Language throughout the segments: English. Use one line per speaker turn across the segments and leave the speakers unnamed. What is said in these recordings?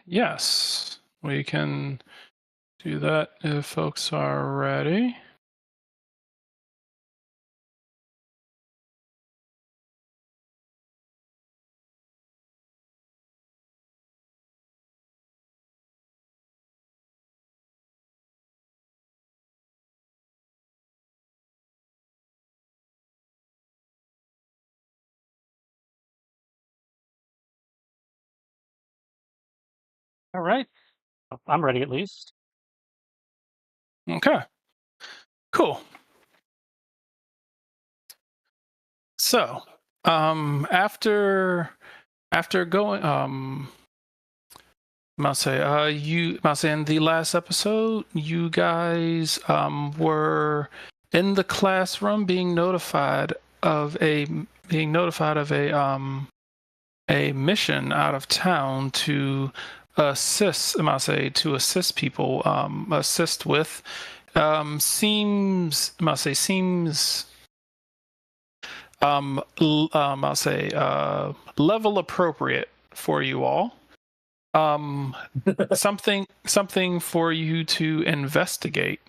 Yes, we can do that if folks are ready.
All right. I'm ready at least.
Okay, cool. So, after going, Mase, in the last episode, you guys were in the classroom being notified of a mission out of town to assist people, assist with seems I'll say level appropriate for you all. Um, something for you to investigate.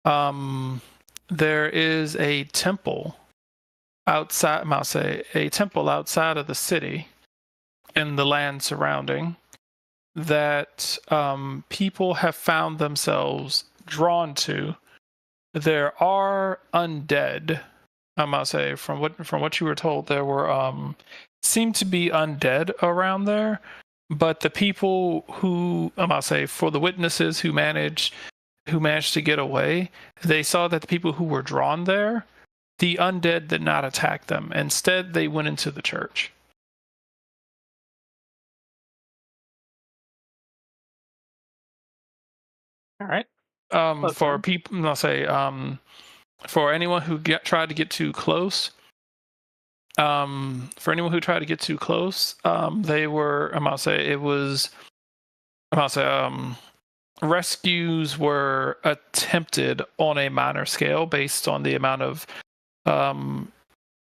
There is a temple outside. I'll say a temple outside of the city in the land surrounding that people have found themselves drawn to. There are undead. I must say, from what you were told, there were seemed to be undead around there, but the people who I must say, for the witnesses who managed to get away, they saw that the people who were drawn there, the undead did not attack them. Instead, they went into the church.
All right.
For
Okay.
people, I'll say, for anyone who tried to get too close, they were, rescues were attempted on a minor scale based on um,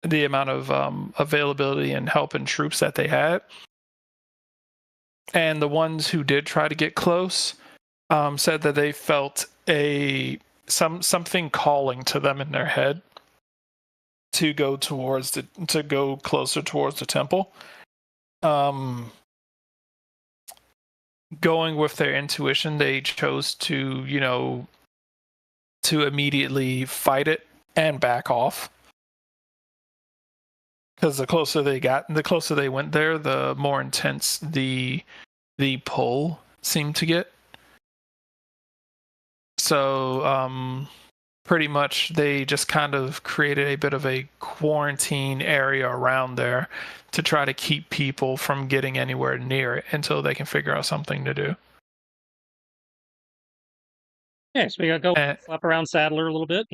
the amount of availability and help and troops that they had. And the ones who did try to get close said that they felt something calling to them in their head to go closer towards the temple. Going with their intuition, they chose to immediately fight it and back off. Because the closer they went there, the more intense the pull seemed to get. So pretty much they just kind of created a bit of a quarantine area around there to try to keep people from getting anywhere near it until they can figure out something to do.
Yeah, so we gotta go
And,
slap around Sadler a little bit.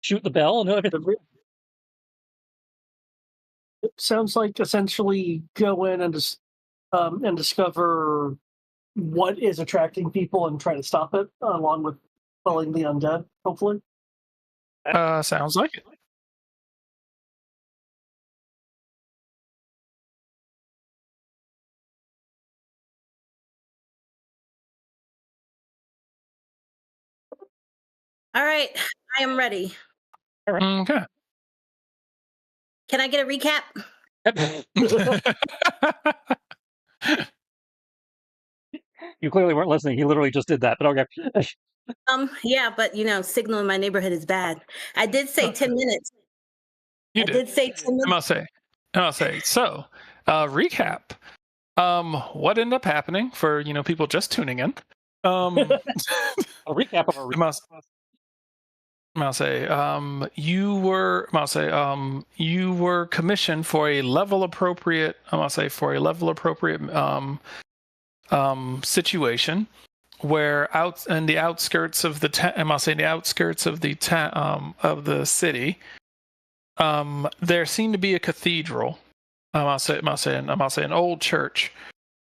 Shoot the bell and everything.
It sounds like essentially go in and discover what is attracting people and try to stop it, along with killing the undead. Hopefully,
sounds like it.
All right, I am ready.
Okay.
Can I get a recap?
You clearly weren't listening. He literally just did that. But okay.
Yeah, but signal in my neighborhood is bad. I did say 10 minutes.
You
I
did.
did say 10
I
minutes.
must say. So, recap. What ended up happening for people just tuning in?
A recap of our
I must say, you were commissioned for a level appropriate. Situation where out in the outskirts of the of the city, there seemed to be a cathedral. I must say an old church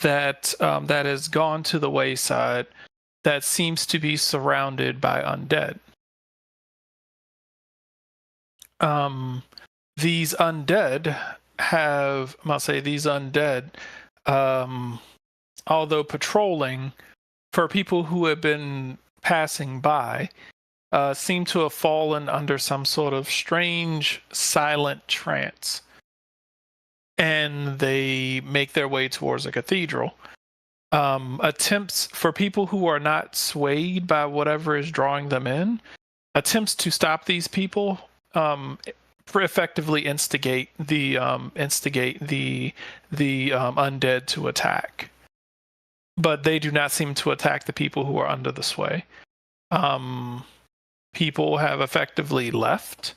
that has gone to the wayside, that seems to be surrounded by undead. These undead have, I'll say, these undead, although patrolling, for people who have been passing by, seem to have fallen under some sort of strange silent trance. And they make their way towards a cathedral. Attempts for people who are not swayed by whatever is drawing them in, attempts to stop these people effectively instigate the undead to attack. But they do not seem to attack the people who are under the sway. People have effectively left,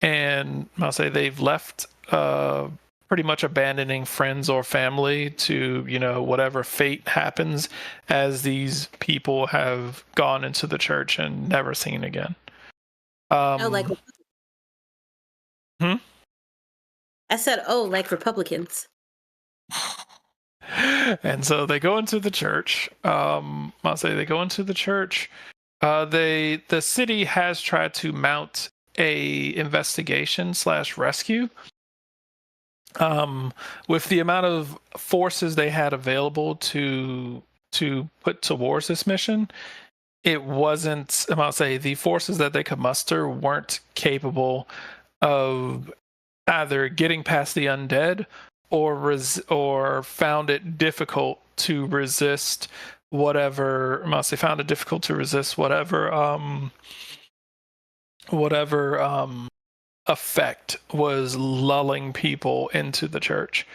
and I'll say they've left pretty much abandoning friends or family to, whatever fate happens, as these people have gone into the church and never seen again.
like
Hmm?
I said, like Republicans.
And so they go into the church. I'll say they go into the church. The city has tried to mount a investigation / rescue. With the amount of forces they had available to put towards this mission, it wasn't, I'll say, the forces that they could muster weren't capable of either getting past the undead or found it difficult to resist whatever, I'll say, found it difficult to resist whatever effect was lulling people into the church,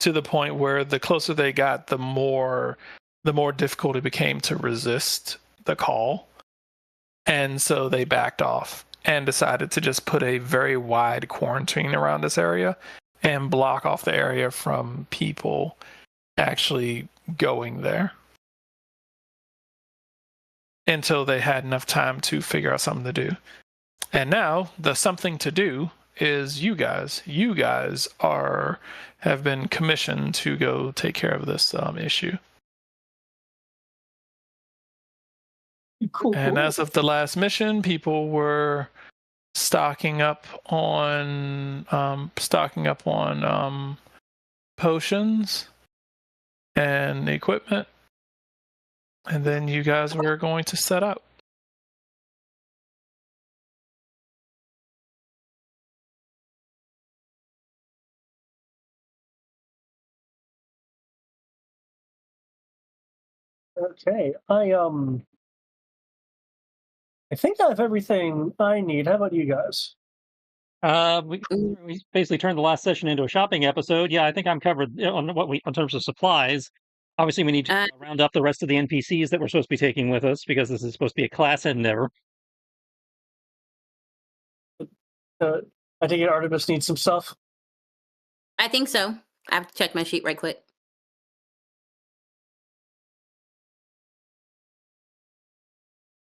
to the point where the closer they got, the more difficult it became to resist the call. And so they backed off and decided to just put a very wide quarantine around this area and block off the area from people actually going there until they had enough time to figure out something to do. And now the something to do is you guys. You guys have been commissioned to go take care of this issue.
Cool.
And as of the last mission, people were stocking up on potions and equipment, and then you guys were going to set up.
Okay. I think I have everything I need. How about you guys?
We basically turned the last session into a shopping episode. Yeah, I think I'm covered on in terms of supplies. Obviously, we need to round up the rest of the NPCs that we're supposed to be taking with us, because this is supposed to be a class endeavor.
I think Artemis needs some stuff.
I think so. I have to check my sheet right quick.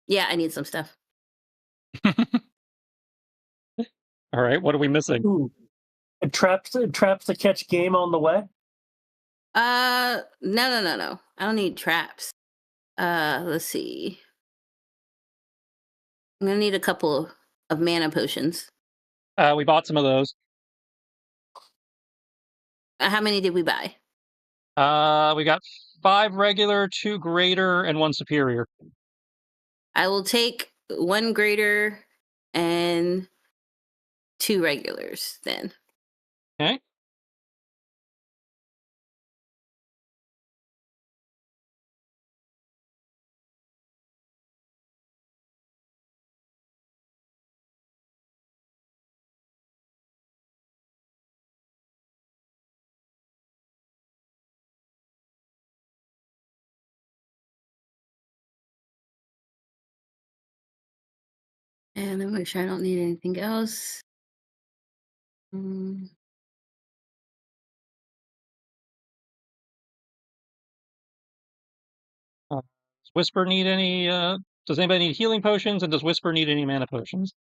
Yeah, I need some stuff.
All right, what are we missing?
Ooh. Traps to catch game on the way?
No. I don't need traps. Let's see. I'm gonna need a couple of mana potions.
We bought some of those.
How many did we buy?
We got 5 regular, 2 greater, and 1 superior.
I will take 1 greater and 2 regulars then.
Okay.
And then make sure I don't need anything else.
Does Whisper need any? Does anybody need healing potions? And does Whisper need any mana potions?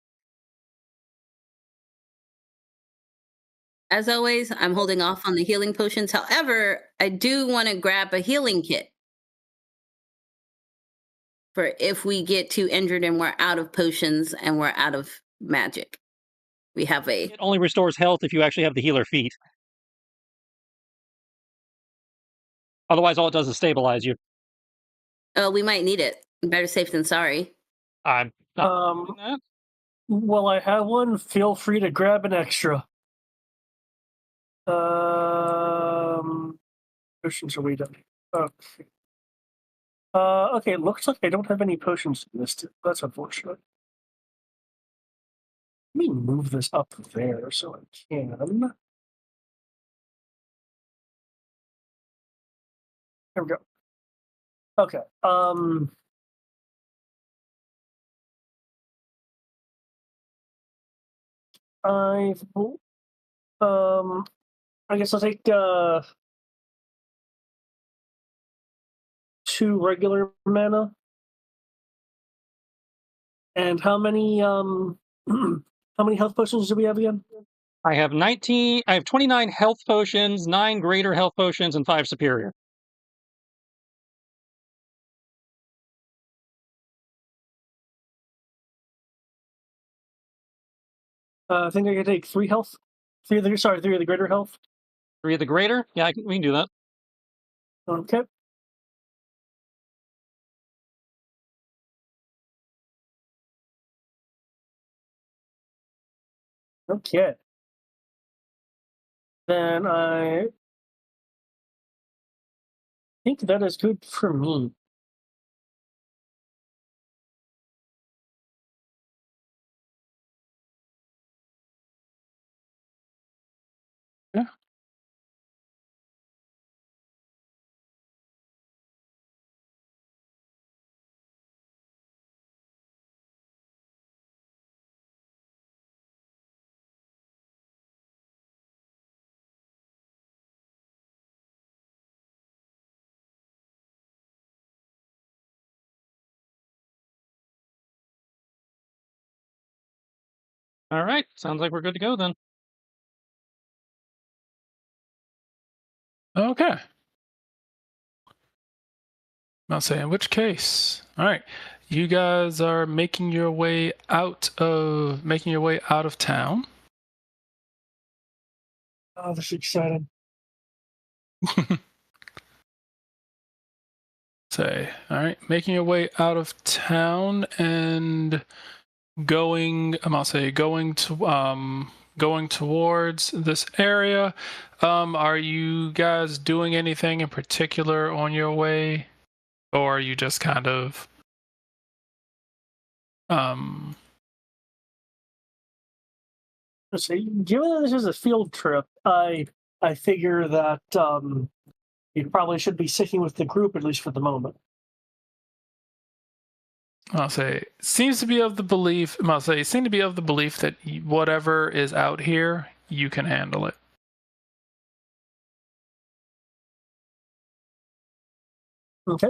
As always, I'm holding off on the healing potions. However, I do want to grab a healing kit for if we get too injured and we're out of potions and we're out of magic. We have
It only restores health if you actually have the healer feat. Otherwise, all it does is stabilize you.
Oh, we might need it. Better safe than sorry.
I'm not
Um,
doing that.
Well, I have one. Feel free to grab an extra. Potions are way down. Okay. Okay, it looks like I don't have any potions listed. That's unfortunate. Let me move this up there so I can. There we go. Okay. I guess I'll take 2 regular mana. And how many how many health potions do we have again?
I have 19. I have 29 health potions, 9 greater health potions, and 5 superior.
I think I can take 3 health. 3 of the greater health.
3 of the greater? Yeah, we can do that.
Okay. Okay. Then I think that is good for me.
Yeah.
All right. Sounds like we're good to go then.
Okay. I'll say, in which case, all right, you guys are making your way out of town.
Oh, this is exciting.
Say, all right, making your way out of town and going towards this area. Are you guys doing anything in particular on your way, or are you just kind of
Let's see. Given that this is a field trip, I figure that you probably should be sticking with the group, at least for the moment.
I'll say seem to be of the belief that whatever is out here, you can handle it.
Okay.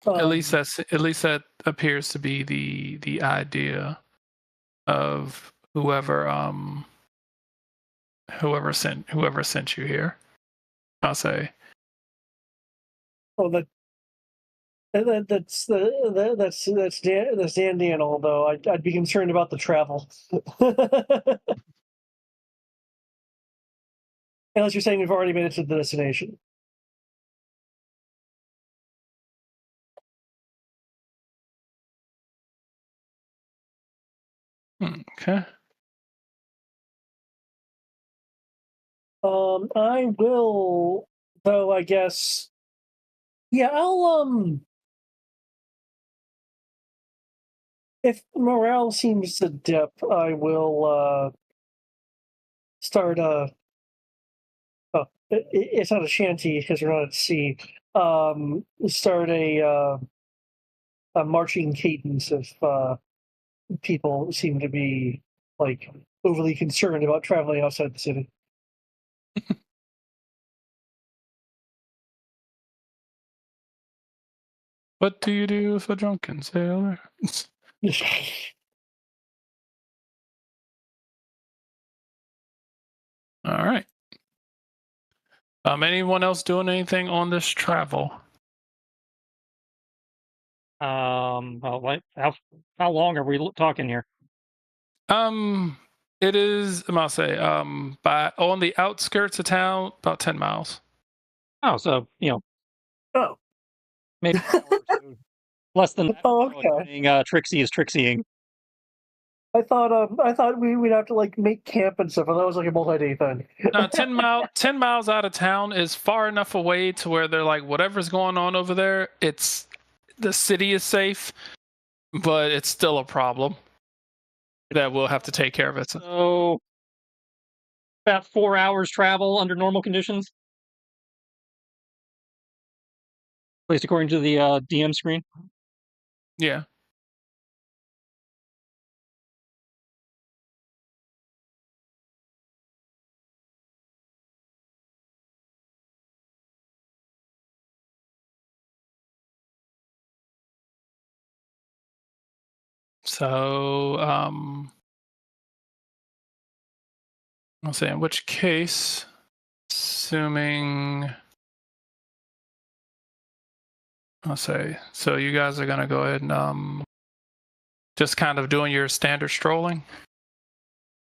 At least that appears to be the idea of whoever sent you here. I'll say.
Oh, that's dandy and all. Though I'd be concerned about the travel. Unless you're saying we've already made it to the destination.
Okay.
I will, though. I guess. Yeah, I'll if morale seems to dip, I will start it's not a shanty because we're not at sea. Start a marching cadence if people seem to be like overly concerned about traveling outside the city.
What do you do if a drunken sailor? All right. Anyone else doing anything on this travel?
Well, how long are we talking here?
It is, I must say, on the outskirts of town, about 10 miles.
Oh, so
Oh.
maybe an hour or two. Less than that.
Oh,
So
okay.
doing Trixie is Trixieing.
I thought we'd have to like make camp and stuff, and that was like a multi-day thing.
10 miles out of town is far enough away to where they're like, whatever's going on over there, the city is safe, but it's still a problem that we'll have to take care of it.
So about 4 hours travel under normal conditions. At least according to the DM screen.
Yeah. So, I'll say in which case, assuming, I'll say, so you guys are gonna go ahead and just kind of doing your standard strolling.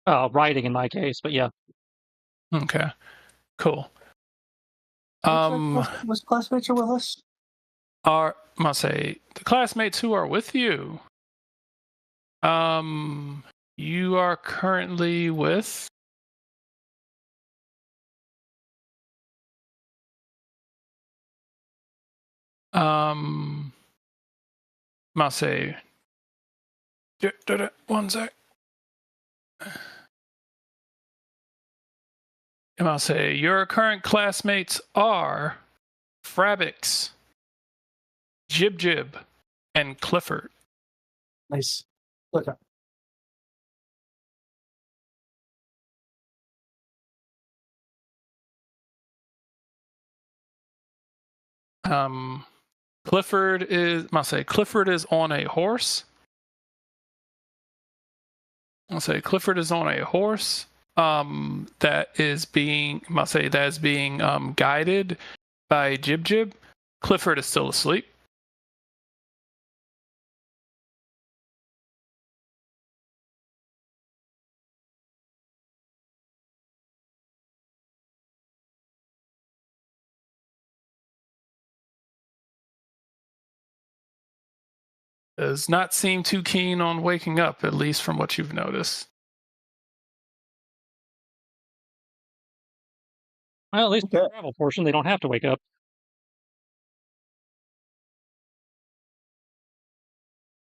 Riding in my case, but yeah.
Okay, cool.
Was classmates are with us?
I'll say the classmates who are with you. You are currently with. I'll say. One sec. And I'll say your current classmates are Frabix, Jib Jib, and Clifford.
Nice. Okay.
Clifford is on a horse. I'll say Clifford is on a horse. That is being guided by Jib Jib. Clifford is still asleep. Does not seem too keen on waking up, at least from what you've noticed.
Well, at least the travel portion, they don't have to wake up.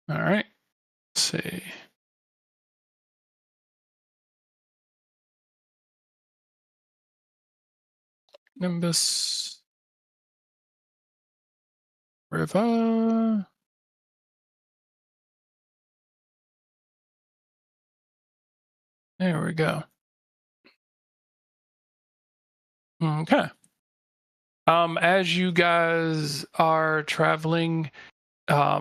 All right. Let's see. Nimbus. River. There we go. Okay. As you guys are traveling, I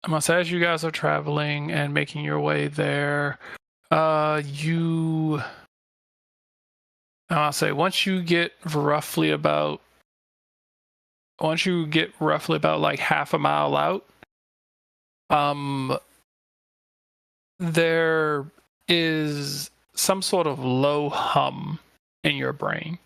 must say, as you guys are traveling and making your way there, I'll say once you get roughly about like half a mile out, there is some sort of low hum in your brain.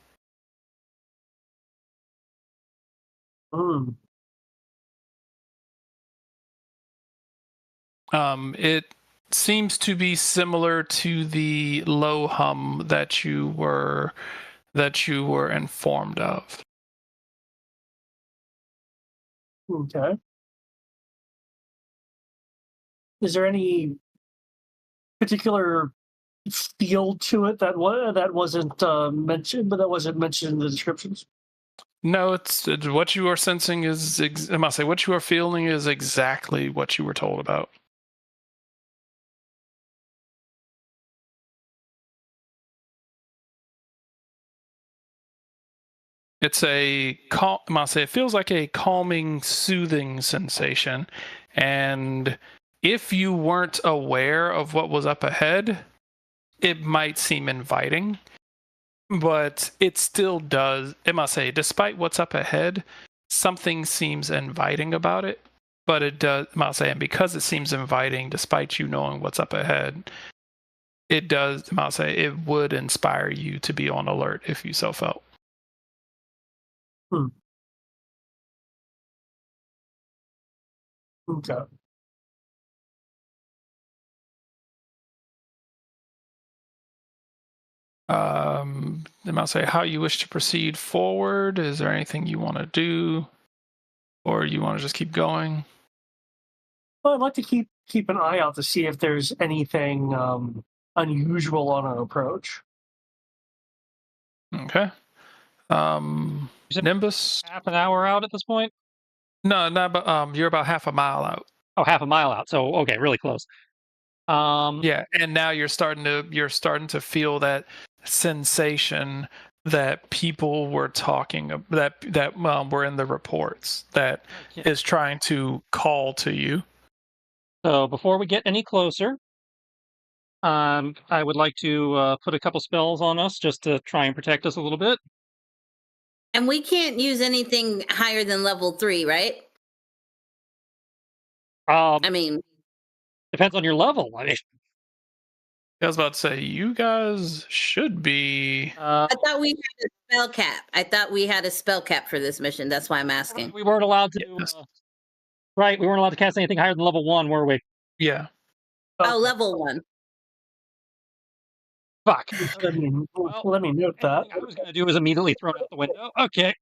It seems to be similar to the low hum that you were informed of.
Okay. Is there any particular feel to it that wasn't mentioned, but that wasn't mentioned in the descriptions?
No, it's what you are sensing is. I must say, what you are feeling is exactly what you were told about. It feels like a calming, soothing sensation. And if you weren't aware of what was up ahead, it might seem inviting. But it still does, I must say, despite what's up ahead, something seems inviting about it. but it does. I'm saying because it seems inviting, despite you knowing what's up ahead, it does. I'm say it would inspire you to be on alert if you so felt.
Okay.
I'll say how you wish to proceed forward. Is there anything you want to do, or you want to just keep going?
Well, I'd like to keep an eye out to see if there's anything unusual on our approach.
Okay. Nimbus.
Half an hour out at this point?
No, not. But you're about half a mile out.
Oh, half a mile out. So okay, really close.
Yeah, and now you're starting to feel that sensation that people were talking that were in the reports that is trying to call to you.
So before we get any closer, I would like to put a couple spells on us just to try and protect us a little bit.
And we can't use anything higher than level 3, right? I mean,
depends on your level. I mean,
I was about to say you guys should be.
I thought we had a spell cap. I thought we had a spell cap for this mission. That's why I'm asking.
we weren't allowed to. Right, we weren't allowed to cast anything higher than level 1, were we?
Yeah.
Oh, level 1.
Fuck.
Let me note that.
What I was going to do is immediately throw it out the window. Okay.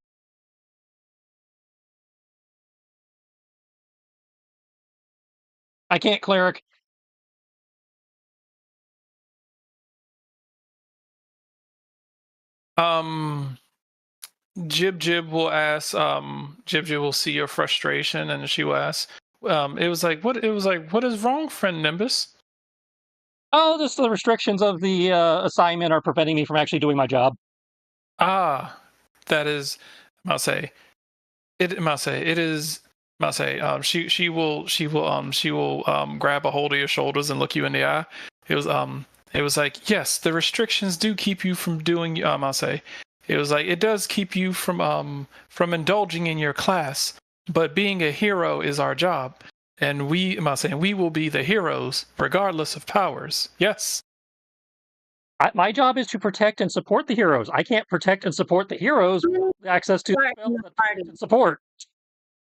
I can't cleric.
Jib will ask. Jib will see your frustration, and she will ask. It was like, what is wrong, friend Nimbus?
Oh, just the restrictions of the assignment are preventing me from actually doing my job.
Ah, that is. I'll say. It is. I'll say. She will grab a hold of your shoulders and look you in the eye. It was like, yes, the restrictions do keep you from doing. I'll say. It was like it does keep you from indulging in your class, but being a hero is our job, and we will be the heroes regardless of powers. Yes.
My job is to protect and support the heroes. I can't protect and support the heroes with access to the spells that protect and support.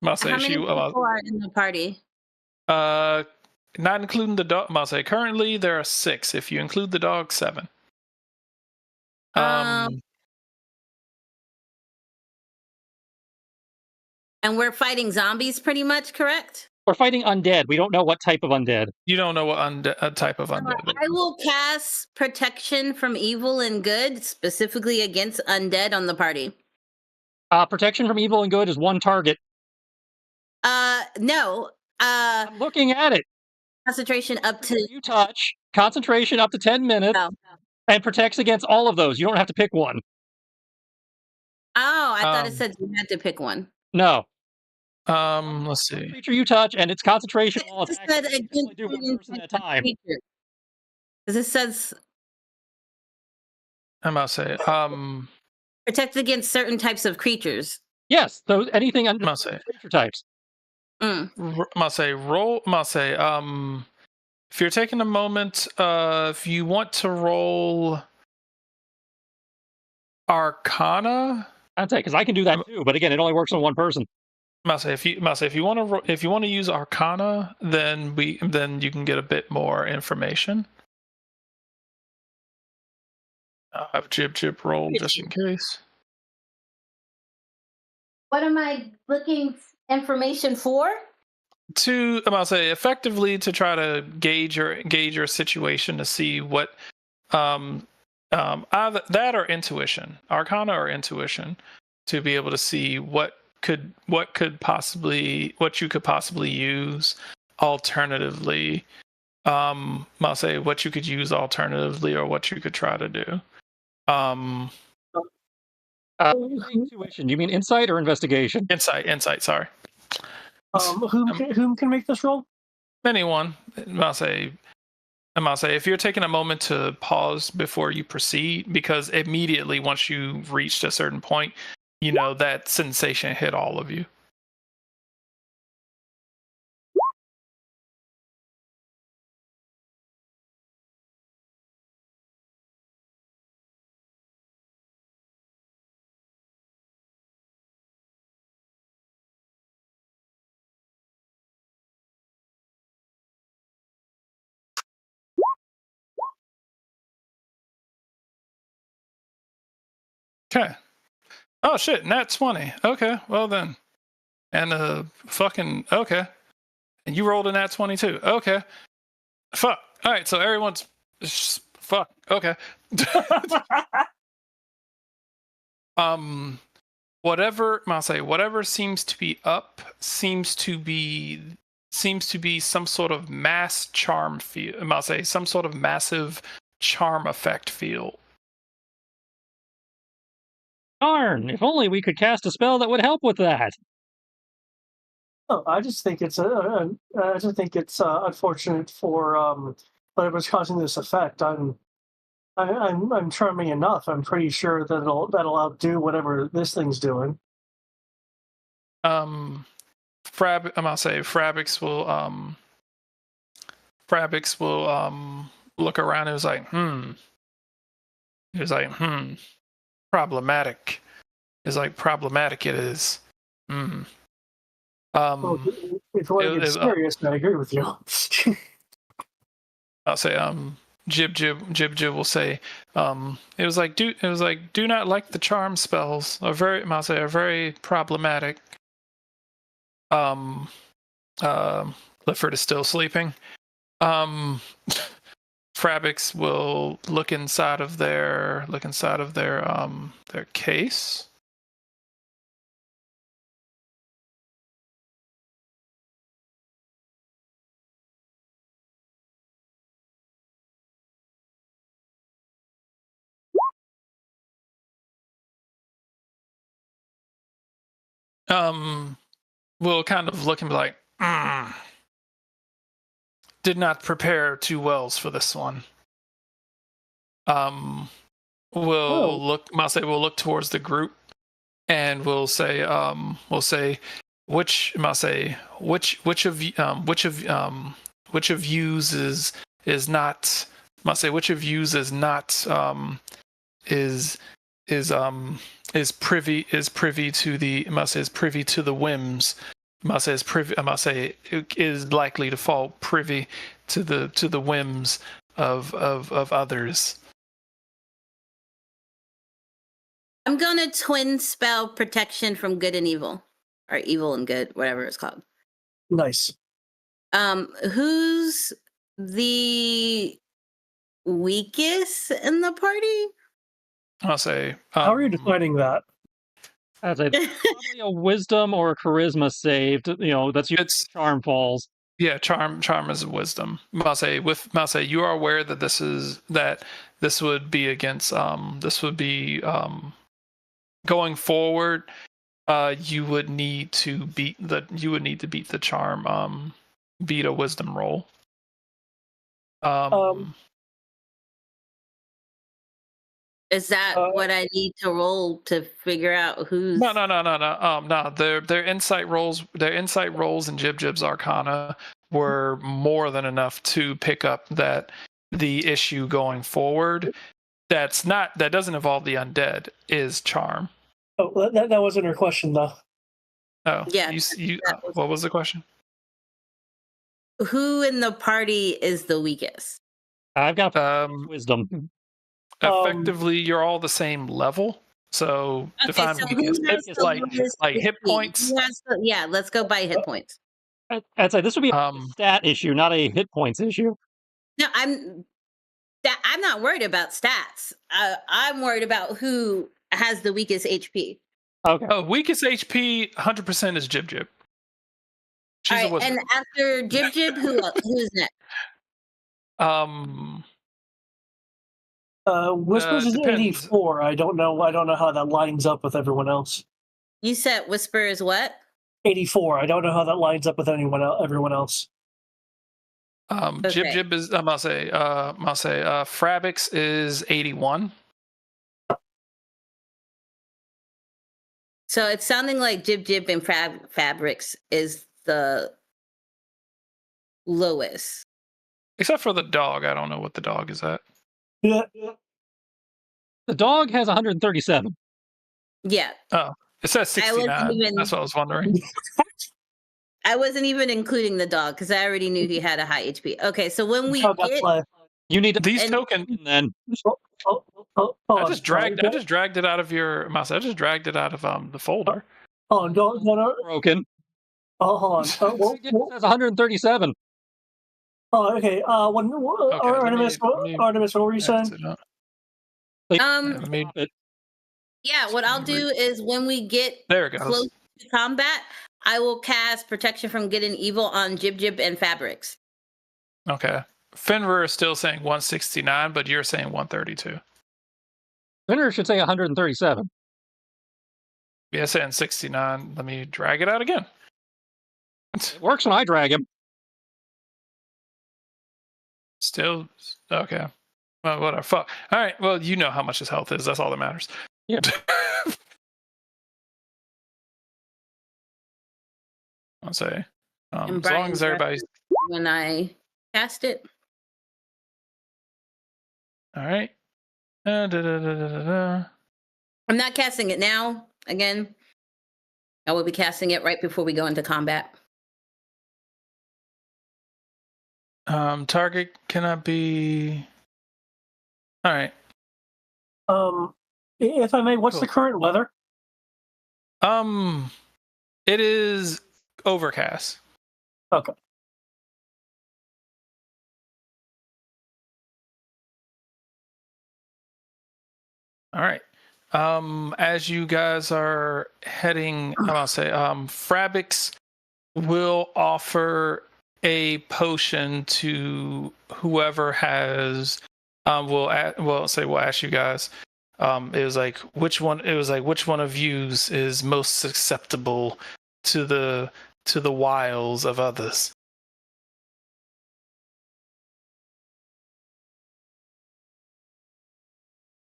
How many people are in the party?
Not including the dog. I'll say currently there are 6. If you include the dog, 7.
And we're fighting zombies, pretty much, correct?
We're fighting undead. We don't know what type of undead.
You don't know what type of undead.
I will cast protection from evil and good, specifically against undead on the party.
Protection from evil and good is 1 target.
No.
I'm looking at it.
Concentration up to...
You touch. Concentration up to 10 minutes.
No.
And protects against all of those. You don't have to pick one.
Oh, I thought it said you had to pick one.
No.
Let's see.
Creature you touch, and its concentration while
It said against
do 1 person at a time.
Because it says...
I'm about to say,
protect against certain types of creatures.
Yes, those anything under creature types.
Roll. If you're taking a moment, if you want to roll Arcana,
I'd say because I can do that too. But again, it only works on 1 person.
If you want to use Arcana, then you can get a bit more information. I'll have Jib roll just in case.
What am I looking information for?
To effectively to try to gauge your situation to see what either that or intuition, Arcana or intuition, to be able to see what you could possibly use alternatively. What you could use alternatively or what you could try to do.
Intuition. Do you mean insight or investigation?
Insight. Sorry.
Whom can make this roll?
Anyone. If you're taking a moment to pause before you proceed, because immediately once you reached a certain point, that sensation hit all of you. Okay. Oh shit, nat 20. Okay, well then. And fucking okay. And you rolled a nat 22. Okay. Fuck. All right, so everyone's fuck. Okay. Whatever I'll say, whatever seems to be up seems to be some sort of mass charm field. I'll say some sort of massive charm effect field.
Darn! If only we could cast a spell that would help with that.
Oh, I just think it's unfortunate for whatever's causing this effect. I'm charming enough. I'm pretty sure that'll outdo whatever this thing's doing.
Frabix will look around. It was like, He was like, problematic. It's like problematic. It is.
Well, if you want to get serious, I agree with you.
I'll say, Jib will say, it was like, do not like the charm spells. Are very problematic. Clifford is still sleeping. Frabix will look inside of their case. Will kind of look and be like, did not prepare too well for this one. We'll look towards the group, and we'll say, which of yous is not privy to the whims. Is likely to fall privy to the whims of others.
I'm gonna twin spell protection from good and evil, or evil and good, whatever it's called.
Nice.
Who's the weakest in the party?
I'll say.
How are you defining that?
That's probably a wisdom or a charisma save. That's usually charm falls.
Yeah, charm is a wisdom. I'll say you are aware that this would be against going forward. You would need to beat the charm. Beat a wisdom roll.
Is that what I need to roll to figure out who's?
No. No. Their insight rolls in Jib's Arcana were more than enough to pick up that the issue going forward that doesn't involve the undead is charm.
Oh, that wasn't her question though.
Oh, yeah. What was the question?
Who in the party is the weakest?
I've got wisdom.
Effectively, you're all the same level. So define weakest. Like hit points.
Let's go by hit points.
I'd say this would be a stat issue, not a hit points issue.
No, I'm not worried about stats. I'm worried about who has the weakest HP.
Okay.
Oh, weakest HP, 100% is Jib.
She's a wizard. And after Jib, who's next?
Whispers is 84. I don't know how that lines up with everyone else.
You said Whisper is what?
84. I don't know how that lines up with everyone else.
Okay. Jib is I'll say Frabix is 81.
So it's sounding like Jib and Fabrics is the lowest.
Except for the dog. I don't know what the dog is at.
Yeah.
The dog has 137.
Yeah.
Oh, it says 69. That's what I was wondering.
I wasn't even including the dog because I already knew he had a high HP. Okay, so when we get
You need to
These
And-
tokens.
then.
I just dragged it out of your mouse. I just dragged it out of the folder.
Hold on, go.
Broken.
Oh, hold on.
It says 137.
Oh, okay. Artemis, Artemis, what were you saying?
Let me.
Yeah, what I'll do is when we get
There it goes.
close to combat, I will cast protection from good and evil on Jib and Fabrics.
Okay. Fenrir is still saying 169, but you're saying 132.
Fenrir should say 137.
Yeah, saying 69. Let me drag it out again.
It works when I drag him.
Still okay. Well, whatever. Fuck. All right. Well, you know how much his health is. That's all that matters.
Yeah.
I'll say.
And
As long as everybody's
when I cast it.
all right.
I'm not casting it now. Again, I will be casting it right before we go into combat.
Target cannot be. All right.
If I may, what's
Cool.
the current weather?
It is overcast.
Okay.
All right. As you guys are heading, I'll say, Frabix will offer a potion to whoever has. We'll ask you guys. It was like which one of yous is most susceptible to the wiles of others.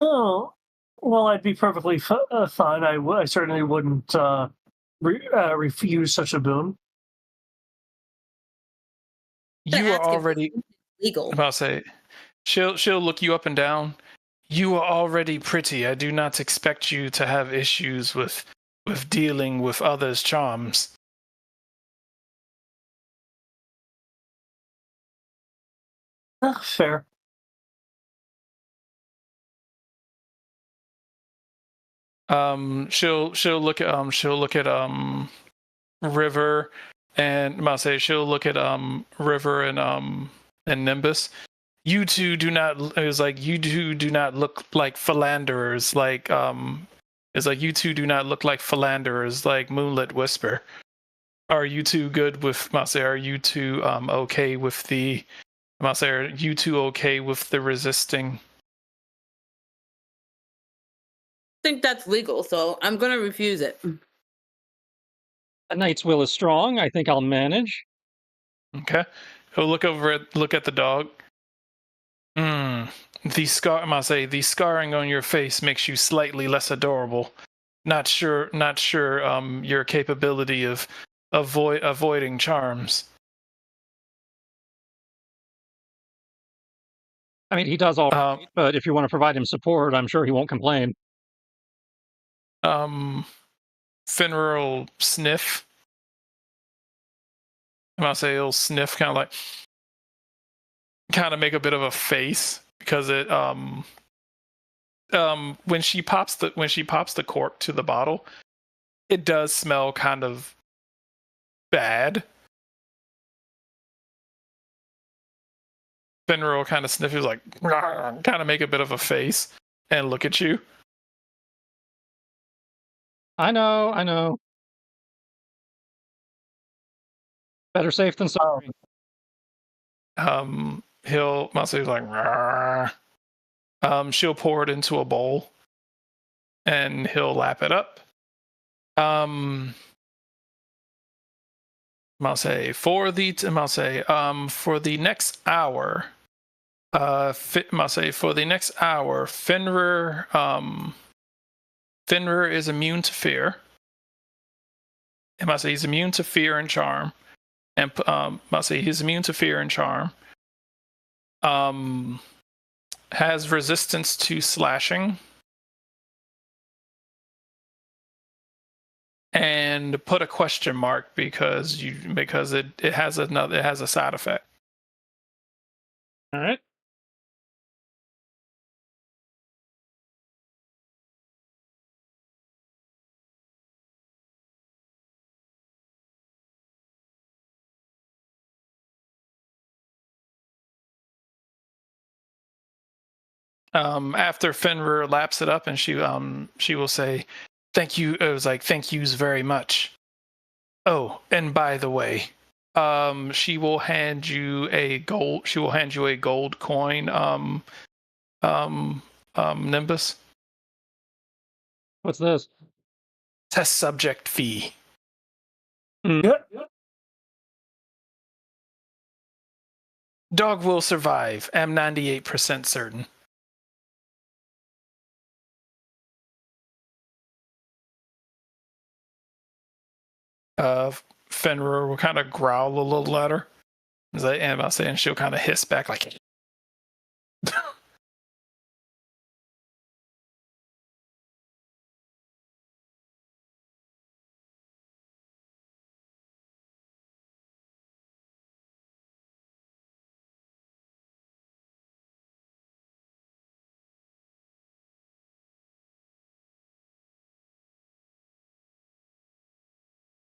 Oh, well, I'd be perfectly fine. I certainly wouldn't refuse such a boon.
You are already
legal.
about to say she'll look you up and down. You are already pretty. I do not expect you to have issues with dealing with others' charms.
Fair.
She'll look at River, and I'll say she'll look at River and Nimbus. You two do not. It was like you two do not look like philanderers. Like it's like you two do not look like philanderers. Like Moonlit Whisper. Are you two good with? I'll say, are you two okay with the? I'll say, are you two okay with the resisting?
I think that's legal, so I'm going to refuse it.
A knight's will is strong. I think I'll manage.
Okay. He'll look at the dog. The scarring on your face makes you slightly less adorable. Not sure your capability of avoiding charms.
I mean, he does all right, but if you want to provide him support, I'm sure he won't complain.
Fenrir will sniff. I'll say he'll sniff, kind of make a bit of a face because it when she pops the cork to the bottle, it does smell kind of bad. Fenrir will kind of sniff. He's like, kind of make a bit of a face and look at you.
I know. Better safe than sorry.
He'll say like, she'll pour it into a bowl, and he'll lap it up. I'll say for the next hour. Fenrir is immune to fear. He's immune to fear and charm. And he's immune to fear and charm. Has resistance to slashing. And put a question mark because it has a side effect.
All right.
After Fenrir laps it up, and she will say, "Thank you." It was like, "Thank yous very much." Oh, and by the way, she will hand you a gold. She will hand you a gold coin. Nimbus.
What's this?
Test subject fee.
Yep.
Dog will survive. Am 98% certain. Fenrir will kind of growl a little at her. And I'll say, and she'll kind of hiss back like.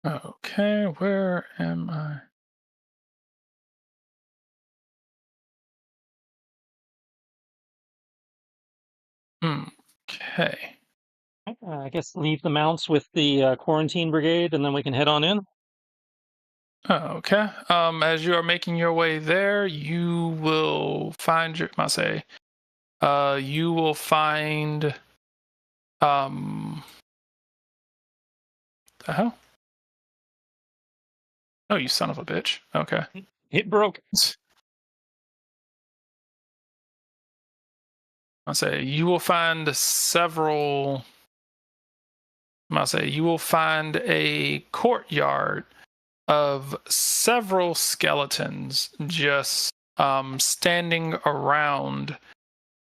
Okay, where am I? Okay.
I guess leave the mounts with the quarantine brigade, and then we can head on in.
Okay. As you are making your way there, you will find your. I say, you will find. The hell? Oh, you son of a bitch. Okay.
It broke.
I say you will find several. I say you will find a courtyard of several skeletons just standing around.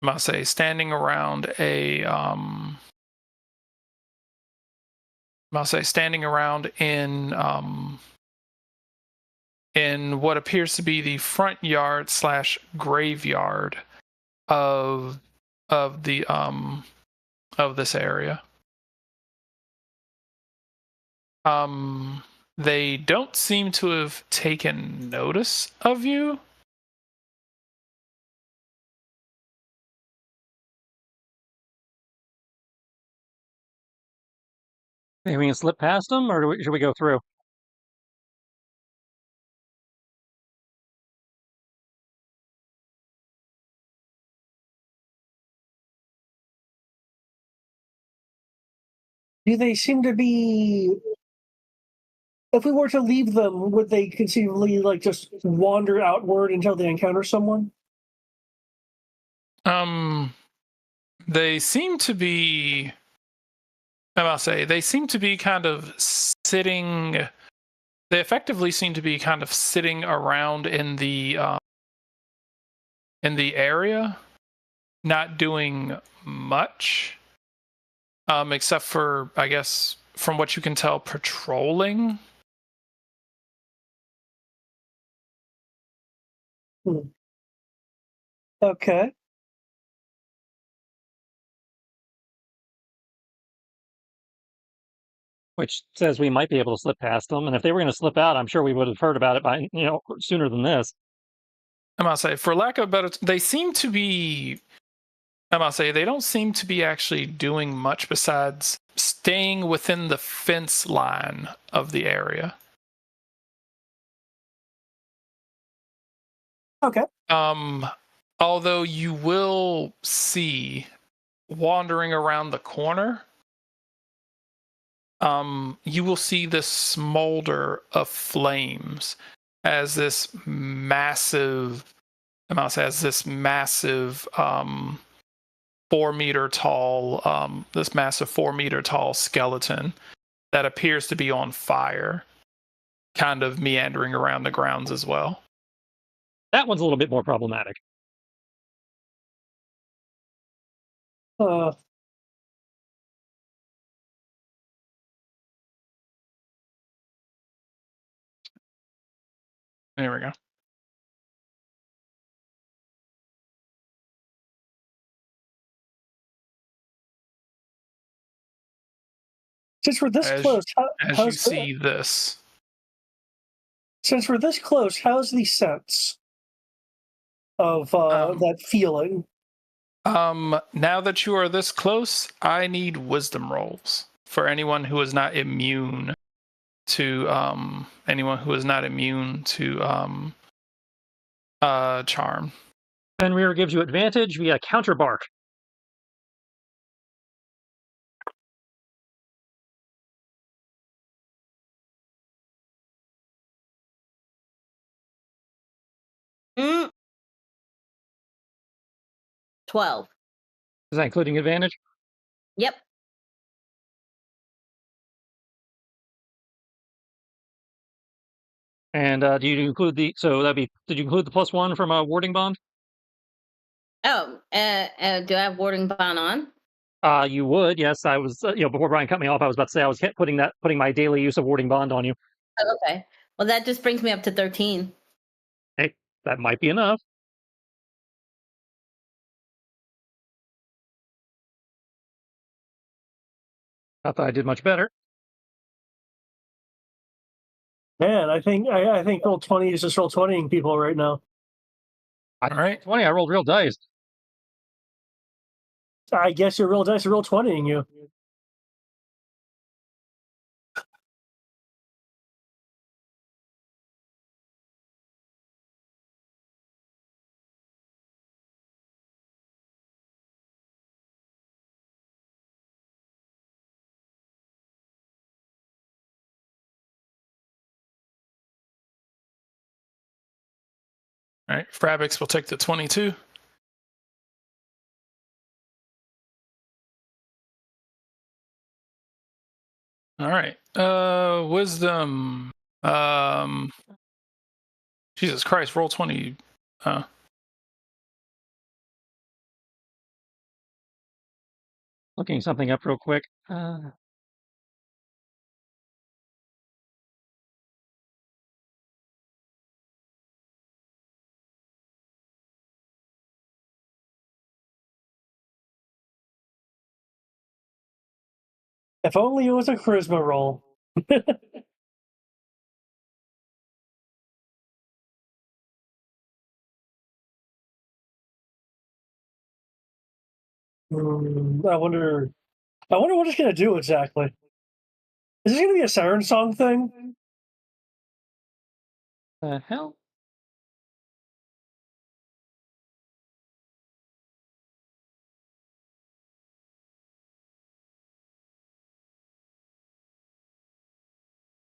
I say standing around a. I'll say standing around in what appears to be the front yard / graveyard of the of this area. They don't seem to have taken notice of you.
Maybe we can slip past them, or should we go through?
Do they seem to be? If we were to leave them, would they conceivably like just wander outward until they encounter someone?
They seem to be. I must say they seem to be kind of sitting. They effectively seem to be kind of sitting around in the area, not doing much, except for, I guess, from what you can tell, patrolling.
Okay.
Which says we might be able to slip past them. And if they were going to slip out, I'm sure we would have heard about it by sooner than this.
I must say, for lack of a better, they seem to be. I must say, they don't seem to be actually doing much besides staying within the fence line of the area.
Okay.
Although you will see wandering around the corner, you will see this smolder of flames as this massive, 4-meter tall, this massive 4-meter tall skeleton that appears to be on fire, kind of meandering around the grounds as well.
That one's a little bit more problematic.
Uh,
There we go.
since we're this close,
As you see this.
Since we're this close, how's the sense of that feeling?
Now that you are this close, I need wisdom rolls for anyone who is not immune to charm.
Fenrir gives you advantage via counterbark.
Mm. 12.
Is that including advantage?
Yep.
And do you include the? So that'd be. Did you include the +1 from a warding bond?
Oh, do I have warding bond on?
You would. Yes, I was. Before Brian cut me off, I was about to say I was putting my daily use of warding bond on you.
Oh, okay. Well, that just brings me up to 13.
Hey, that might be enough. Not that I did much better.
Man, I think roll 20 is just roll 20ing people right now.
All right.
20. I rolled real dice.
I guess your real dice are roll 20ing you.
All right. Frabix will take the 22. All right. Wisdom. Jesus Christ, roll 20.
Looking something up real quick.
If only it was a charisma roll. I wonder what it's gonna do exactly. Is this gonna be a siren song thing?
The hell?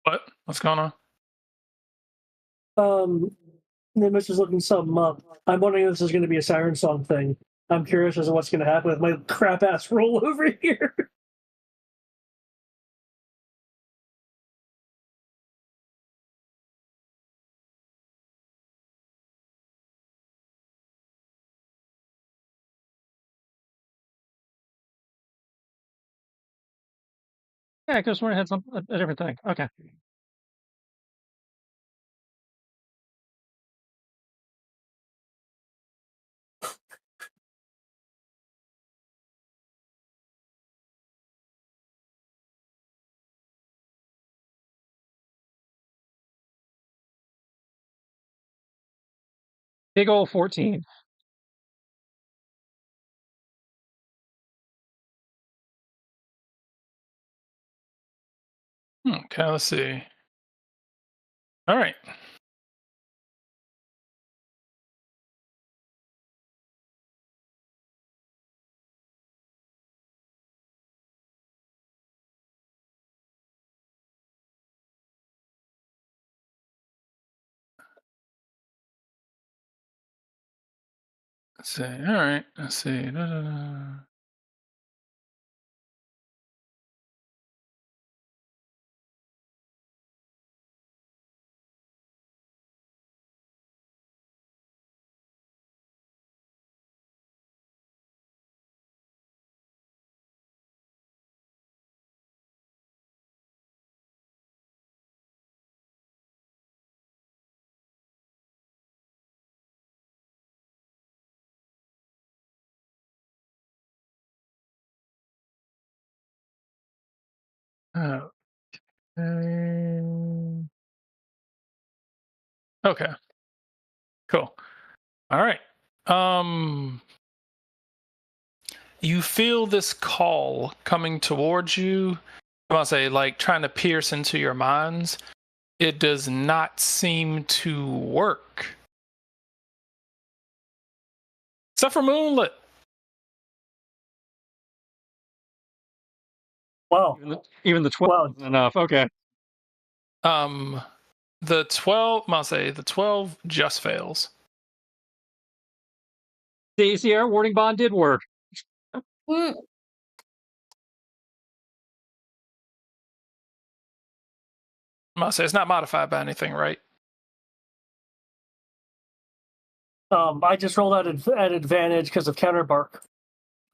What? What's going on?
Nimbus is looking something up. I'm wondering if this is gonna be a siren song thing. I'm curious as to what's gonna happen with my crap ass roll over here.
Yeah, I could have sworn it had a different thing. Okay. Big ol' 14.
Okay, let's see. All right. Let's see. All right. Let's see. Okay. Cool. All right. you feel this call coming towards you. I want to say, like, trying to pierce into your minds. It does not seem to work. Except for Moonlit.
Wow.
Even the 12
Wow.
isn't enough. Okay.
The 12, I must say, the 12 just fails.
See, our warning bond did work.
Mm,
I must say, it's not modified by anything, right?
I just rolled out at advantage because of counterbark.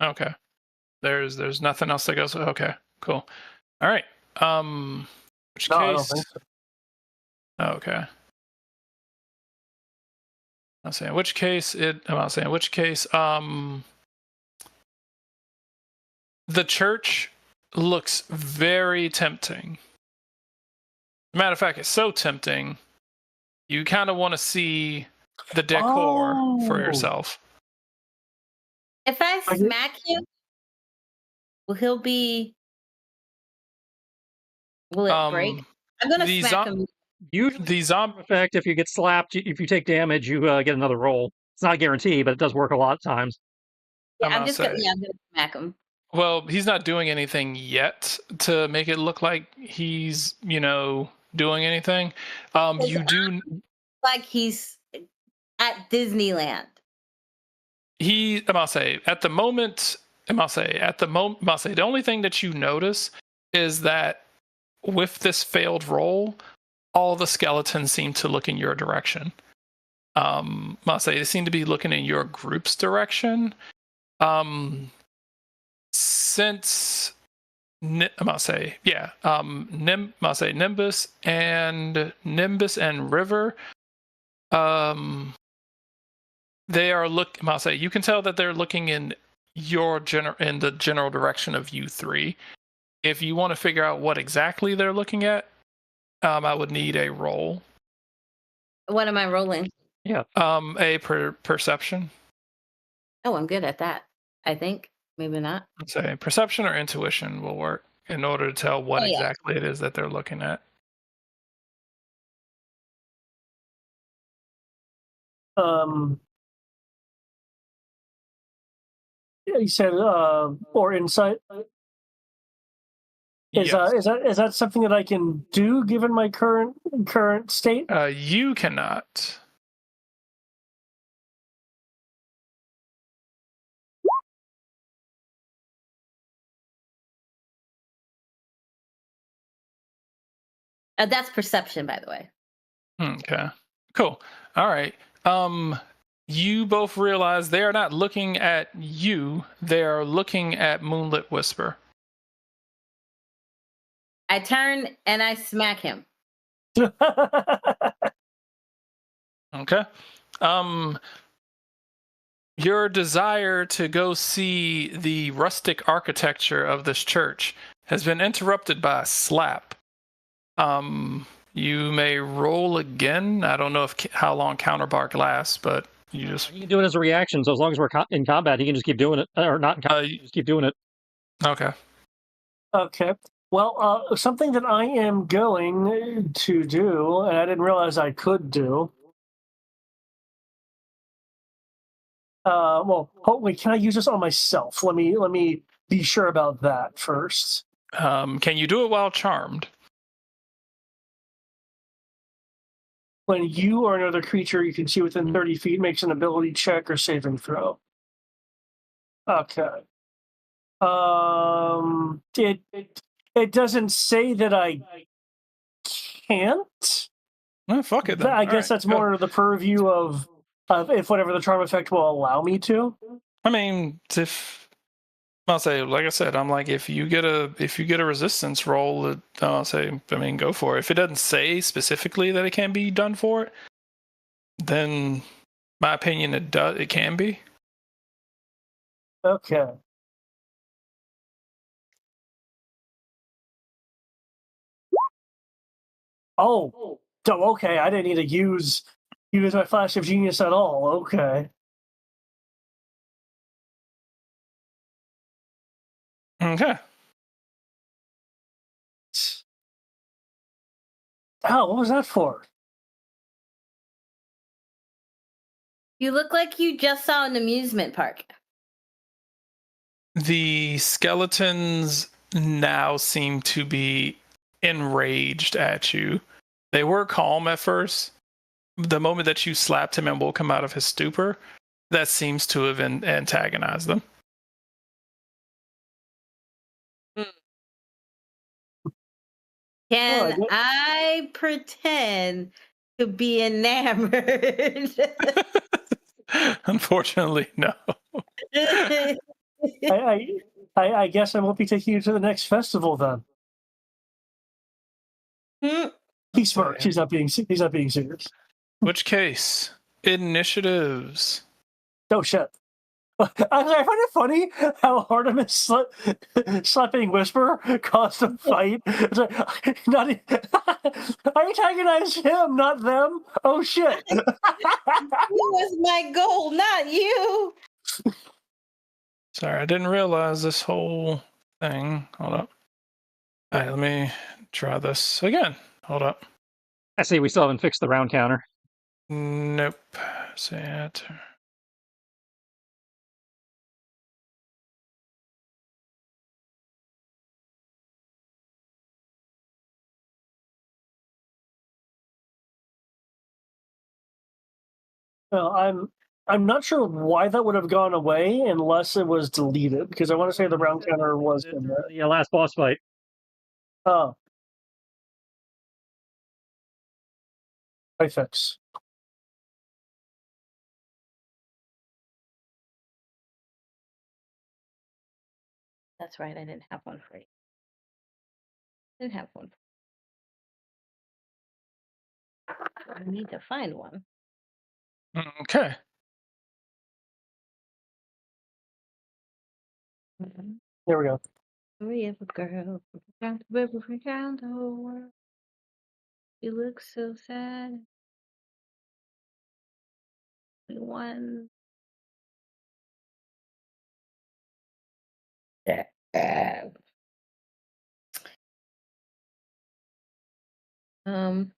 Okay. There's nothing else that goes. Okay, cool. All right. Which
No,
case?
I don't think so.
Okay. I'm saying which case I'm not saying which case. The church looks very tempting. Matter of fact, it's so tempting, you kind of want to see the decor for
Oh.
yourself.
if I
Are you-
smack him, will he'll be? Will it break? I'm gonna
the
smack
zo-
him.
Usually,
The zombie.
effect, if you get slapped, if you take damage, you get another roll. It's not a guarantee, but it does work a lot of times.
Yeah,
I'm
I'm
gonna
just gonna.
say.
Yeah, I'm gonna smack him.
Well, he's not doing anything yet to make it look like he's, doing anything. You do.
Like he's at Disneyland.
I'm gonna say at the moment. The only thing that you notice is that with this failed roll, all the skeletons seem to look in your direction. I'll say they seem to be looking in your group's direction. Since I'll say Nimbus and River, they are I'll say you can tell that they're looking in in the general direction of you three. If you want to figure out what exactly they're looking at, I would need a roll.
What am I rolling?
Yeah.
A perception.
Oh, I'm good at that. I think maybe not.
Let's say perception or intuition will work in order to tell what
Oh, yeah.
exactly it is that they're looking at.
You said or insight. Is
Yes.
is that something that I can do given my current state?
You cannot.
That's perception, by the way.
Okay. Cool. All right. You both realize they are not looking at you. They are looking at Moonlit Whisper.
I turn and I smack him.
Okay. Your desire to go see the rustic architecture of this church has been interrupted by a slap. You may roll again. I don't know how long counterbark lasts, but you just
You can do it as a reaction. So as long as we're in combat, he can just keep doing it, or not in combat, just keep doing it.
okay.
Okay. Well, something that I am going to do, and I didn't realize I could do. Well, hopefully, can I use this on myself? Let me be sure about that first.
Can you do it while charmed?
When you or another creature you can see within 30 feet makes an ability check or saving throw. Okay. It doesn't say that I can't.
Oh, fuck it then.
I guess that's more the purview of if whatever the charm effect will allow me to.
I mean, I'll say, like I said, I'm like, if you get a resistance roll, I'll say, I mean, go for it. If it doesn't say specifically that it can be done for it, then my opinion, it can be.
Okay. Oh, okay. I didn't need to use my flash of genius at all. Okay.
Okay.
Oh, what was that for?
You look like you just saw an amusement park.
The skeletons now seem to be enraged at you. They were calm at first. The moment that you slapped him and woke him out of his stupor, that seems to have antagonized them.
Can I pretend to be enamored?
Unfortunately, no.
I guess I won't be taking you to the next festival then. He smirks. He's not being serious.
Which case, initiatives.
Oh shit! I find it funny how Artemis slapping Whisper caused a fight. It's like, I antagonized him, not them. Oh shit!
That was my goal, not you.
Sorry, I didn't realize this whole thing. Hold up. All right, let me try this again. Hold up.
I see we still haven't fixed the round counter.
Nope. Set.
Well, I'm not sure why that would have gone away unless it was deleted, because I want to say the round counter was in there.
The last boss fight.
Oh. I fix.
That's right. I didn't have one for you. Didn't have one. I need to find one.
Okay.
There we go.
We have a girl down the river, down the whole world. You look so sad. One. Um.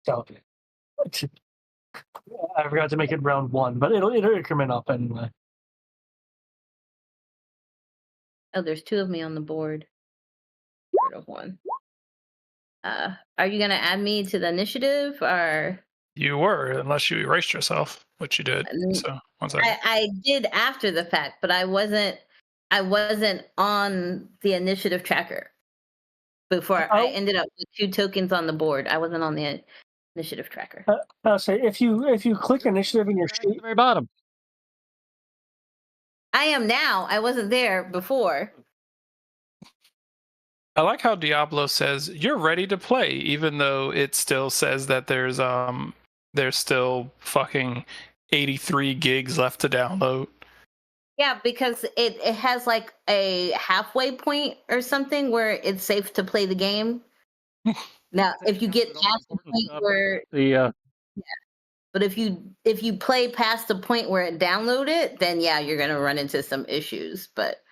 So, I forgot to make it round 1, but it'll increment up anyway.
Oh, there's 2 of me on the board. Part of 1. Are you gonna add me to the initiative, or?
You were, unless you erased yourself, which you did. So, one second.
I did after the fact, but I wasn't on the initiative tracker before. I ended up with 2 tokens on the board. I wasn't on the initiative tracker.
I'll say if you click initiative in your
At the
sheet,
very bottom.
I am now. I wasn't there before.
I like how Diablo says you're ready to play, even though it still says that there's still fucking 83 gigs left to download.
Yeah, because it has like a halfway point or something where it's safe to play the game. Now, if you get past the point where but if you play past the point where it downloaded, then yeah, you're gonna run into some issues. But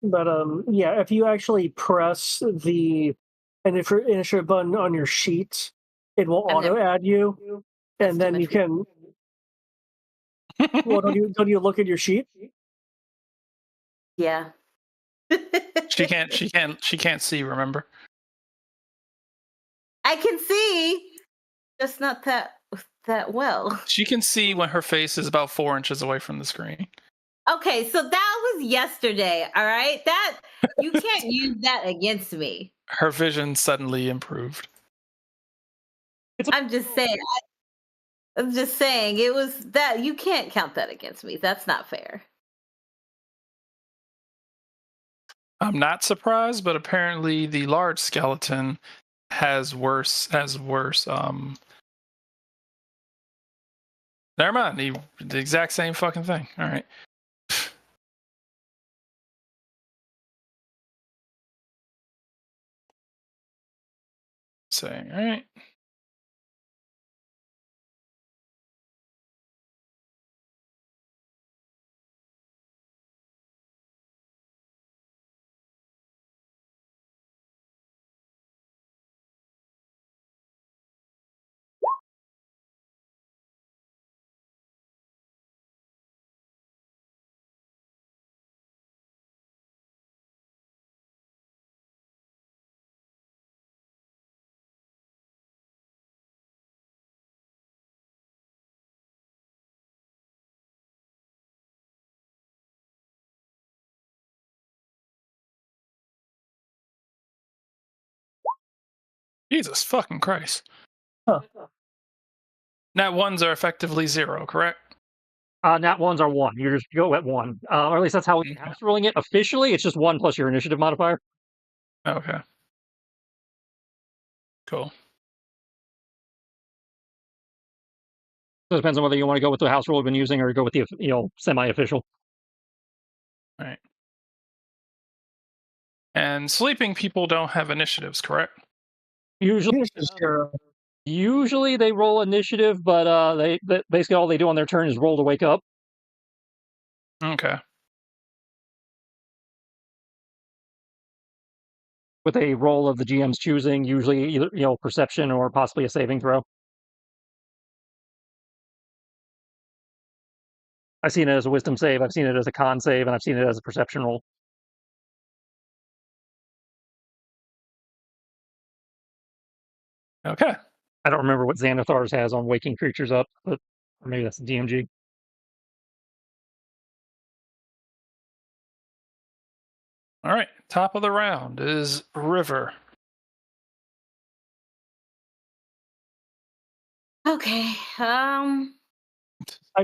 yeah, if you actually press the initiative button on your sheet, it will auto add you, and then you can. Well, don't you look at your sheet?
Yeah.
She can't see, remember?
I can see, just not that well.
She can see when her face is about 4 inches away from the screen.
Okay, so that was yesterday, all right? That you can't use that against me.
Her vision suddenly improved.
I'm just saying it was that you can't count that against me. That's not fair.
I'm not surprised, but apparently the large skeleton has worse never mind, the exact same fucking thing. All right. Saying, all right. Jesus fucking Christ.
Huh.
Nat ones are effectively 0, correct?
Nat ones are 1. You just go at 1. Or at least that's how we're house ruling it. Officially, it's just 1 plus your initiative modifier.
Okay. Cool.
So it depends on whether you want to go with the house rule we've been using or go with the semi-official.
All right. And sleeping people don't have initiatives, correct?
Usually they roll initiative, but they basically all they do on their turn is roll to wake up.
Okay.
With a roll of the GM's choosing, usually either perception or possibly a saving throw. I've seen it as a wisdom save, I've seen it as a con save, and I've seen it as a perception roll.
Okay.
I don't remember what Xanathar's has on waking creatures up, but or maybe that's the DMG.
All right. Top of the round is River.
Okay.
I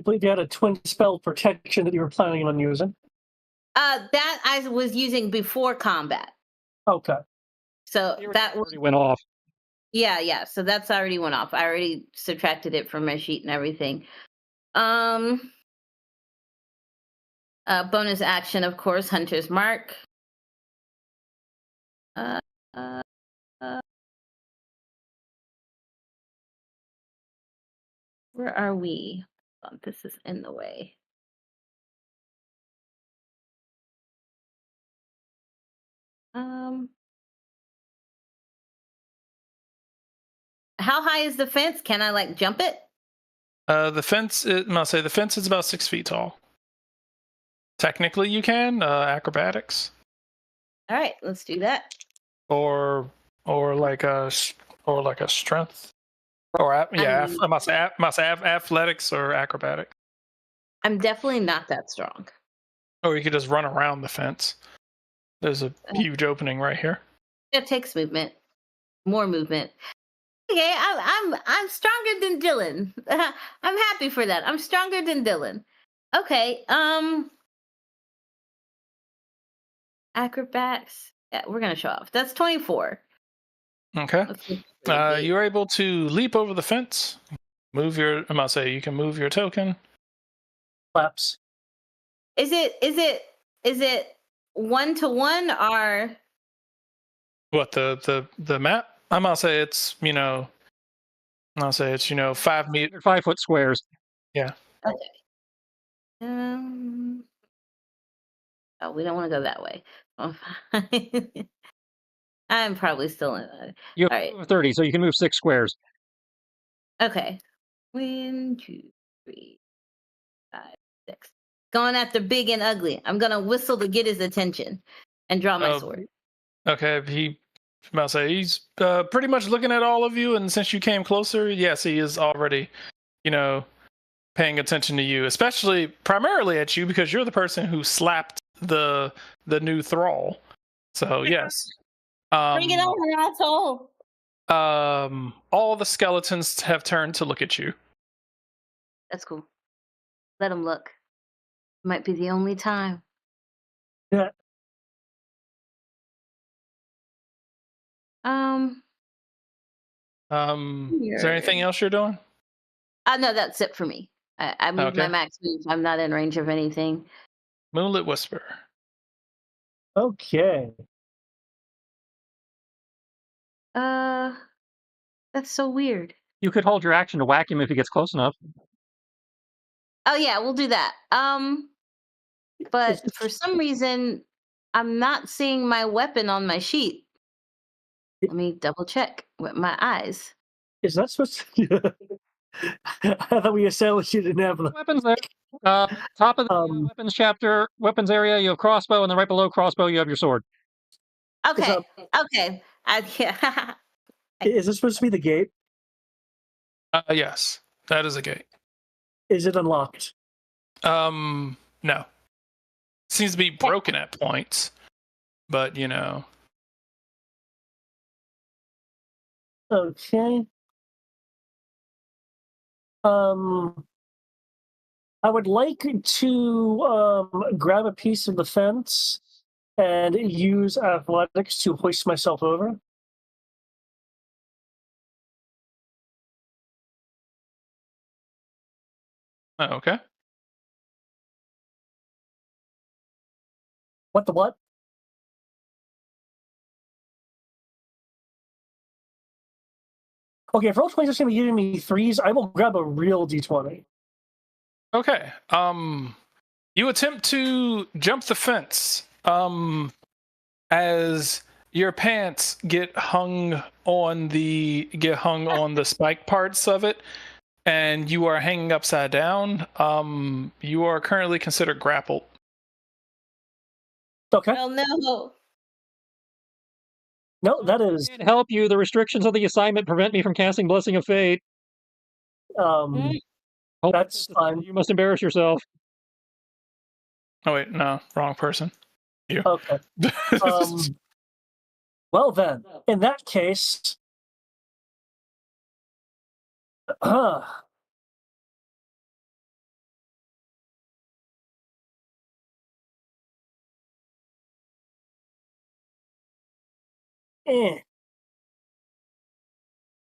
believe you had a twin spell protection that you were planning on using.
That I was using before combat.
Okay.
So that
already went off.
Yeah. So that's already went off. I already subtracted it from my sheet and everything. Bonus action, of course, Hunter's Mark. Where are we? Oh, this is in the way. How high is the fence? Can I jump it?
The fence, the fence is about 6 feet tall. Technically, you can acrobatics.
All right, let's do that.
Or like a strength. Or athletics or acrobatics.
I'm definitely not that strong.
Or you could just run around the fence. There's a huge opening right here.
It takes movement, more movement. Okay, I'm stronger than Dylan. I'm happy for that. I'm stronger than Dylan. Okay, acrobatics. Yeah, we're gonna show off. That's 24.
Okay. You're able to leap over the fence. Move your. You can move your token.
Flaps.
Is it 1-to-1 or
what the map? I'm gonna say it's 5 meter,
5 foot squares.
Yeah.
Okay. Oh, we don't want to go that way. Oh, I'm probably still in.
You have
all right.
30, so you can move 6 squares.
Okay. 1, 2, 3, 5, 6. Going after big and ugly. I'm gonna whistle to get his attention and draw my sword.
Okay, he's pretty much looking at all of you, and since you came closer, yes, he is already, paying attention to you, especially primarily at you because you're the person who slapped the new thrall. So yes.
Bring it on, asshole.
All the skeletons have turned to look at you.
That's cool. Let them look. Might be the only time.
Yeah.
Is there anything else you're doing?
No, that's it for me. I moved my max move. I'm not in range of anything.
Moonlit Whisper.
Okay.
That's so weird.
You could hold your action to whack him if he gets close enough.
Oh yeah, we'll do that. But for some reason, I'm not seeing my weapon on my sheet. Let me double check with my eyes.
Is that supposed to... I thought we established you didn't have the
weapons there. Top of the weapons chapter, weapons area, you have crossbow, and then right below crossbow, you have your sword.
Okay. Okay. Yeah.
Is this supposed to be the gate?
Yes, that is a gate.
Is it unlocked?
No. Seems to be broken at points, but
Okay. I would like to grab a piece of the fence and use athletics to hoist myself over.
Okay.
What the what? Okay, if roll 20 is going to be giving me threes, I will grab a real d20.
Okay. You attempt to jump the fence. As your pants get hung on the spike parts of it, and you are hanging upside down. You are currently considered grappled.
Okay.
Well, no.
No, that is.
Can't help you. The restrictions of the assignment prevent me from casting Blessing of Fate.
That's fine.
You must embarrass yourself.
Oh wait, no, wrong person. You.
Okay. Well then, in that case,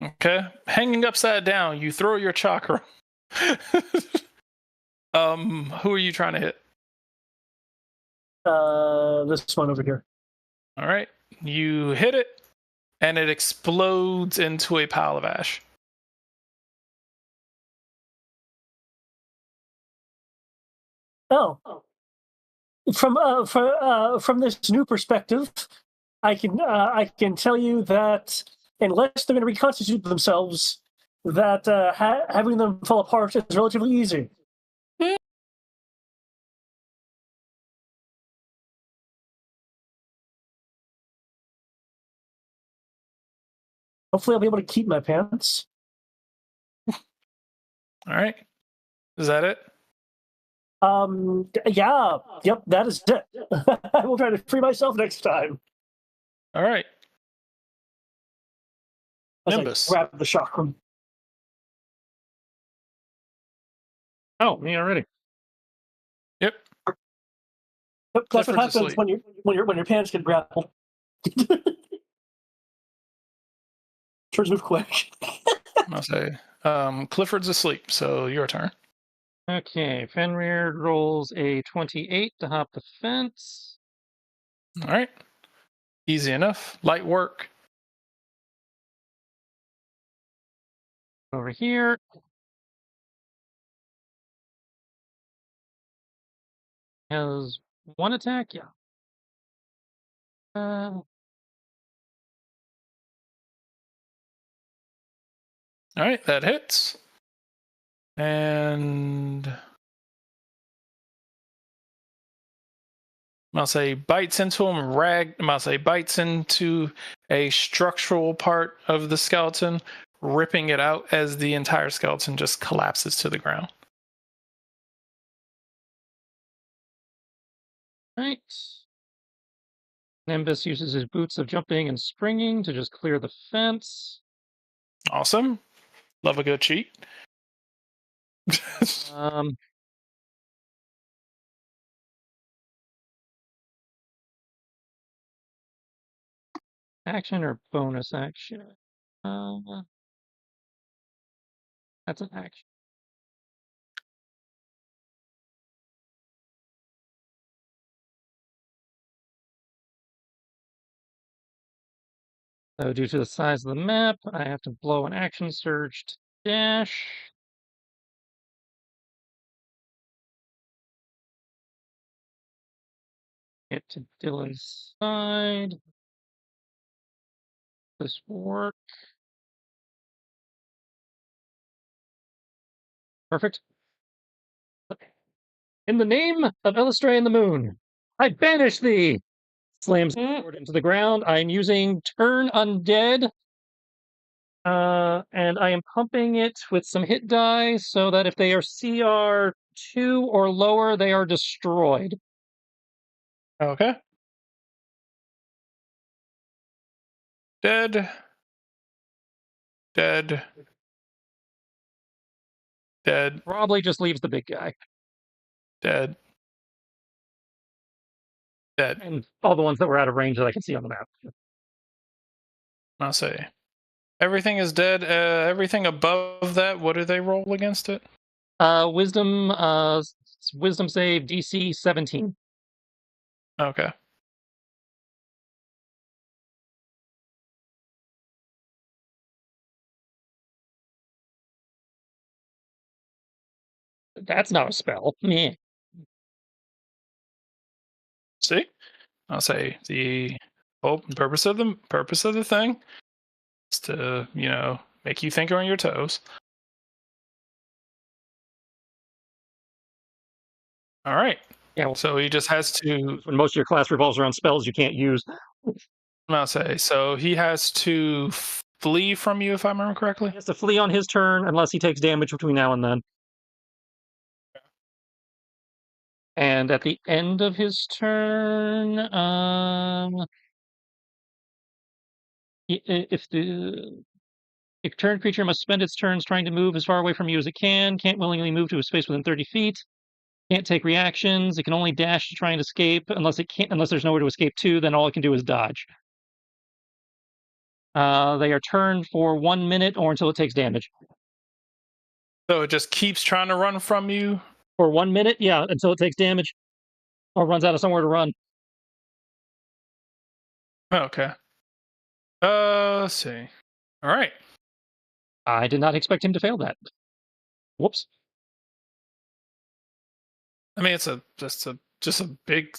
Okay, hanging upside down, you throw your chakra. Who are you trying to hit?
this one over here.
All right, you hit it, and it explodes into a pile of ash.
Oh, from this new perspective, I can tell you that unless they're going to reconstitute themselves, that having them fall apart is relatively easy. Hopefully, I'll be able to keep my pants.
All right, is that it?
Yeah, yep, that is it. I will try to free myself next time.
All right.
As
Nimbus.
I grab the chakram.
Oh, me already.
Yep.
That's
Clifford's
what happens
asleep.
when your pants get grappled. Turns move quick.
I'll say Clifford's asleep, so your turn.
Okay, Fenrir rolls a 28 to hop the fence.
All right. Easy enough. Light work.
Over here. Has one attack, yeah.
All right, that hits. And I'll say bites into him, bites into a structural part of the skeleton, ripping it out as the entire skeleton just collapses to the ground.
Right. Nimbus uses his boots of jumping and springing to just clear the fence.
Awesome. Love a good cheat.
Action or bonus action? That's an action. So due to the size of the map, I have to blow an action surge to dash. Get to Dylan's side. This work. Perfect. In the name of Elistray and the Moon, I banish thee! Slams the sword into the ground. I'm using Turn Undead. And I am pumping it with some hit die so that if they are CR2 or lower, they are destroyed.
Okay. Dead. Dead. Dead.
Probably just leaves the big guy.
Dead. Dead.
And all the ones that were out of range that I can see on the map.
I'll say. Everything is dead. Everything above that, what do they roll against it?
Wisdom save DC 17.
Okay.
That's not a spell. Meh.
See? I'll say the whole purpose of the thing is to, make you think on your toes. All right.
Yeah. Well,
so he just has to.
when most of your class revolves around spells you can't use.
I'll say so. He has to flee from you, if I remember correctly.
He has to flee on his turn unless he takes damage between now and then. And at the end of his turn, if a turn creature must spend its turns trying to move as far away from you as it can, can't willingly move to a space within 30 feet, can't take reactions, it can only dash to try and escape unless there's nowhere to escape to, then all it can do is dodge. They are turned for 1 minute or until it takes damage.
So it just keeps trying to run from you?
For 1 minute, yeah, until it takes damage. Or runs out of somewhere to run.
Okay. Let's see. All right.
I did not expect him to fail that. Whoops.
I mean, it's a big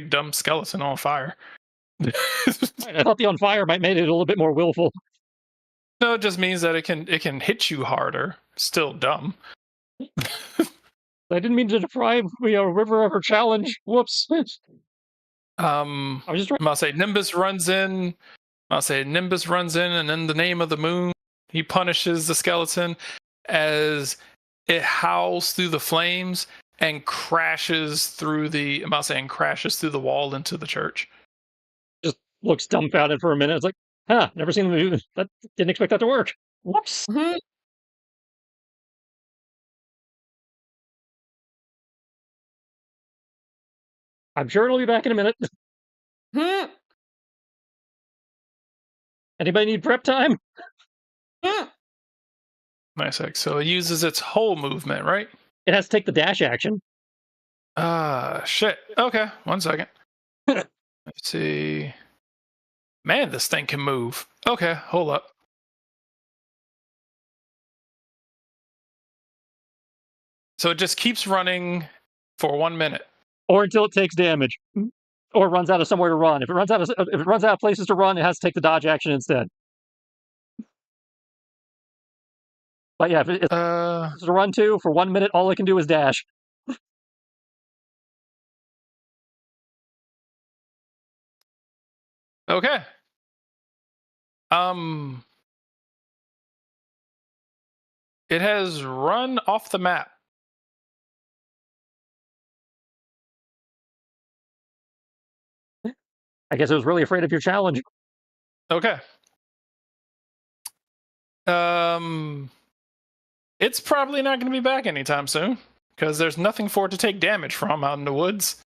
dumb skeleton on fire.
I thought the on fire might make it a little bit more willful.
No, it just means that it can hit you harder. Still dumb.
I didn't mean to deprive River of her challenge. Whoops.
I
was just trying.
I'll say Nimbus runs in, and in the name of the moon, he punishes the skeleton as it howls through the flames and crashes through the wall into the church.
Just looks dumbfounded for a minute. It's like, never seen them do that. Didn't expect that to work. Whoops.
Mm-hmm.
I'm sure it'll be back in a minute.
Mm-hmm.
Anybody need prep time?
Mm-hmm.
Nice. So it uses its whole movement, right?
It has to take the dash action.
Shit. Okay, 1 second. Let's see. Man, this thing can move. Okay, hold up. So it just keeps running for 1 minute.
Or until it takes damage. Or runs out of somewhere to run. If it runs out of places to run, it has to take the dodge action instead. But yeah, if it's to run to for 1 minute, all it can do is dash.
Okay. It has run off the map.
I guess it was really afraid of your challenge.
Okay. It's probably not going to be back anytime soon because there's nothing for it to take damage from out in the woods.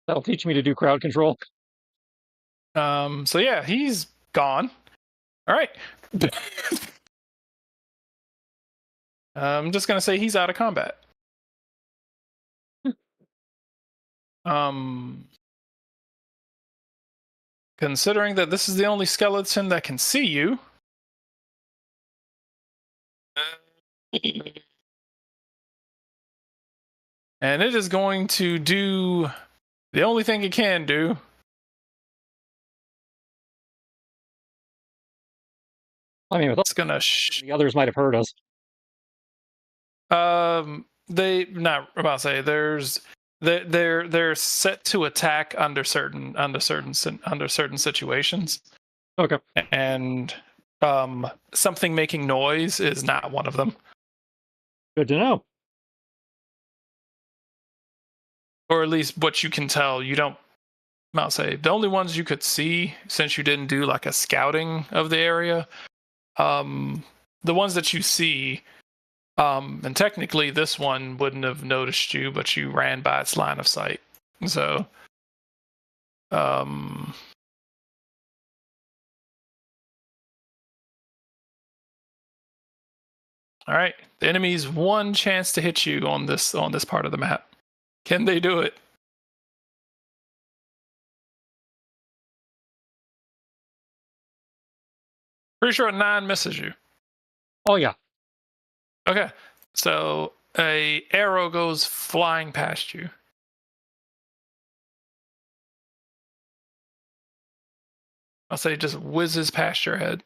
That'll teach me to do crowd control.
So yeah, he's gone. All right. I'm just gonna say he's out of combat. Considering that this is the only skeleton that can see you, and it is going to do the only thing it can do.
I mean,
It's gonna.
The others might have heard us.
They're set to attack under certain situations.
Okay.
And something making noise is not one of them.
Good to know.
Or at least what you can tell. You don't I'll say the only ones you could see, since you didn't do like a scouting of the area, the ones that you see, and technically this one wouldn't have noticed you, but you ran by its line of sight. So, all right, the enemy's one chance to hit you on this part of the map. Can they do it? Pretty sure a 9 misses you.
Oh yeah.
Okay, so a arrow goes flying past you. I'll say it just whizzes past your head.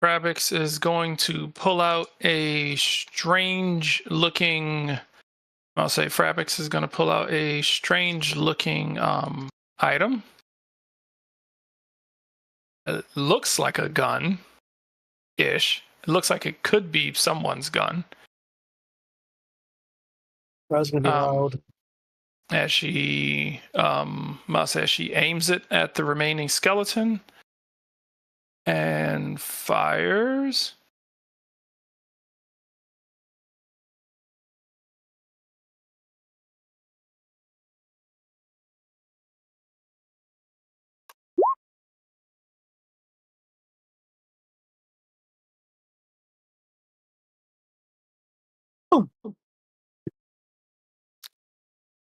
Frabix is going to pull out a strange looking. I'll say Frabix is going to pull out a strange looking item. It looks like a gun ish. It looks like it could be someone's gun.
That was going to be loud.
As she aims it at the remaining skeleton and fires.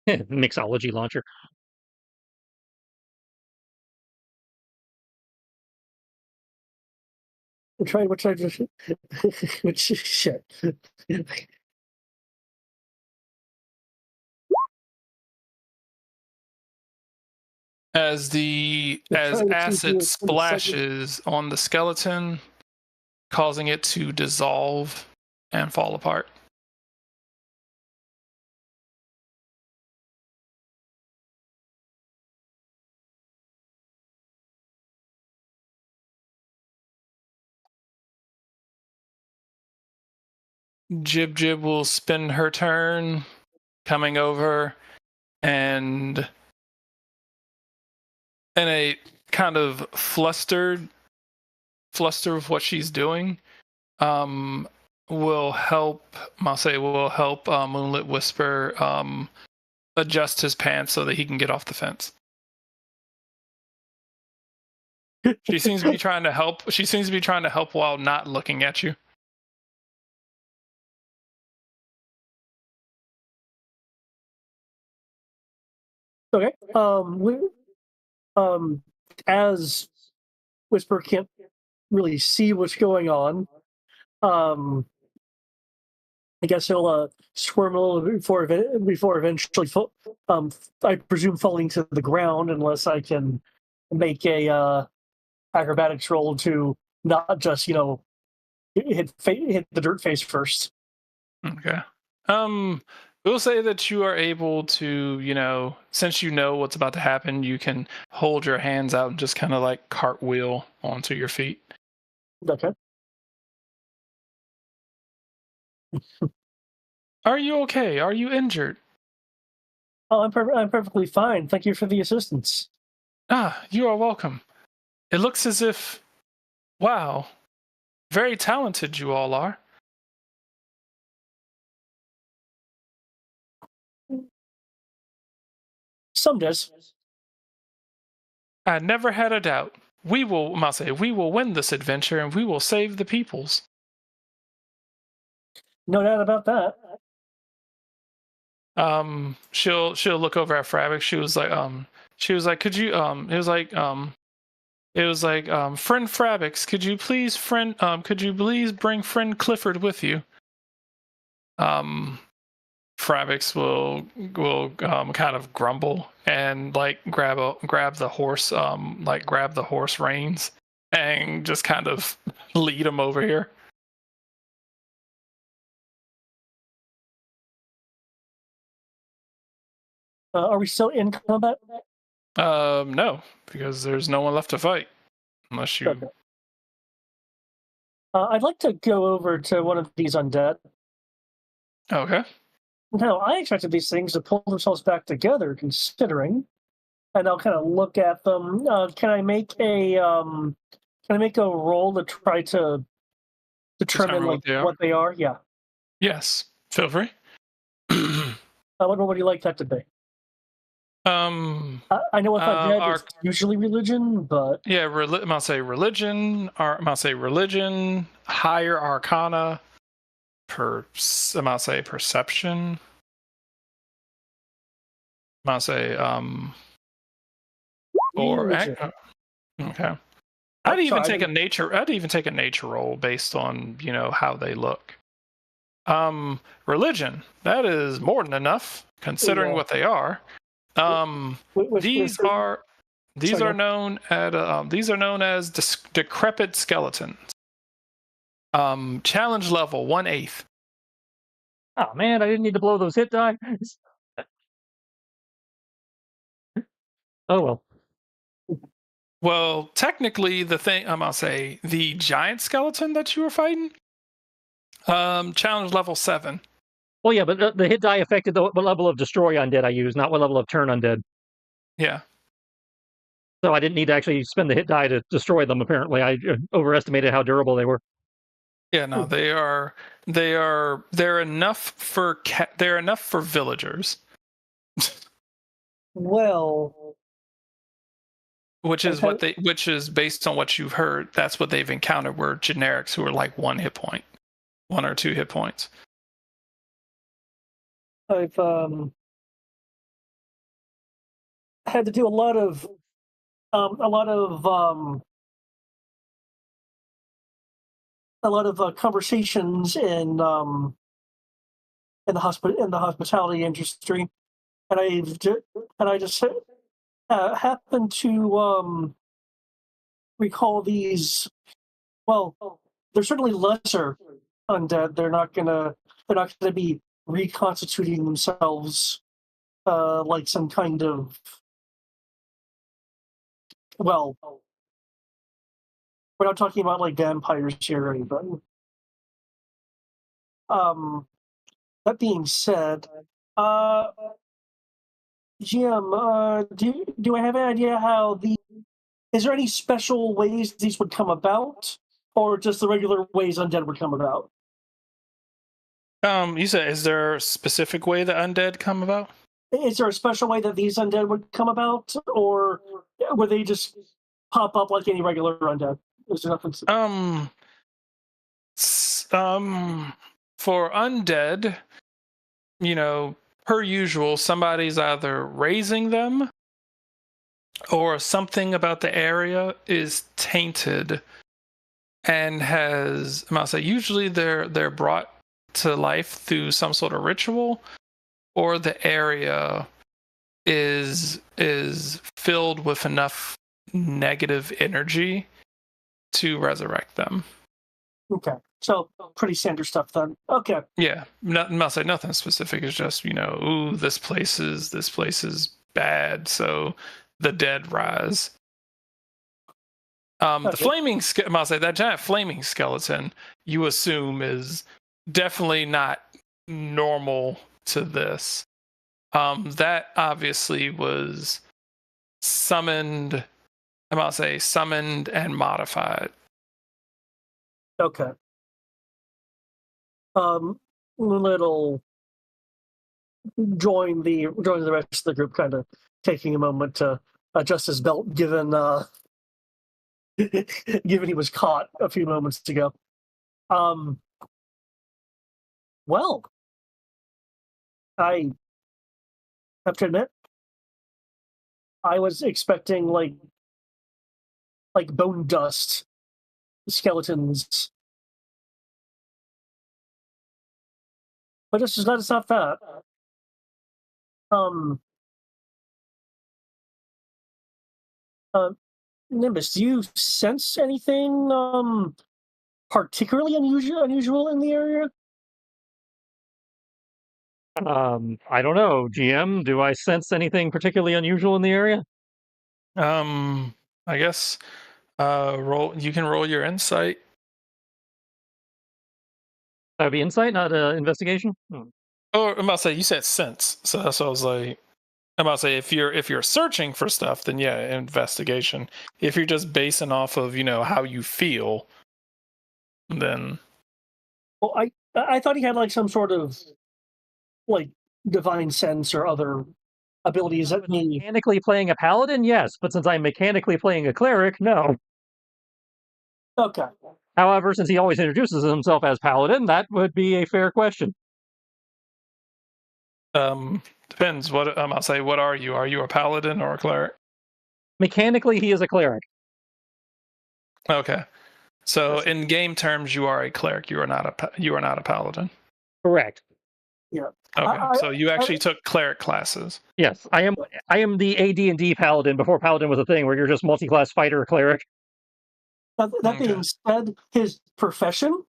Mixology launcher.
What should I just? Which shit.
As acid splashes on the skeleton, causing it to dissolve and fall apart. Jib Jib will spend her turn, coming over, and in a kind of fluster of what she's doing, will help Moonlit Whisper adjust his pants so that he can get off the fence. She seems to be trying to help. She seems to be trying to help while not looking at you.
Okay. As Whisper can't really see what's going on, I guess he'll squirm a little bit before eventually, I presume, falling to the ground, unless I can make a acrobatics roll to not just hit the dirt face first.
Okay. We'll say that you are able to, since you know what's about to happen, you can hold your hands out and just kind of like cartwheel onto your feet.
Okay.
Are you okay? Are you injured?
Oh, I'm perfectly fine. Thank you for the assistance.
Ah, you are welcome. It looks as if, wow, very talented you all are.
Some does.
I never had a doubt. We will win this adventure and we will save the peoples.
No doubt about that.
She'll look over at Frabix. She was like, could you, it was like, friend Frabix, could you please bring friend Clifford with you? Frabix will kind of grumble and like grab the horse reins and just kind of lead him over here.
Are we still in combat?
No, because there's no one left to fight, unless you.
Okay. I'd like to go over to one of these undead.
Okay.
Now, I expected these things to pull themselves back together, considering, and I'll kind of look at them. Can I make a roll to try to determine what they are? Yeah.
Yes. Feel free.
What would you like that to be? I know if undead it's usually religion, but
yeah, I'll say religion. I'll say religion. Higher arcana. I'll say perception. I'll say or okay. I'd even take a nature roll based on how they look. Religion, that is more than enough considering what they are. These are known as decrepit skeletons. Challenge level 1/8.
Oh man, I didn't need to blow those hit die. Oh well.
Well, technically, I'll say the giant skeleton that you were fighting, challenge level 7.
Well, yeah, but the hit die affected what level of destroy undead I used, not what level of turn undead.
Yeah.
So I didn't need to actually spend the hit die to destroy them. Apparently, I overestimated how durable they were.
Yeah, no, they're enough for villagers.
Well,
which is based on what you've heard. That's what they've encountered were generics who are like 1 or 2 hit points.
I've had to do a lot of conversations in the hospitality industry, and I just happen to recall these. Well, they're certainly lesser undead. They're not gonna be reconstituting themselves like some kind of. Well, we're not talking about like vampires here or anything. That being said, GM, do I have an idea how is there any special ways these would come about, or just the regular ways undead would come about?
You said, is there a specific way that undead come about?
Is there a special way that these undead would come about, or would they just pop up like any regular undead? Is there nothing?
For undead, per usual, somebody's either raising them, or something about the area is tainted, and usually they're brought to life through some sort of ritual, or the area is filled with enough negative energy to resurrect them.
Okay, so pretty standard stuff then. Okay.
Yeah, nothing specific. It's just this place is bad, so the dead rise. The flaming, that giant flaming skeleton, you assume is definitely not normal to this. That obviously was summoned. Summoned and modified.
Okay. Little join the rest of the group, kind of taking a moment to adjust his belt, given he was caught a few moments ago. Well, I have to admit, I was expecting like bone dust skeletons, but it's not that. Nimbus, do you sense anything particularly unusual in the area?
I don't know, GM. Do I sense anything particularly unusual in the area?
I guess you can roll your insight.
That would be insight, not investigation.
Or I'm about to say you said sense, so that's what I was like. I'm about to say if you're searching for stuff, then yeah, investigation. If you're just basing off of how you feel, then
Well, I thought he had like some sort of like divine sense or other abilities that mean
Mechanically playing a paladin, yes, but since I'm mechanically playing a cleric, no.
okay.
However, since he always introduces himself as paladin, that would be a fair question.
Depends. What I'm about to say. What are you? Are you a paladin or a cleric?
Mechanically, he is a cleric.
Okay. So in game terms, you are a cleric. You are not a paladin.
Correct.
Yeah.
Okay. So you actually took cleric classes.
Yes, I am the AD&D paladin before paladin was a thing, where you're just multi-class fighter cleric.
That being said, his profession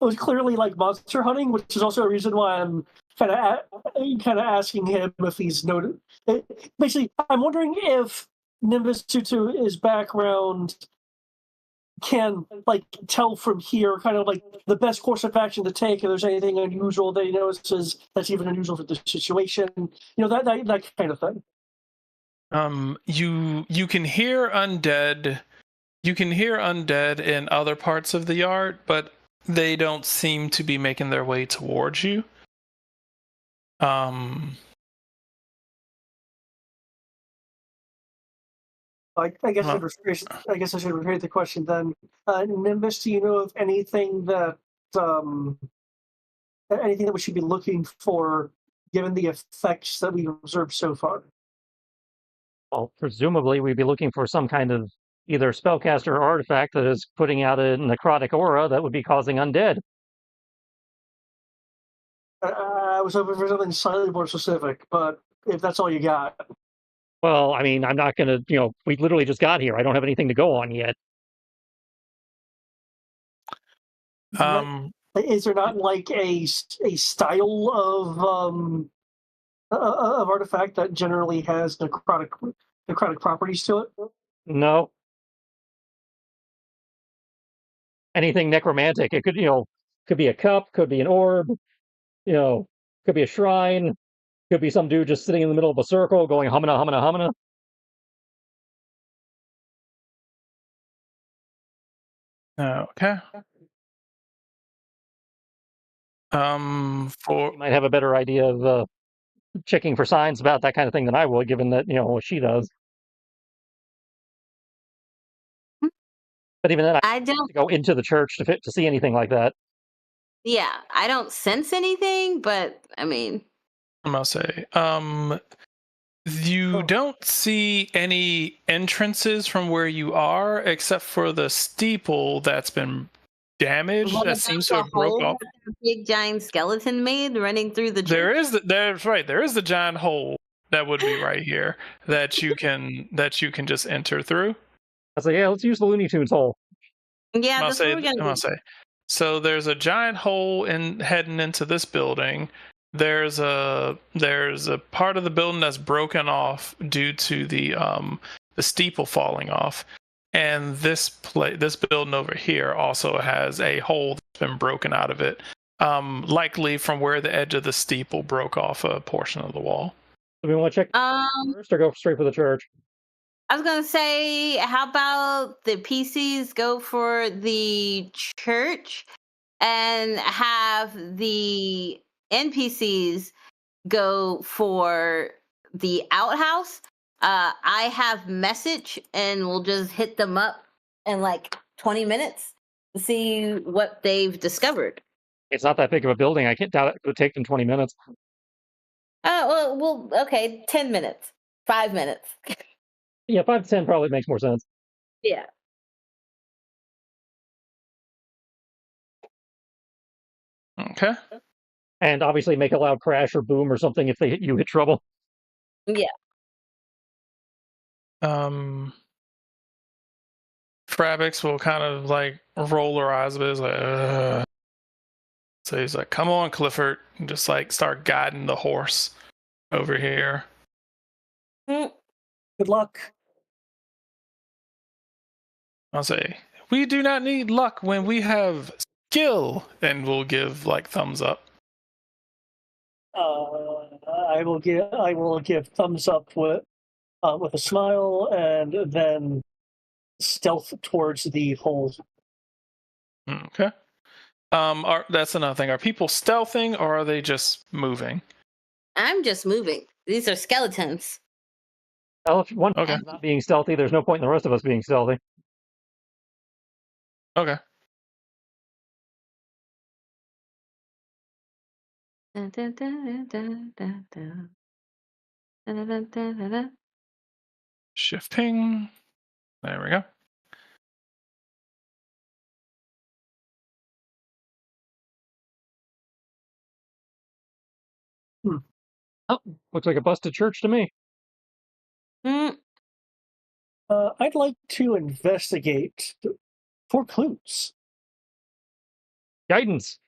was clearly like monster hunting, which is also a reason why I'm kind of asking him if he's noted. Basically, I'm wondering if Nimbus Tutu's background can like tell from here kind of like the best course of action to take if there's anything unusual that he notices that's even unusual for the situation, that kind of thing.
You can hear undead. You can hear undead in other parts of the yard, but they don't seem to be making their way towards you.
I guess I should repeat the question then. Nimbus, do you know of anything that we should be looking for, given the effects that we've observed so far?
Well, presumably we'd be looking for some kind of either spellcaster or artifact that is putting out a necrotic aura that would be causing undead.
I was hoping for something slightly more specific, but if that's all you got.
Well, I mean, I'm not going to, we literally just got here. I don't have anything to go on yet.
Is there not like a style of artifact that generally has necrotic properties to it?
No. Anything necromantic. It could be a cup, could be an orb, could be a shrine, could be some dude just sitting in the middle of a circle going humana, humana, humana.
Okay.
You might have a better idea of checking for signs about that kind of thing than I would, given that what she does. But even then, I don't go into the church to see anything like that.
Yeah, I don't sense anything, but I mean,
I must say, you don't see any entrances from where you are, except for the steeple that's been damaged. That seems to have broke off.
Big giant skeleton made running through the church.
There is the giant hole that would be right here that you can just enter through.
I was like, yeah, let's use the Looney Tunes hole.
Yeah, that's what we're gonna do.
So there's a giant hole heading into this building. There's a part of the building that's broken off due to the steeple falling off, and this building over here also has a hole that's been broken out of it, likely from where the edge of the steeple broke off a portion of the wall.
Do we want to check first or go straight for the church?
I was gonna say, how about the PCs go for the church and have the NPCs go for the outhouse? I have message, and we'll just hit them up in like 20 minutes to see what they've discovered.
It's not that big of a building. I can't doubt it would take them 20 minutes.
Well, okay, 10 minutes, 5 minutes.
Yeah, 5 to 10 probably makes more sense.
Yeah.
Okay.
And obviously make a loud crash or boom or something if you hit trouble.
Yeah.
Frabix will kind of like roll her eyes a bit, like, So he's like, "Come on, Clifford," and just like start guiding the horse over here.
Good luck.
I'll say, "We do not need luck when we have skill," and we'll give like thumbs up.
I will give thumbs up with a smile, and then stealth towards the hole.
Okay. That's another thing. Are people stealthing or are they just moving?
I'm just moving. These are skeletons.
Well, if one
Okay.
person's not being stealthy, there's no point in the rest of us being stealthy.
Okay.
Dun, dun, dun, dun, dun, dun. Dun, dun, dun, dun, dun.
Shift ping. There we go.
Oh, looks like a busted church to me.
Mm,
I'd like to investigate for clues.
Guidance.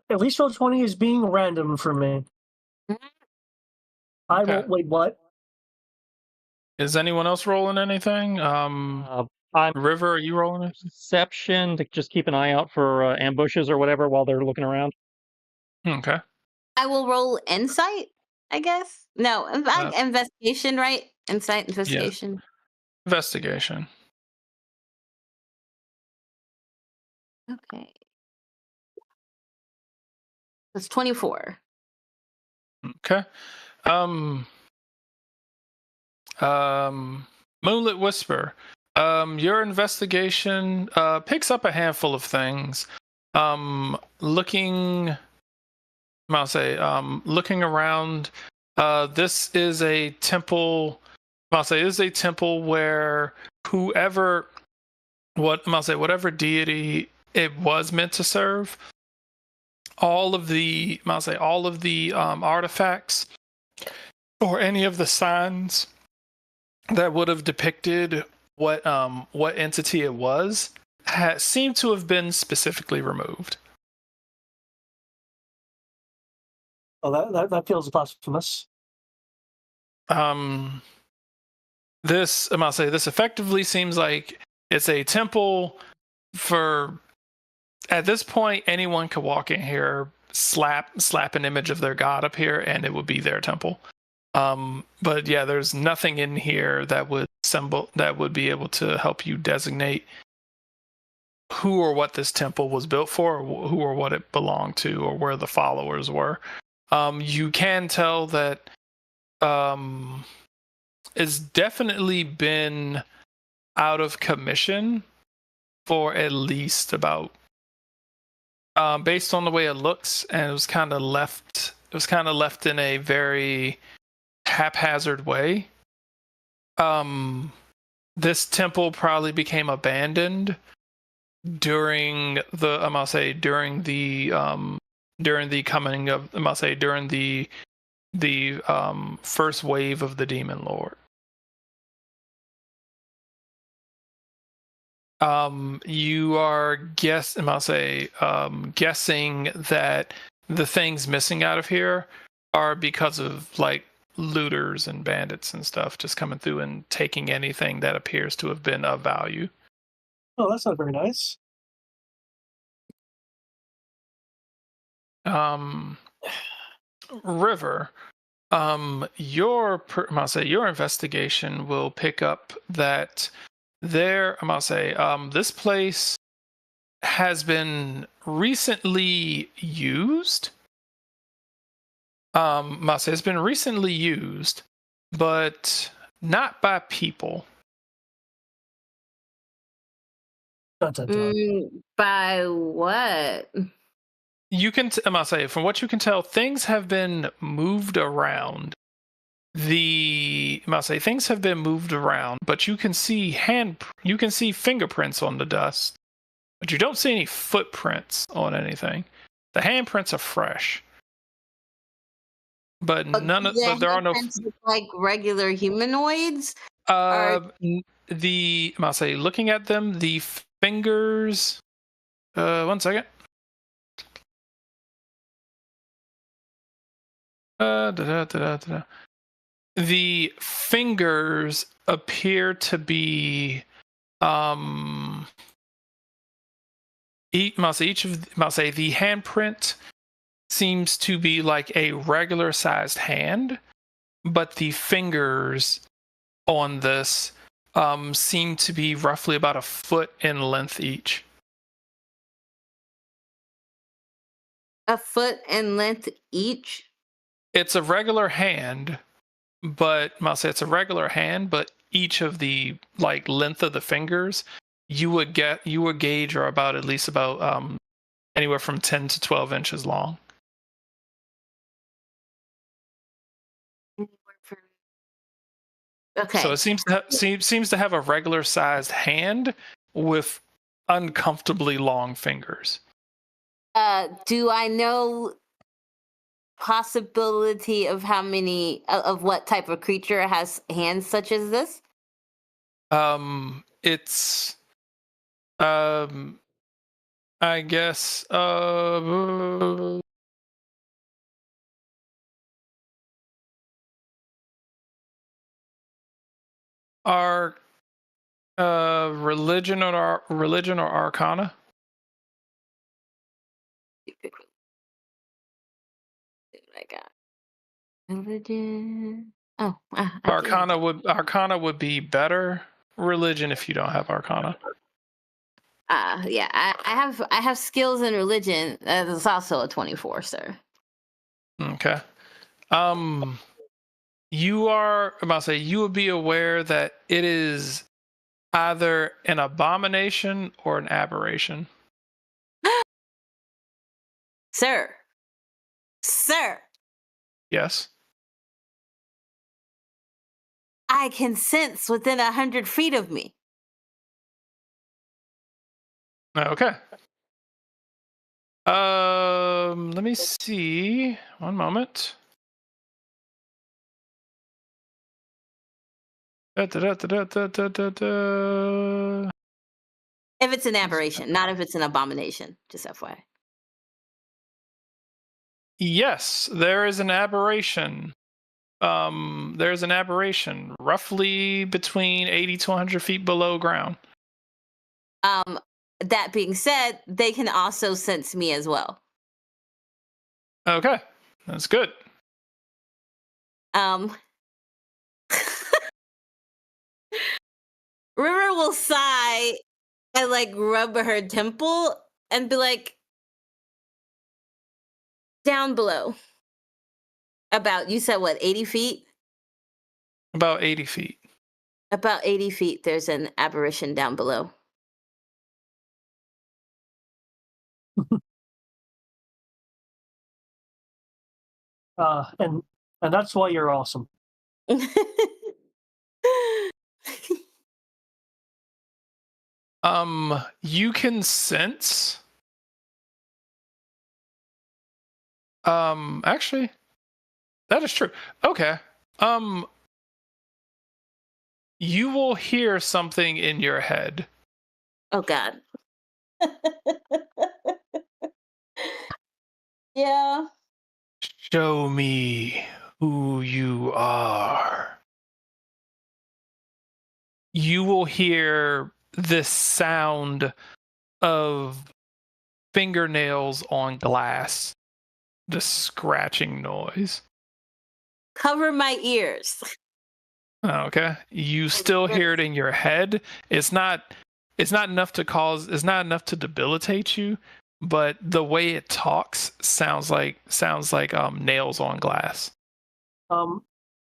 At least roll 20 is being random for me. I
Okay.
will wait. What?
Is anyone else rolling anything?
I'm
River, are you rolling it?
perception to just keep an eye out for ambushes or whatever while they're looking around.
Okay.
I will roll insight, I guess. No, investigation, right? Insight, investigation.
Investigation.
Okay. That's 24.
Okay. Moonlit Whisper. Your investigation picks up a handful of things. Looking around. This is a temple. This is a temple where whatever deity it was meant to serve, all of the artifacts or any of the signs that would have depicted what entity it was seemed to have been specifically removed.
Oh, that feels blasphemous.
This effectively seems like it's a temple for. At this point, anyone could walk in here, slap an image of their god up here, and it would be their temple. But yeah, there's nothing in here that would be able to help you designate who or what this temple was built for, or who or what it belonged to, or where the followers were. You can tell that it's definitely been out of commission for at least about, based on the way it looks, and it was kind of left in a very haphazard way. This temple probably became abandoned during the first wave of the Demon Lord. You are guessing that the things missing out of here are because of like looters and bandits and stuff just coming through and taking anything that appears to have been of value.
Oh, that's not very nice.
River, your investigation will pick up that this place has been recently used. It's been recently used, but not by people.
By what?
You can, from what you can tell, things have been moved around. Things have been moved around, but you can see fingerprints on the dust but you don't see any footprints on anything. The handprints are fresh, but
The
there are no.
handprints look like regular humanoids.
I'll say, looking at them, the fingers. 1 second. The fingers appear to be the handprint seems to be like a regular sized hand, but the fingers on this seem to be roughly about a foot in length each.
A foot in length each?
It's a regular hand, but I'll say it's a regular hand, but each of the like length of the fingers you would gauge are about at least about anywhere from 10 to 12 inches long.
Okay.
So it seems to have a regular sized hand with uncomfortably long fingers.
Do I know possibility of how many of what type of creature has hands such as this?
It's I guess our religion or arcana.
I got religion. Oh,
Arcana would be better. Religion if you don't have arcana.
Yeah, I have skills in religion. That's also a 24, sir.
Okay. You are about to say you would be aware that it is either an abomination or an aberration.
Sir.
Yes.
I can sense within 100 feet of me.
Okay. Let me see. One moment.
If it's an aberration, not if it's an abomination, just FYI.
Yes, there is an aberration. There's an aberration roughly between 80 to 100 feet below ground.
That being said, they can also sense me as well.
Okay, that's good.
River will sigh and like rub her temple and be like, down below. About, you said what, 80 feet?
About 80 feet.
About 80 feet, there's an apparition down below.
And that's why you're awesome.
You can sense. Actually, that is true. Okay. You will hear something in your head.
Oh God. Yeah.
Show me who you are. You will hear this sound of fingernails on glass, the scratching noise.
Cover my ears.
Okay. You still hear it in your head. It's not enough to debilitate you, but the way it talks sounds like nails on glass.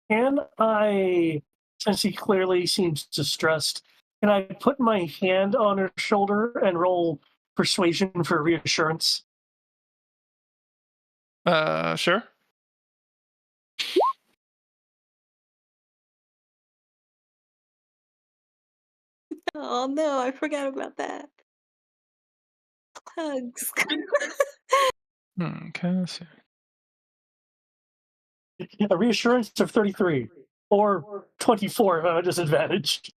Can I, since he clearly seems distressed, can I put my hand on her shoulder and roll persuasion for reassurance?
Sure.
Oh no, I forgot about that. Hugs.
Okay, let's see.
A reassurance of 33 or 24 if I have a disadvantage.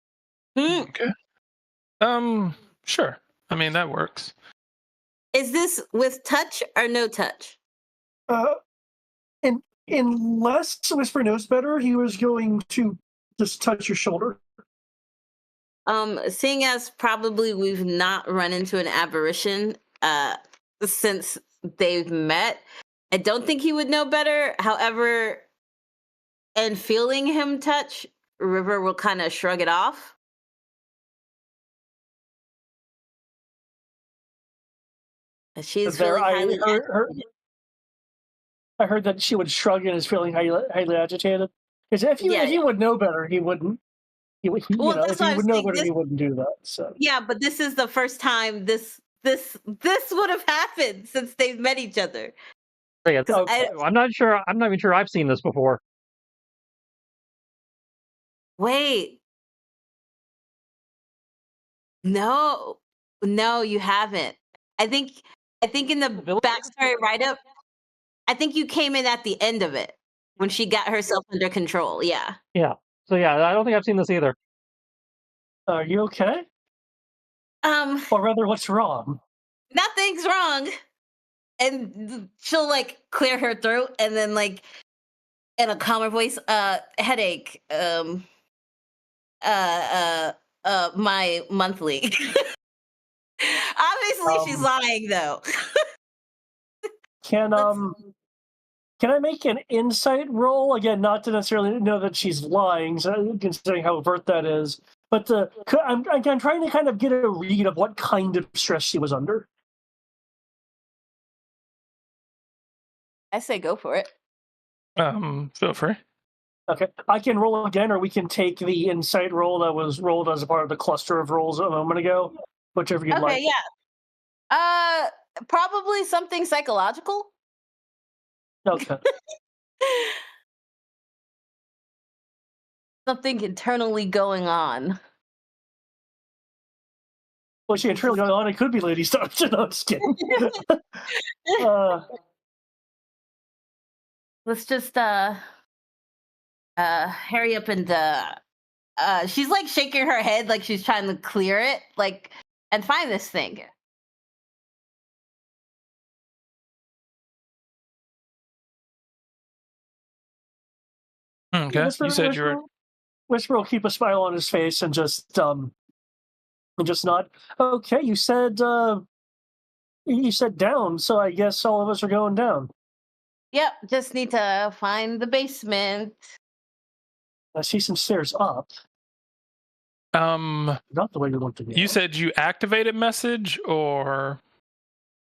Okay. Sure. I mean, that works.
Is this with touch or no touch?
And unless Whisper knows better, he was going to just touch your shoulder.
Seeing as probably we've not run into an aberration since they've met, I don't think he would know better. However, and feeling him touch, River will kind of shrug it off. She's feeling highly agitated.
I heard that she would shrug and is feeling highly agitated. Because if he would know better, he wouldn't. If he would know better, he wouldn't do that. So
yeah, but this is the first time this would have happened since they've met each other.
I'm not sure. I'm not even sure I've seen this before.
Wait. No, you haven't. I think in the backstory write-up, I think you came in at the end of it when she got herself under control. Yeah.
Yeah. So yeah, I don't think I've seen this either.
Are you okay? Or rather, what's wrong?
Nothing's wrong. And she'll like clear her throat and then like in a calmer voice, headache, my monthly. Obviously she's lying though.
Can I make an insight roll? Again, not to necessarily know that she's lying, so considering how overt that is. But I'm trying to kind of get a read of what kind of stress she was under.
I say go for it.
Feel free.
Okay, I can roll again, or we can take the insight roll that was rolled as a part of the cluster of rolls a moment ago. Whichever you'd like.
Okay, yeah. Probably something psychological.
Okay.
Something internally going on.
Well, she internally going on. It could be Lady Star. No, I'm just kidding.
Let's just hurry up and she's like shaking her head like she's trying to clear it, like, and find this thing.
Okay.
Whisper will keep a smile on his face and just nod. Okay, you said down, so I guess all of us are going down.
Yep, just need to find the basement.
I see some stairs up. Not the way you want to go.
You said you activated message, or?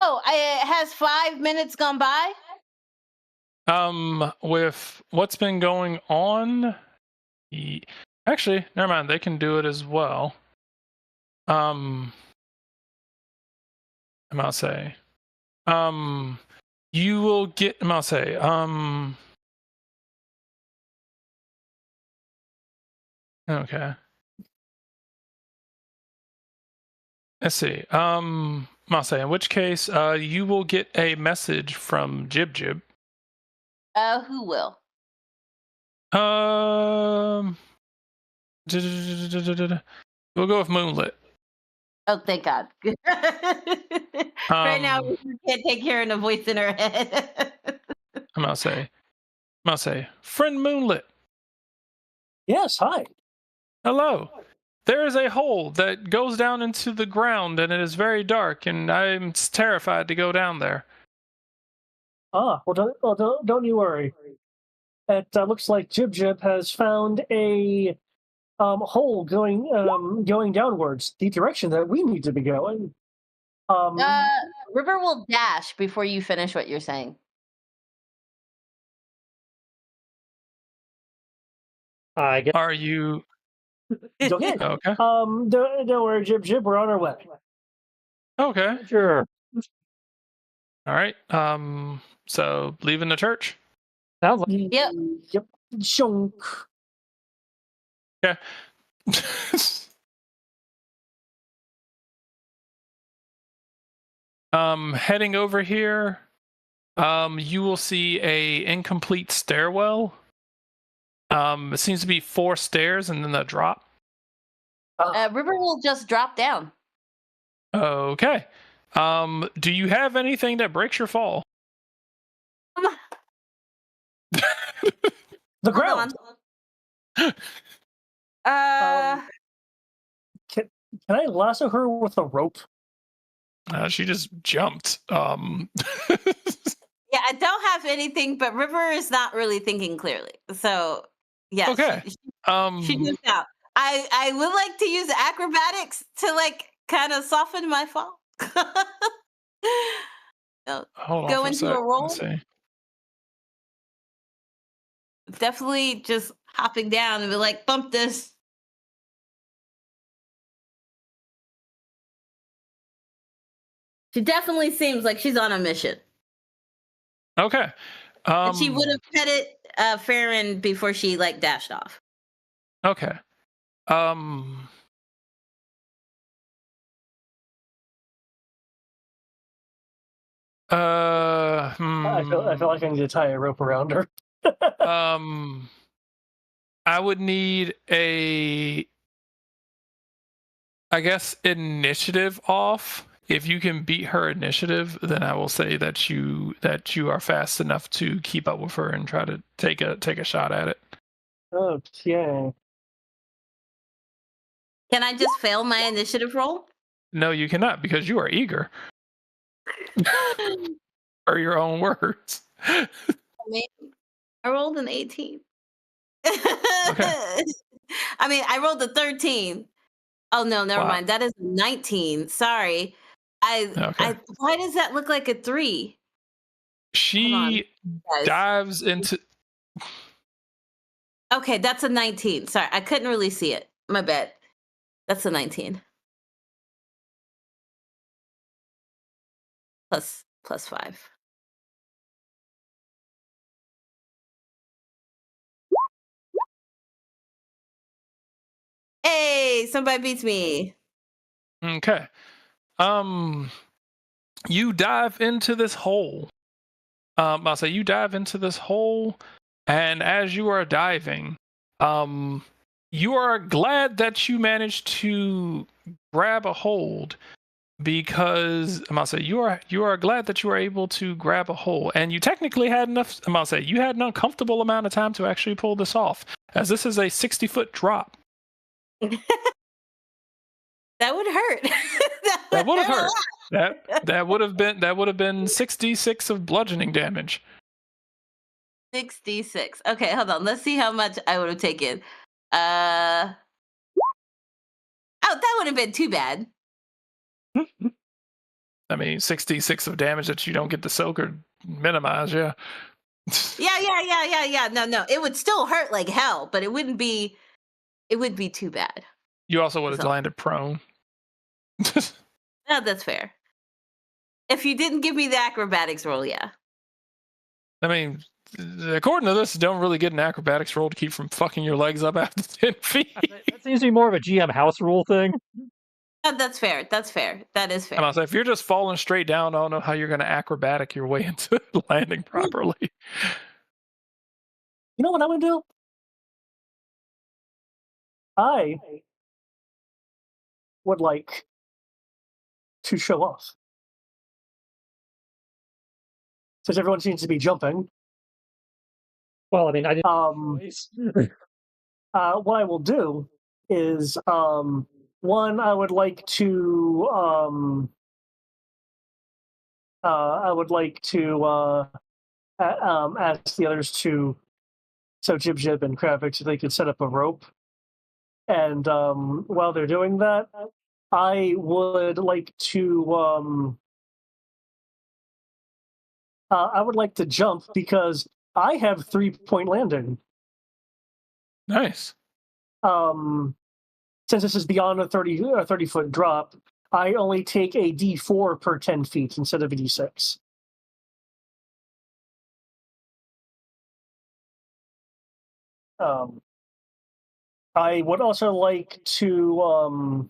Oh, it has 5 minutes gone by.
With what's been going on, actually, never mind. They can do it as well. I'm gonna say, you will get. I'm gonna say, okay. Let's see. I'm gonna say, in which case, you will get a message from Jib Jib.
Who will?
We'll go with Moonlit.
Oh, thank God. Right now, we can't take hearing a voice in her head.
I'm gonna say, friend Moonlit.
Yes, hi.
Hello. There is a hole that goes down into the ground, and it is very dark, and I'm terrified to go down there.
Well, don't you worry. It looks like Jib Jib has found a hole going downwards, the direction that we need to be going.
River will dash before you finish what you're saying.
I guess.
Are you?
Okay.
Okay.
Don't worry, Jib Jib. We're on our way.
Okay.
Sure.
All right. So leaving the church.
Sounds like.
Yep.
Yep. Shunk.
Okay. Heading over here, you will see a incomplete stairwell. It seems to be 4 stairs and then a drop.
River will just drop down.
Okay. Do you have anything that breaks your fall?
The ground. Can I lasso her with a rope?
She just jumped.
Yeah, I don't have anything, but River is not really thinking clearly. So, yeah.
Okay.
She jumped out. I would like to use acrobatics to kind of soften my fall.
Hold on
go
for
into
a
a roll.
Let's see.
Definitely just hopping down and be like, bump this. She definitely seems like she's on a mission.
Okay.
And she would have petted Farron before she dashed off.
Okay.
I feel like I need to tie a rope around her.
I would need I guess, initiative off. If you can beat her initiative, then I will say that you are fast enough to keep up with her and try to take a shot at it.
Okay.
Can I just fail my initiative roll?
No, you cannot, because you are eager. Or your own words.
I rolled an 18.
Okay.
I mean, I rolled a 13. Oh no, never mind. That is 19. Sorry.
Okay.
Why does that look like a 3?
She dives into.
Okay, that's a 19. Sorry, I couldn't really see it. My bad. That's a 19. Plus 5. Hey, somebody beats me.
Okay. You dive into this hole. I'll say you dive into this hole, and as you are diving, you are glad that you managed to grab a hold, because I'm gonna say you are glad that you were able to grab a hold, and you technically had enough. I'm gonna say you had an uncomfortable amount of time to actually pull this off, as this is a 60-foot drop.
That would hurt.
That would have hurt. That would have been 6d6 of bludgeoning damage.
6d6. Okay, hold on. Let's see how much I would have taken. Oh, that wouldn't have been too bad.
I mean, 6d6 of damage that you don't get to soak or minimize, yeah.
Yeah. No. It would still hurt like hell, but it wouldn't be too bad.
You also would have landed prone.
No, that's fair. If you didn't give me the acrobatics roll, yeah.
I mean, according to this, you don't really get an acrobatics roll to keep from fucking your legs up after 10 feet.
That seems to be more of a GM house rule thing.
That's fair. That is fair.
And I'll say, if you're just falling straight down, I don't know how you're going to acrobatic your way into landing properly.
You know what I'm going to do? I would like to show off. Since everyone seems to be jumping.
Well, I mean, I didn't.
What I will do is, one, I would like to ask the others to, so Jib Jib and Kravix, if they could set up a rope. And while they're doing that, I would like to jump, because I have 3-point landing.
Nice.
Since this is beyond a 30-foot drop, I only take a D4 per 10 feet instead of a D6. I would also like to,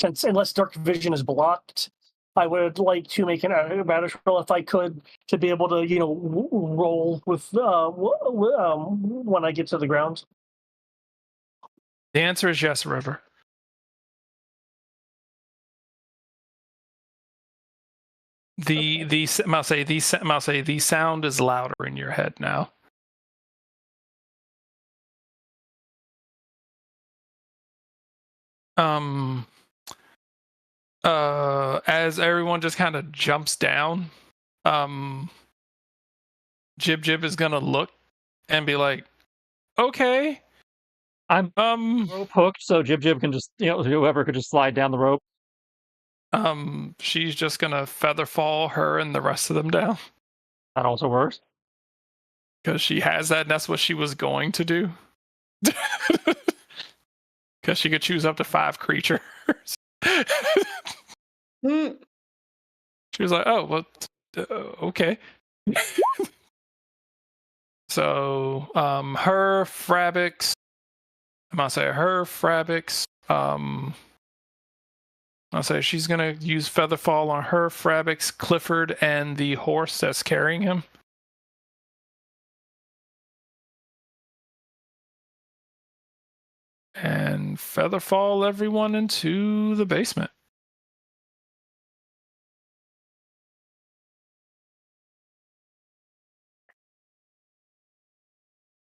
since unless dark vision is blocked, I would like to make an acrobatics roll if I could to be able to, roll with when I get to the ground.
The answer is yes, River. The sound is louder in your head now. As everyone just kind of jumps down, Jib is gonna look and be like, "Okay,
I'm rope hooked, so Jib can just whoever could just slide down the rope."
She's just gonna feather fall her and the rest of them down
That also works.
because she has that, and that's what she was going to do. Because she could choose up to 5 creatures. She was like, "Oh, well, okay." So, her Frabix. I'll say she's gonna use Featherfall on her, Frabix, Clifford, and the horse that's carrying him. And Featherfall everyone into the basement.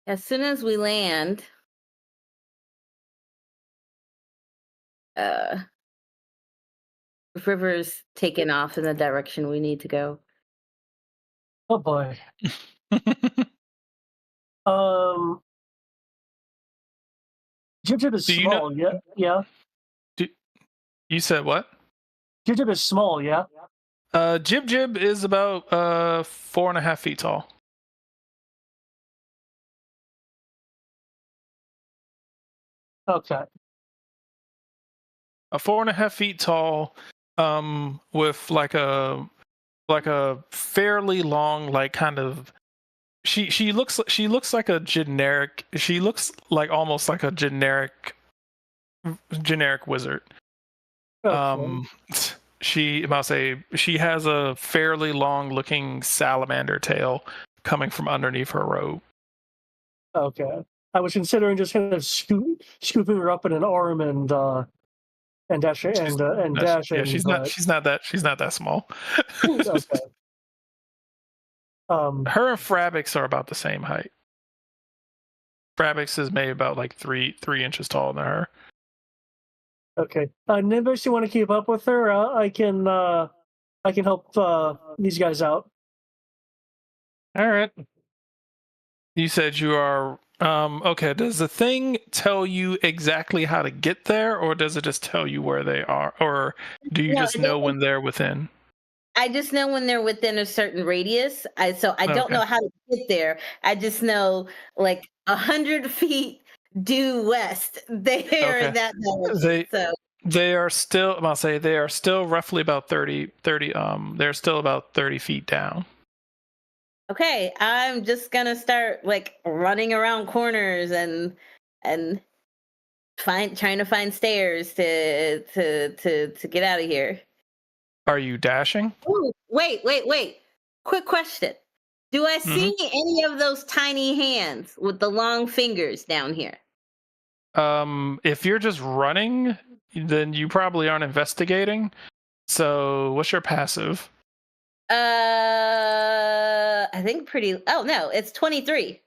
As soon as we land, River's taken off in the direction we need to go.
Oh boy. Jib is small, yeah.
You said what?
Jib is small, yeah.
Jib is about 4.5 feet tall.
Okay.
4.5 feet tall, with like a fairly long, like kind of. She looks like a generic. She looks like almost like a generic wizard.
Okay.
She has a fairly long looking salamander tail coming from underneath her robe.
Okay. I was considering just kind of scooping her up in an arm and dashing dashing.
Yeah, she's not that small.
Okay.
Her and Frabix are about the same height. Frabix is maybe about like 3 inches taller than her.
Okay. Nimbus, you want to keep up with her? I can help these guys out.
All right.
You said you are okay. Does the thing tell you exactly how to get there, or does it just tell you where they are, or do you just know when they're within?
I just know when they're within a certain radius. I don't know how to get there. I just know like 100 feet due west. They're in that direction.
They are still. I'll say they are still roughly about 30. They're still about 30 feet down.
Okay, I'm just gonna start like running around corners and trying to find stairs to get out of here.
Are you dashing?
Ooh, wait. Quick question. Do I see any of those tiny hands with the long fingers down here?
If you're just running, then you probably aren't investigating. So, what's your passive?
I think pretty. Oh no, it's 23.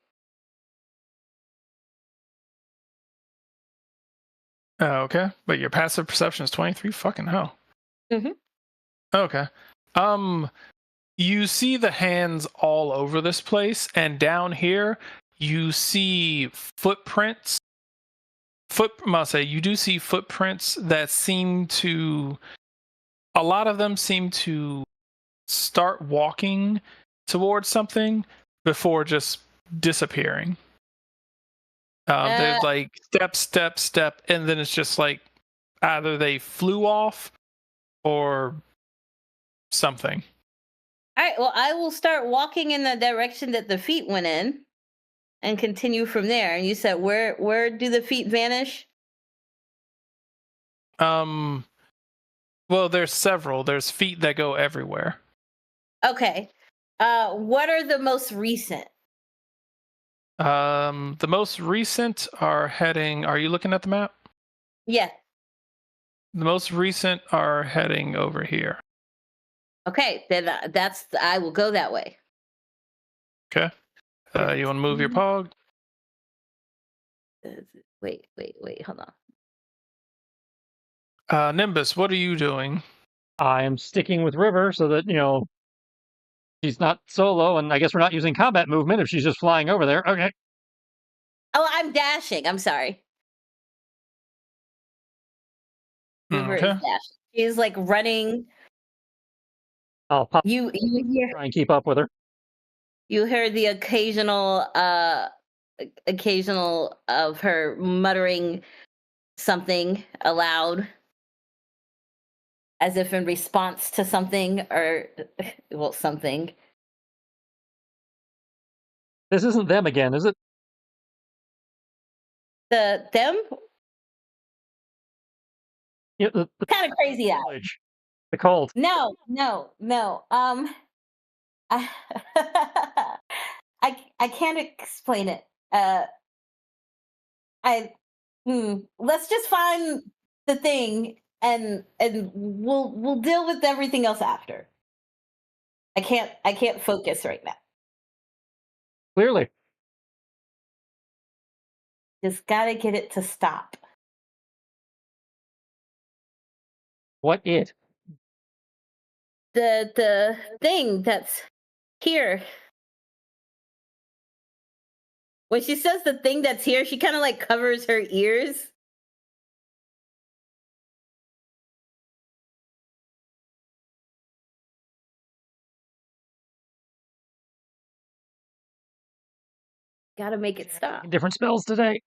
Okay, but your passive perception is 23. Fucking hell. Okay. You see the hands all over this place, and down here you see footprints. You do see footprints that seem to. A lot of them seem to start walking towards something before just disappearing. They're like step, and then it's just like either they flew off or something.
All right, well, I will start walking in the direction that the feet went in and continue from there. And you said where do the feet vanish?
Well, there's several. There's feet that go everywhere.
Okay. What are the most recent?
The most recent are heading. Are you looking at the map?
Yeah.
The most recent are heading over here.
Okay, then I will go that way.
Okay. You want to move your pog?
Wait, hold on.
Nimbus, what are you doing?
I am sticking with River so that, she's not solo, and I guess we're not using combat movement if she's just flying over there. Okay.
Oh, I'm dashing. I'm sorry. River is dashing. She's like running.
I'll pop.
You hear,
try and keep up with her.
you heard the occasional of her muttering something aloud, as if in response to something, or well, something.
This isn't them again, is it?
Them?
Yeah, the
Kind of crazy out.
The cold.
No. I I can't explain it. Let's just find the thing and we'll deal with everything else after. I can't focus right now.
Clearly.
Just gotta get it to stop.
What it?
The thing that's here. When she says the thing that's here, she kind of like covers her ears. Gotta make it stop.
Different spells today.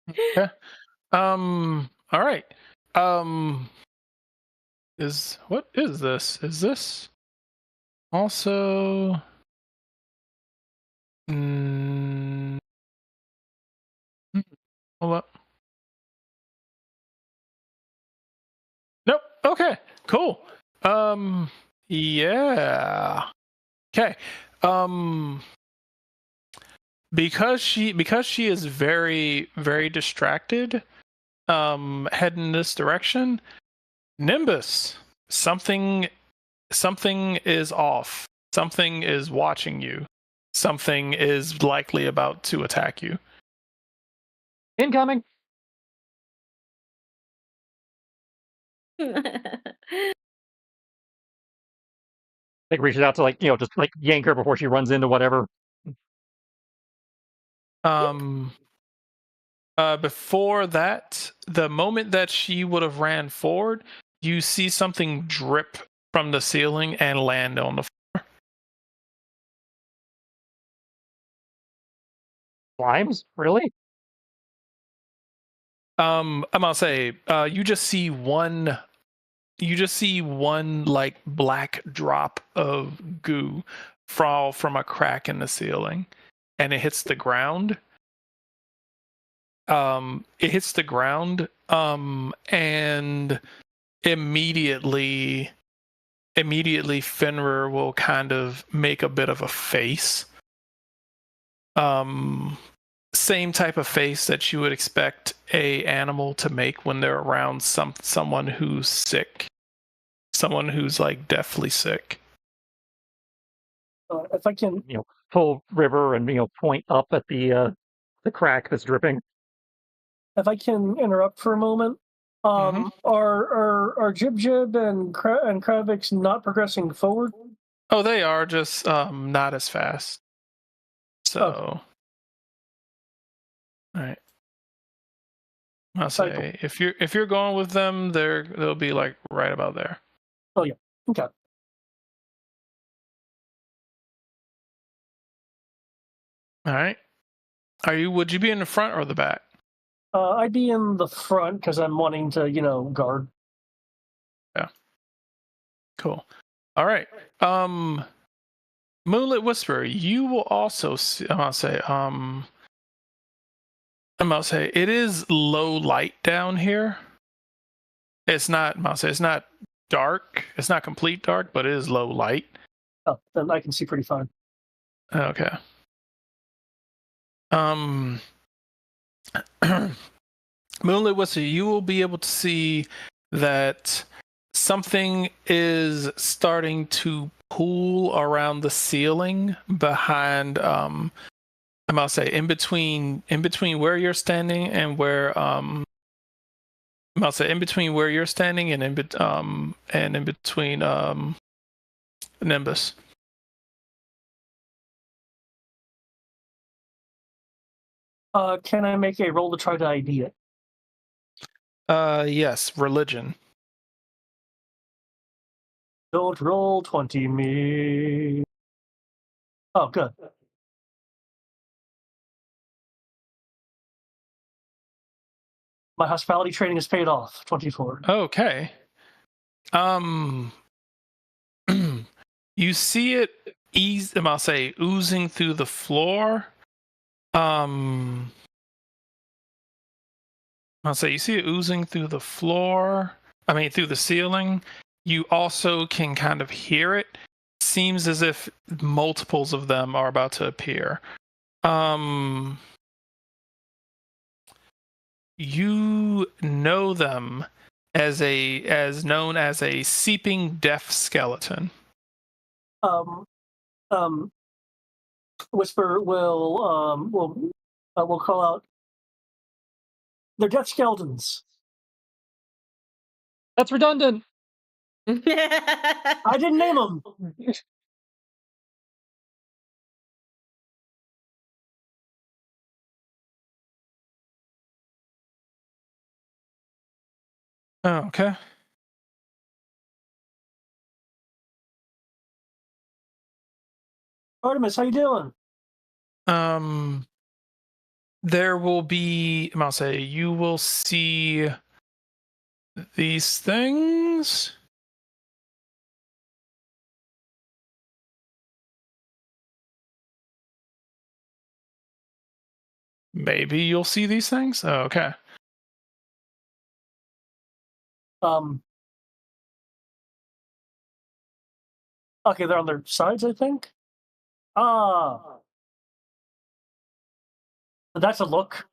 Okay. All right. What is this? Is this also? Hold up. Nope. Okay. Cool. Yeah. Okay. Because she is very, very distracted, heading in this direction, Nimbus, something is off. Something is watching you. Something is likely about to attack you.
Incoming. Like reaches out to just like yank her before she runs into whatever.
Before that, the moment that she would have ran forward, you see something drip from the ceiling and land on the floor.
Slimes? Really?
I'm gonna say, you just see one like black drop of goo fall from a crack in the ceiling, and it hits the ground. And immediately Fenrir will kind of make a bit of a face. Same type of face that you would expect a animal to make when they're around someone who's sick, someone who's like deathly sick.
If I can,
pull River and point up at the crack that's dripping.
If I can interrupt for a moment, are Jib Jib and Kravix not progressing forward?
Oh, they are, just not as fast. So, all right. I'll say if you're going with them, they'll be like right about there.
Oh yeah. Okay.
All right. Would you be in the front or the back?
I'd be in the front because I'm wanting to, guard.
Yeah. Cool. All right. Moonlit Whisperer, you will also see, I'm gonna say it is low light down here. It's not, I'll say, it's not dark. It's not complete dark, but it is low light.
Oh, then I can see pretty fine.
Okay. Moonlit Whisper, you will be able to see that something is starting to pool around the ceiling behind I'll say in between where you're standing and where I'll say in between where you're standing and in between Nimbus.
Can I make a roll to try to ID it?
Yes, religion.
Don't roll 20 me. Oh, good. My hospitality training is paid off. 24.
Okay. You see it I'll say oozing through the floor. I'll say you see it oozing through the floor. I mean, through the ceiling. You also can kind of hear it. Seems as if multiples of them are about to appear. You know them as known as a seeping deaf skeleton.
Whisper will call out. They're deaf skeletons.
That's redundant.
I didn't name them.
Oh, okay.
Artemis, how you doing?
There will be, I'll say, you will see these things. Maybe you'll see these things. Oh, okay.
Okay, they're on their sides, I think. That's a look.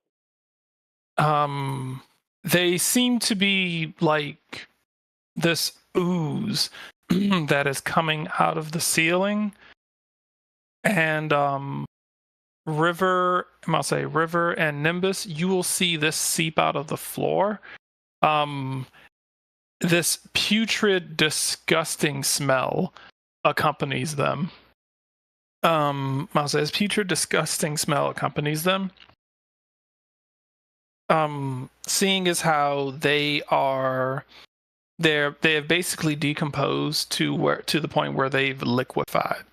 They seem to be like this ooze that is coming out of the ceiling, and River and Nimbus, you will see this seep out of the floor. This putrid, disgusting smell accompanies them. I'll say this putrid, disgusting smell accompanies them. Seeing as how they have basically decomposed to the point where they've liquefied.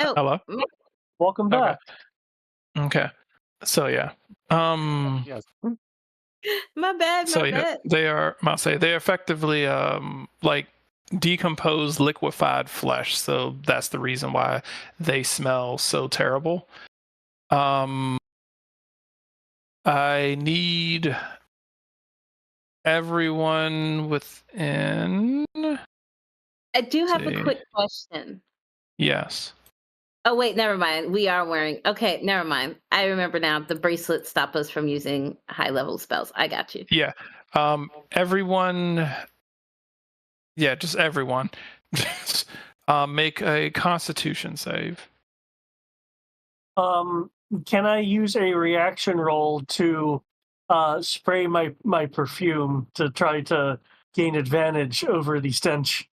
Oh,
Hello?
Welcome back.
Okay. So yeah.
Yes.
my bad.
So yeah,
Bad.
they are. I'll say they effectively like decomposed, liquefied flesh. So that's the reason why they smell so terrible. I need everyone within.
I do have a quick question.
Yes.
Oh wait, never mind. We are wearing. Okay, never mind. I remember now. The bracelets stop us from using high level spells. I got you.
Yeah. Everyone. Yeah, just everyone. Make a Constitution save.
Can I use a reaction roll to spray my perfume to try to gain advantage over the stench?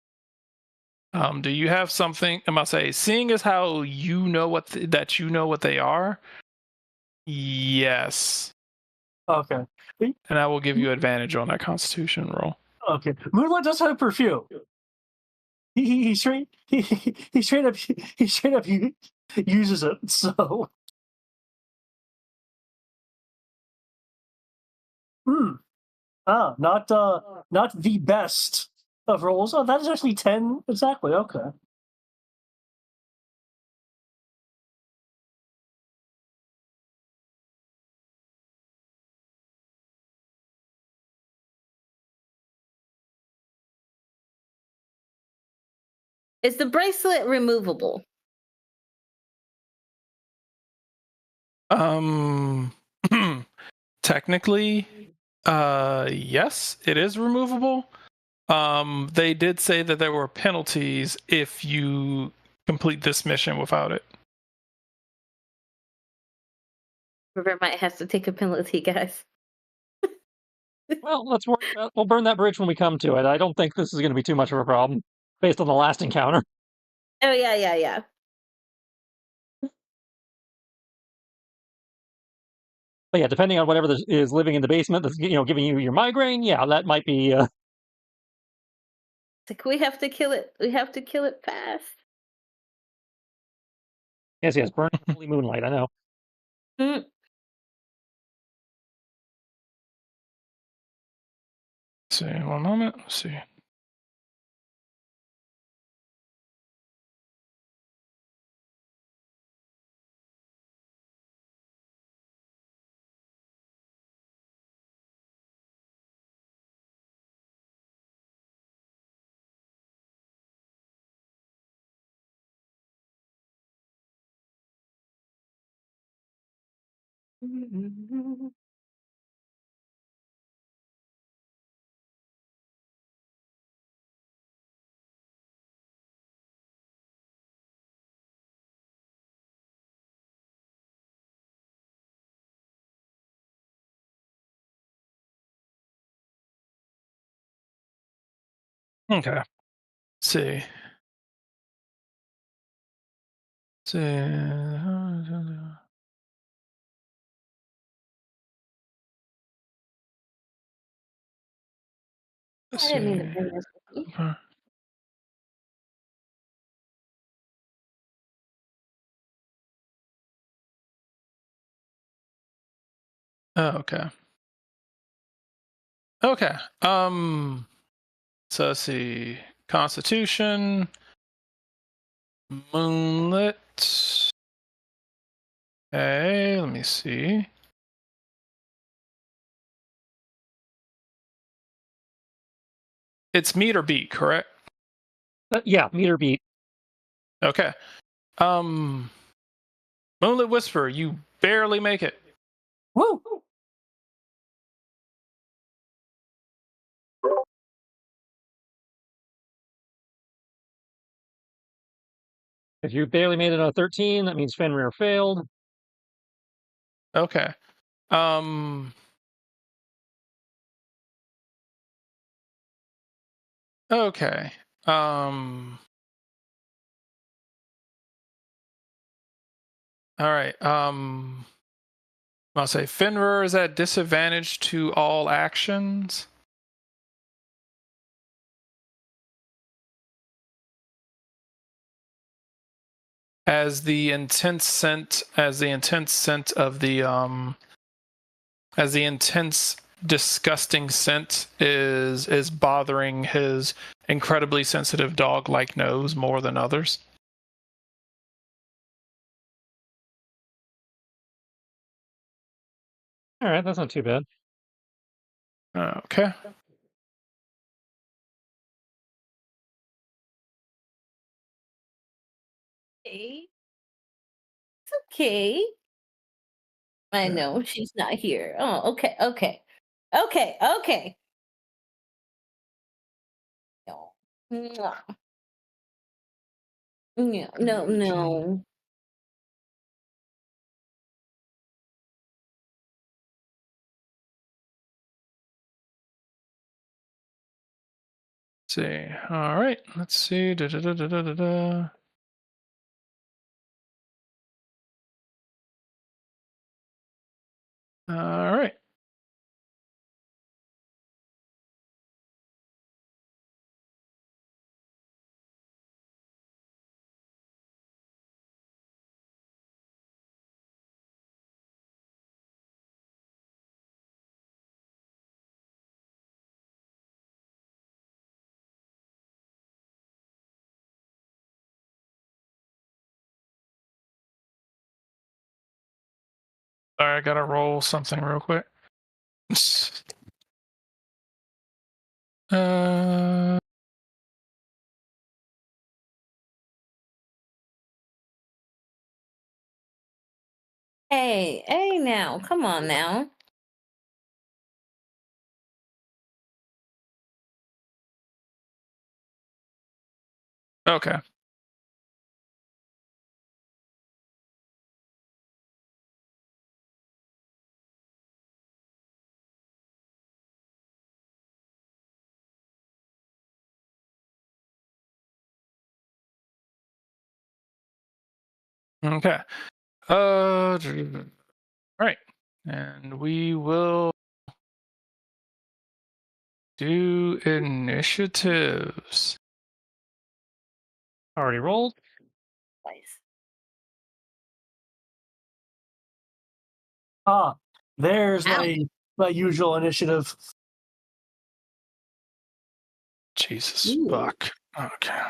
Do you have something? I must say, seeing as how you know what they are. Yes.
Okay.
And I will give you advantage on that Constitution roll.
Okay. Moonlight does have perfume. He straight up uses it. So Not the best of rolls. Oh, that is actually 10 exactly. Okay.
Is the bracelet removable?
Technically, yes, it is removable. They did say that there were penalties if you complete this mission without it.
River might have to take a penalty, guys.
Well, we'll burn that bridge when we come to it. I don't think this is going to be too much of a problem based on the last encounter.
Oh yeah.
But yeah, depending on whatever is living in the basement that's giving you your migraine, yeah, that might be.
It's like we have to kill it. We have to kill it fast.
Yes, burn the holy moonlight. I know.
See, one moment. Let's see. Okay. Let's see.
I didn't mean to bring this with me.
Oh, okay. Okay. So let's see. Constitution, moonlit. Okay, let me see. It's meet or beat, correct?
Yeah, meter beat.
Okay. Moonlit Whisper, you barely make it.
Woo!
If you barely made it on a 13, that means Fenrir failed.
Okay. Okay. All right. I'll say Fenrir is at disadvantage to all actions. As the intense scent of the as the intense disgusting scent is bothering his incredibly sensitive dog-like nose more than others.
All right, that's not too bad.
Okay.
Okay. It's okay. I know she's not here. Oh, okay. No. Mwah. No.
See. All right. Let's see. All right. Sorry, I gotta roll something real quick. Uh,
Hey, now, come on now.
okay. Okay. Right. And we will do initiatives.
Already rolled.
Twice.
There's
Ow.
my usual initiative.
Jesus,
Ooh.
fuck. Okay.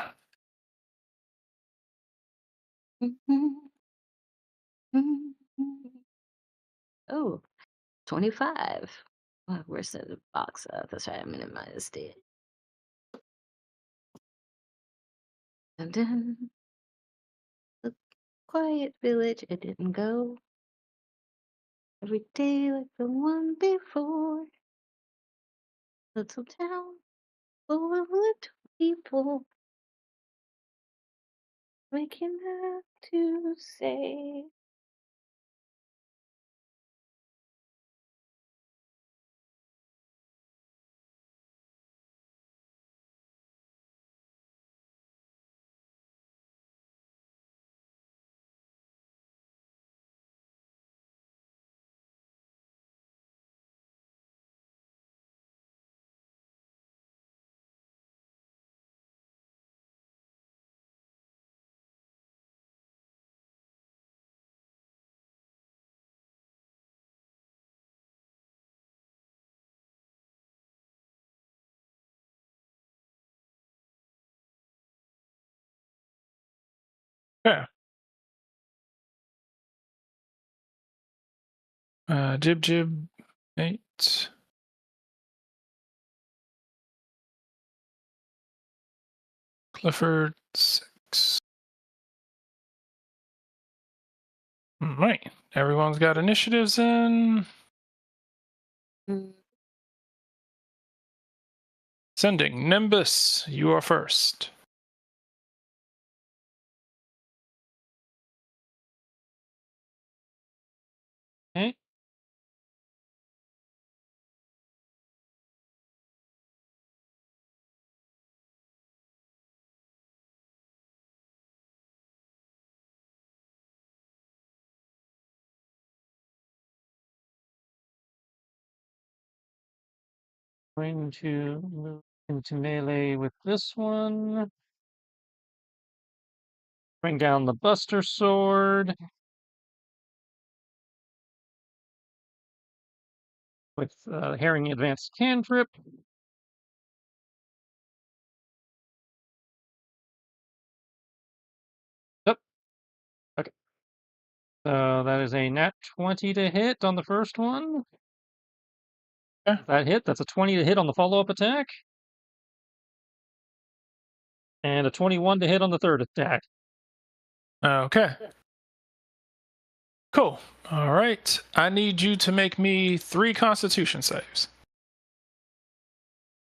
Oh, 25. Oh, where's the box? That's right, I minimized it. And then the quiet village, it didn't go every day like the one before. Little town full of little people waking up to say.
Yeah. Jib 8. Clifford 6. Right. Everyone's got initiatives in.
Mm.
Sending. Nimbus, you are first.
Okay. Going to move into melee with this one. Bring down the Buster Sword. With Herring Advanced Cantrip. Yep. Okay. So that is a nat 20 to hit on the first one.
Yeah.
That hit. That's a 20 to hit on the follow-up attack. And a 21 to hit on the third attack.
Okay. Cool. All right. I need you to make me 3 Constitution saves.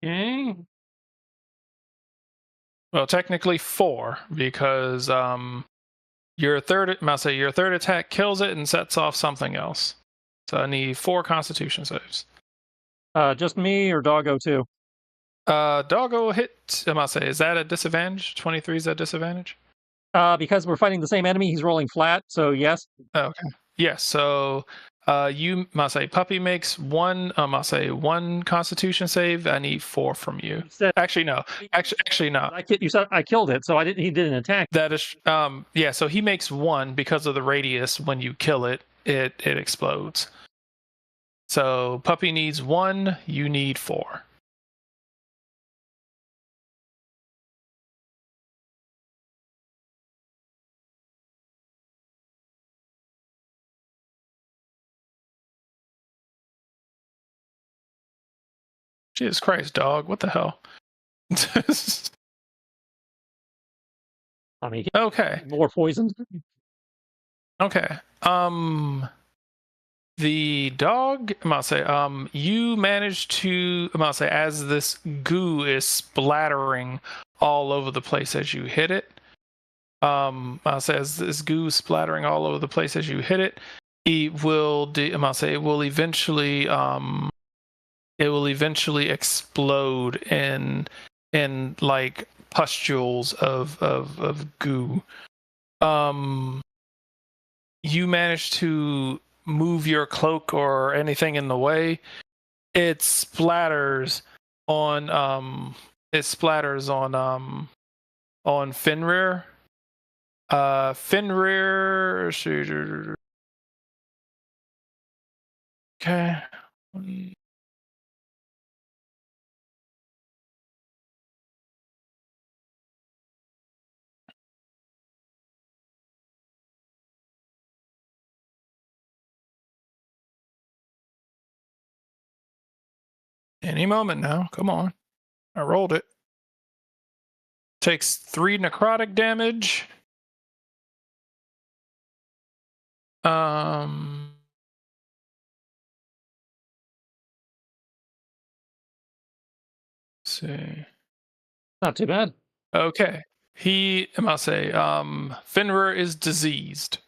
Okay.
Well, technically 4 because your third attack kills it and sets off something else. So I need 4 Constitution saves.
Just me or Doggo too?
Doggo hit. I must say, is that a disadvantage? 23 is that disadvantage?
Because we're fighting the same enemy, he's rolling flat. So yes.
Okay. Yes. So you must say puppy makes 1. Must say 1 Constitution save. I need 4 from you. Actually, no. Actually, no.
You said I killed it, so I didn't. He didn't attack.
That is. Yeah. So he makes 1 because of the radius. When you kill it, it explodes. So puppy needs 1. You need 4. Jesus Christ, dog! What the hell?
I mean,
Okay.
more poisoned.
Okay. The dog, I'm gonna say, you managed to, I'm gonna say, as this goo is splattering all over the place as you hit it. I'll say, as this goo is splattering all over the place as you hit it, it will, I'm gonna say, it will eventually explode in like pustules of goo. You manage to move your cloak or anything in the way, it splatters on Fenrir. Fenrir. Okay. Any moment now. Come on. I rolled it. Takes 3 necrotic damage. Let's see.
Not too bad.
Okay. I must say, Fenrir is diseased.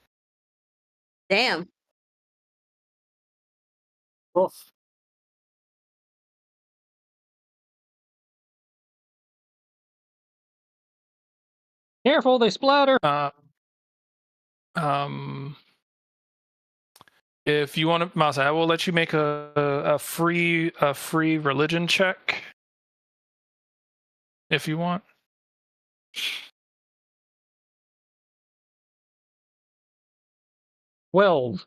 Damn.
Oof.
Careful, they splatter.
If you want to, Mouse, I will let you make a free religion check if you want.
12.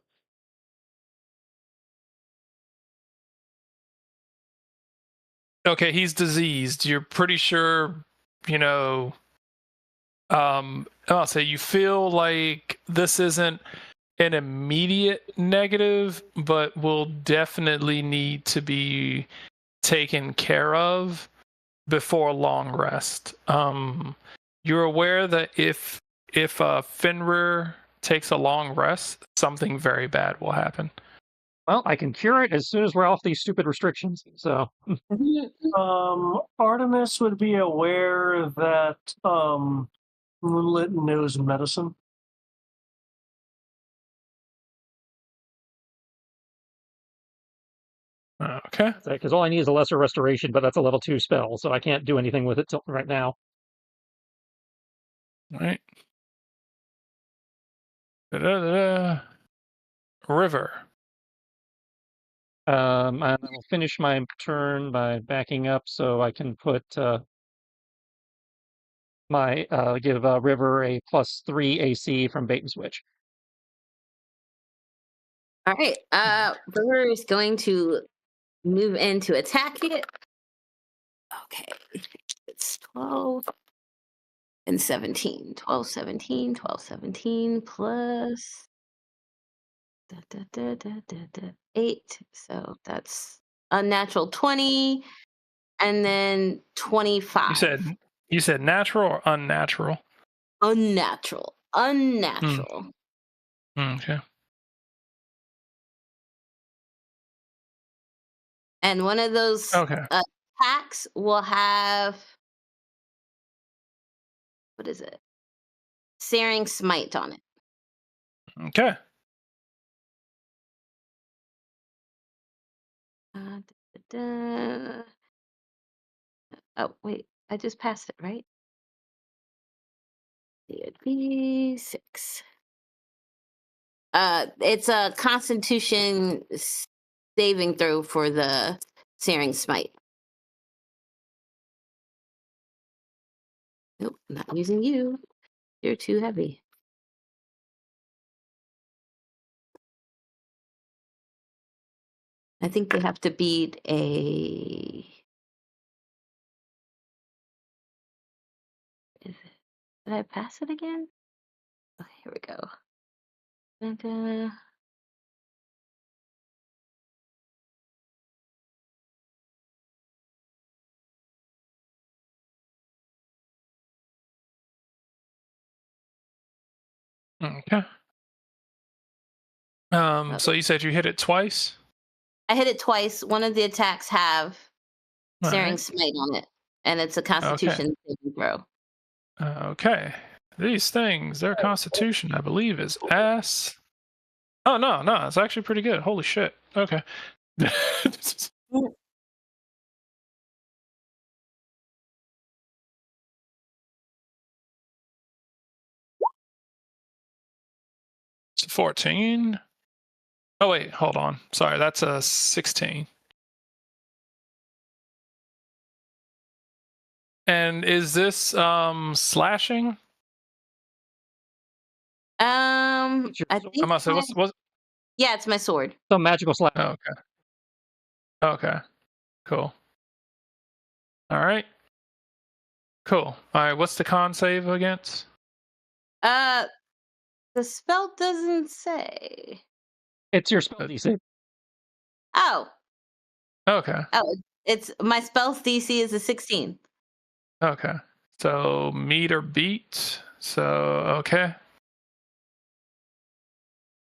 Okay, he's diseased. You're pretty sure, I'll say you feel like this isn't an immediate negative, but will definitely need to be taken care of before long rest. You're aware that if Fenrir takes a long rest, something very bad will happen.
Well, I can cure it as soon as we're off these stupid restrictions. So,
Artemis would be aware that Moonlit knows medicine.
Okay.
Because all I need is a lesser restoration, but that's a level 2 spell, so I can't do anything with it right now.
All right. Da-da-da-da. River.
I will finish my turn by backing up so I can put give River a +3 AC from Bait and Switch.
All right. River is going to move in to attack it. Okay. It's 12 and 17. 12, 17, 12, 17 plus 8. So that's a natural 20 and then 25.
You said natural or unnatural?
Unnatural.
Okay.
And one of those attacks will have, what is it? Searing Smite on it.
Okay.
Oh, wait. I just passed it, right? It'd be 6. It's a Constitution saving throw for the Searing Smite. Nope, not using you. You're too heavy. I think they have to beat a. Did I pass it again? Oh, here we go. And,
Okay. So you said you hit it twice?
I hit it twice. One of the attacks have
All
Searing
right.
Smite on it, and it's a
Okay.
Constitution saving throw.
Okay. These things, their constitution, I believe, is ass. Oh, no, it's actually pretty good. Holy shit. Okay. It's 14. Oh, wait, hold on. Sorry, that's a 16. And is this slashing?
It's your
I
sword.
think
I must say, what's
yeah, it's my sword.
Some magical slash.
oh, okay. Okay. Cool. All right. Cool. All right, what's the con save against?
The spell doesn't say.
It's your spell DC.
Oh,
Okay.
it's my spell's DC is a 16.
Okay. So meet or beat. So okay.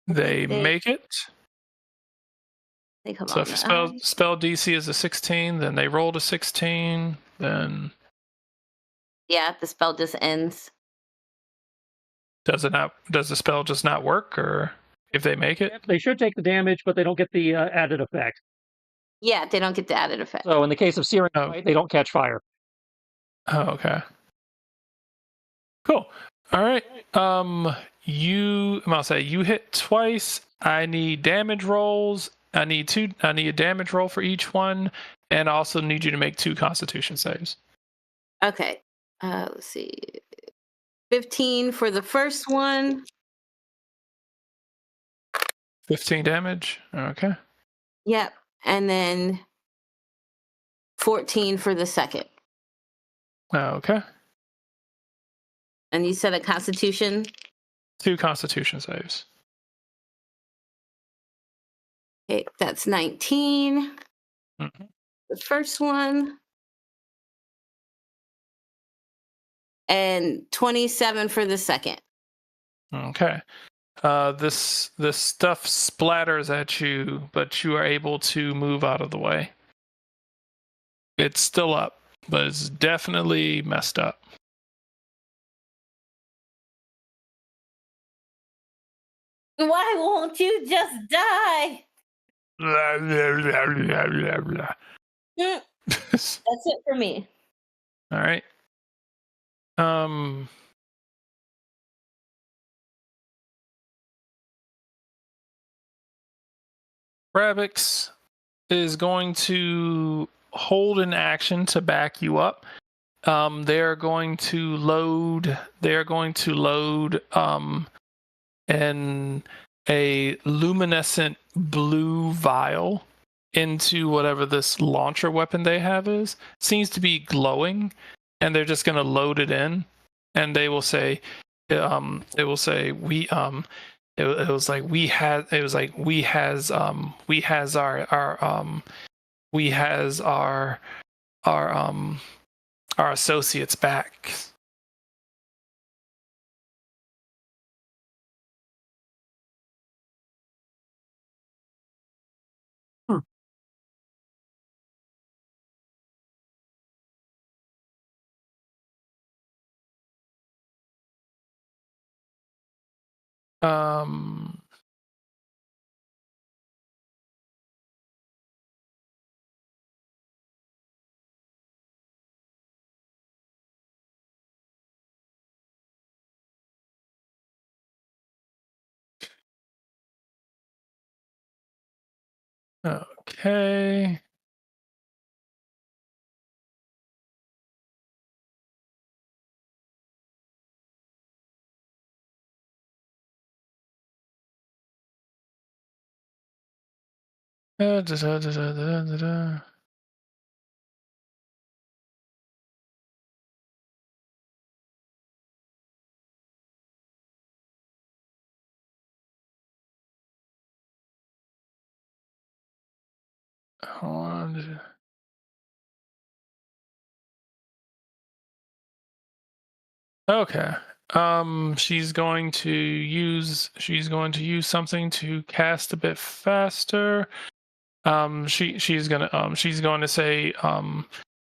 They make it.
They come
So
on.
if spell DC is a 16, then they rolled a 16, then
Yeah, the spell just ends.
does the spell just not work, or if they make it?
They should take the damage, but they don't get the added effect.
Yeah, they don't get the added effect.
So in the case of Searing
Oh.
Smite, they don't catch fire.
Oh, okay. Cool. All right. I'll say you hit twice. I need damage rolls. I need a damage roll for each one, and I also need you to make 2 Constitution saves.
Okay. Let's see. 15 for the first one.
15 damage. Okay.
Yep. And then 14 for the second.
Okay.
And you said a Constitution?
2 Constitution saves.
Okay, that's 19.
Mhm.
The first one. And 27 for the second.
Okay. This stuff splatters at you, but you are able to move out of the way. It's still up, but it's definitely messed up.
Why won't you just die? That's it for me.
All right. Ravix is going to hold an action to back you up. They're going to load in a luminescent blue vial into whatever this launcher weapon they have is. Seems to be glowing, and they're just going to load it in, and they will say, we has our associates back. Um, okay. Da, da, da, da, da, da, da. Hold on. Okay. She's going to use something to cast a bit faster. She's going to say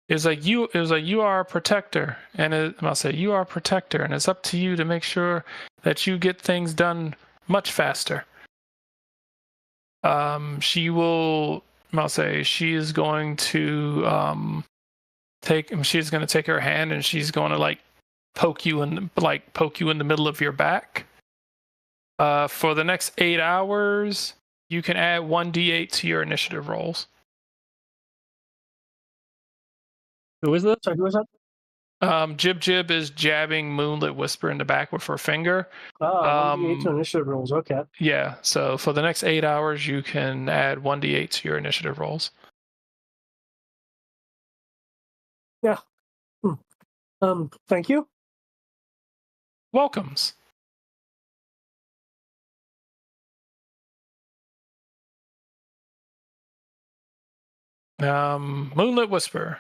you are a protector, and I'll say you are a protector, and it's up to you to make sure that you get things done much faster. She will. I'll say she is going to she's going to take her hand and she's going to like poke you in the middle of your back. For the next 8 hours, you can add 1d8 to your initiative rolls.
Who is this?
Sorry, who is that?
Jib is jabbing Moonlit Whisper in the back with her finger.
1d8 to initiative rolls. Okay.
Yeah, so for the next 8 hours, you can add 1d8 to your initiative rolls.
Yeah. Thank you.
Welcomes. Moonlit Whisper.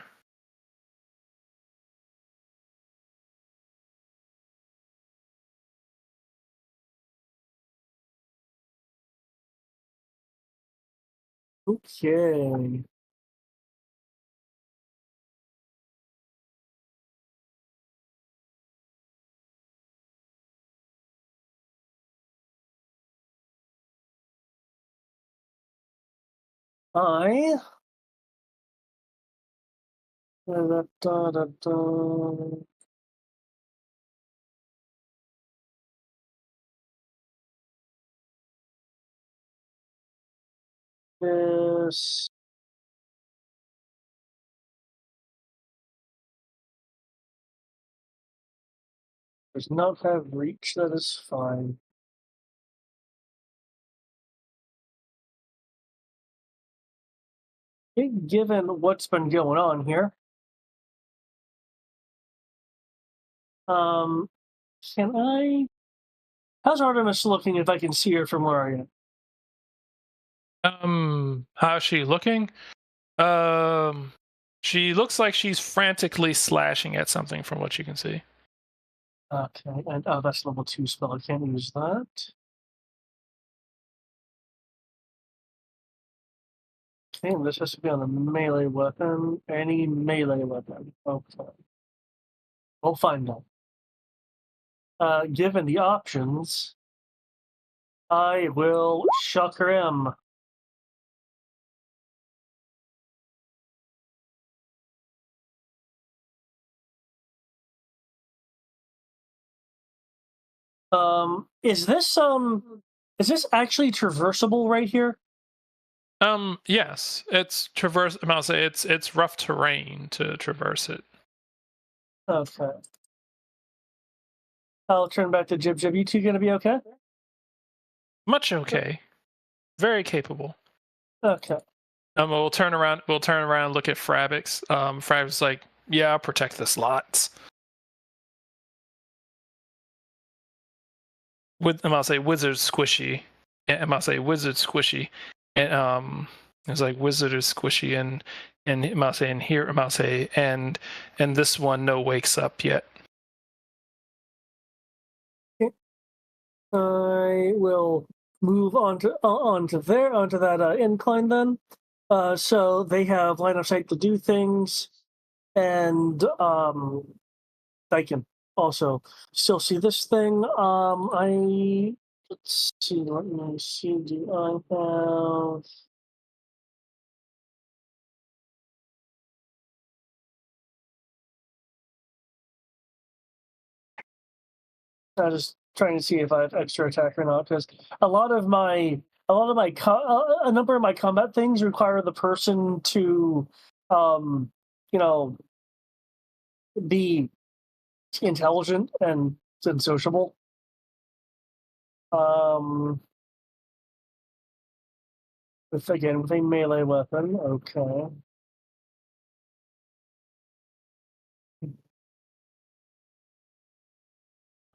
Okay. I this does not have reach. That is fine. Given what's been going on here, can I? How's Artemis looking? If I can see her from where I am.
How's she looking? She looks like she's frantically slashing at something from what you can see.
Okay, and that's level 2 spell. I can't use that. Okay, this has to be on a melee weapon. Any melee weapon. Okay. We'll find out. Given the options, I will shock him. Is this actually traversable right here?
Yes, it's traverse. I'll say it's rough terrain to traverse it.
Okay. I'll turn back to Jib. You two gonna be okay?
Much okay. Very capable.
Okay.
We'll turn around and look at Frabix. Frabix like, yeah, I'll protect this lot. I'll say wizard squishy. And I'll say wizard squishy. And it's like wizard is squishy and I'll say and here I'll say and this one no wakes up yet.
Okay. I will move onto that incline then. So they have line of sight to do things, and I can also still see this thing. Let's see. Let me see. Do I have? I was just trying to see if I have extra attack or not, because a number of my combat things require the person to, be intelligent and sociable. With a melee weapon, okay.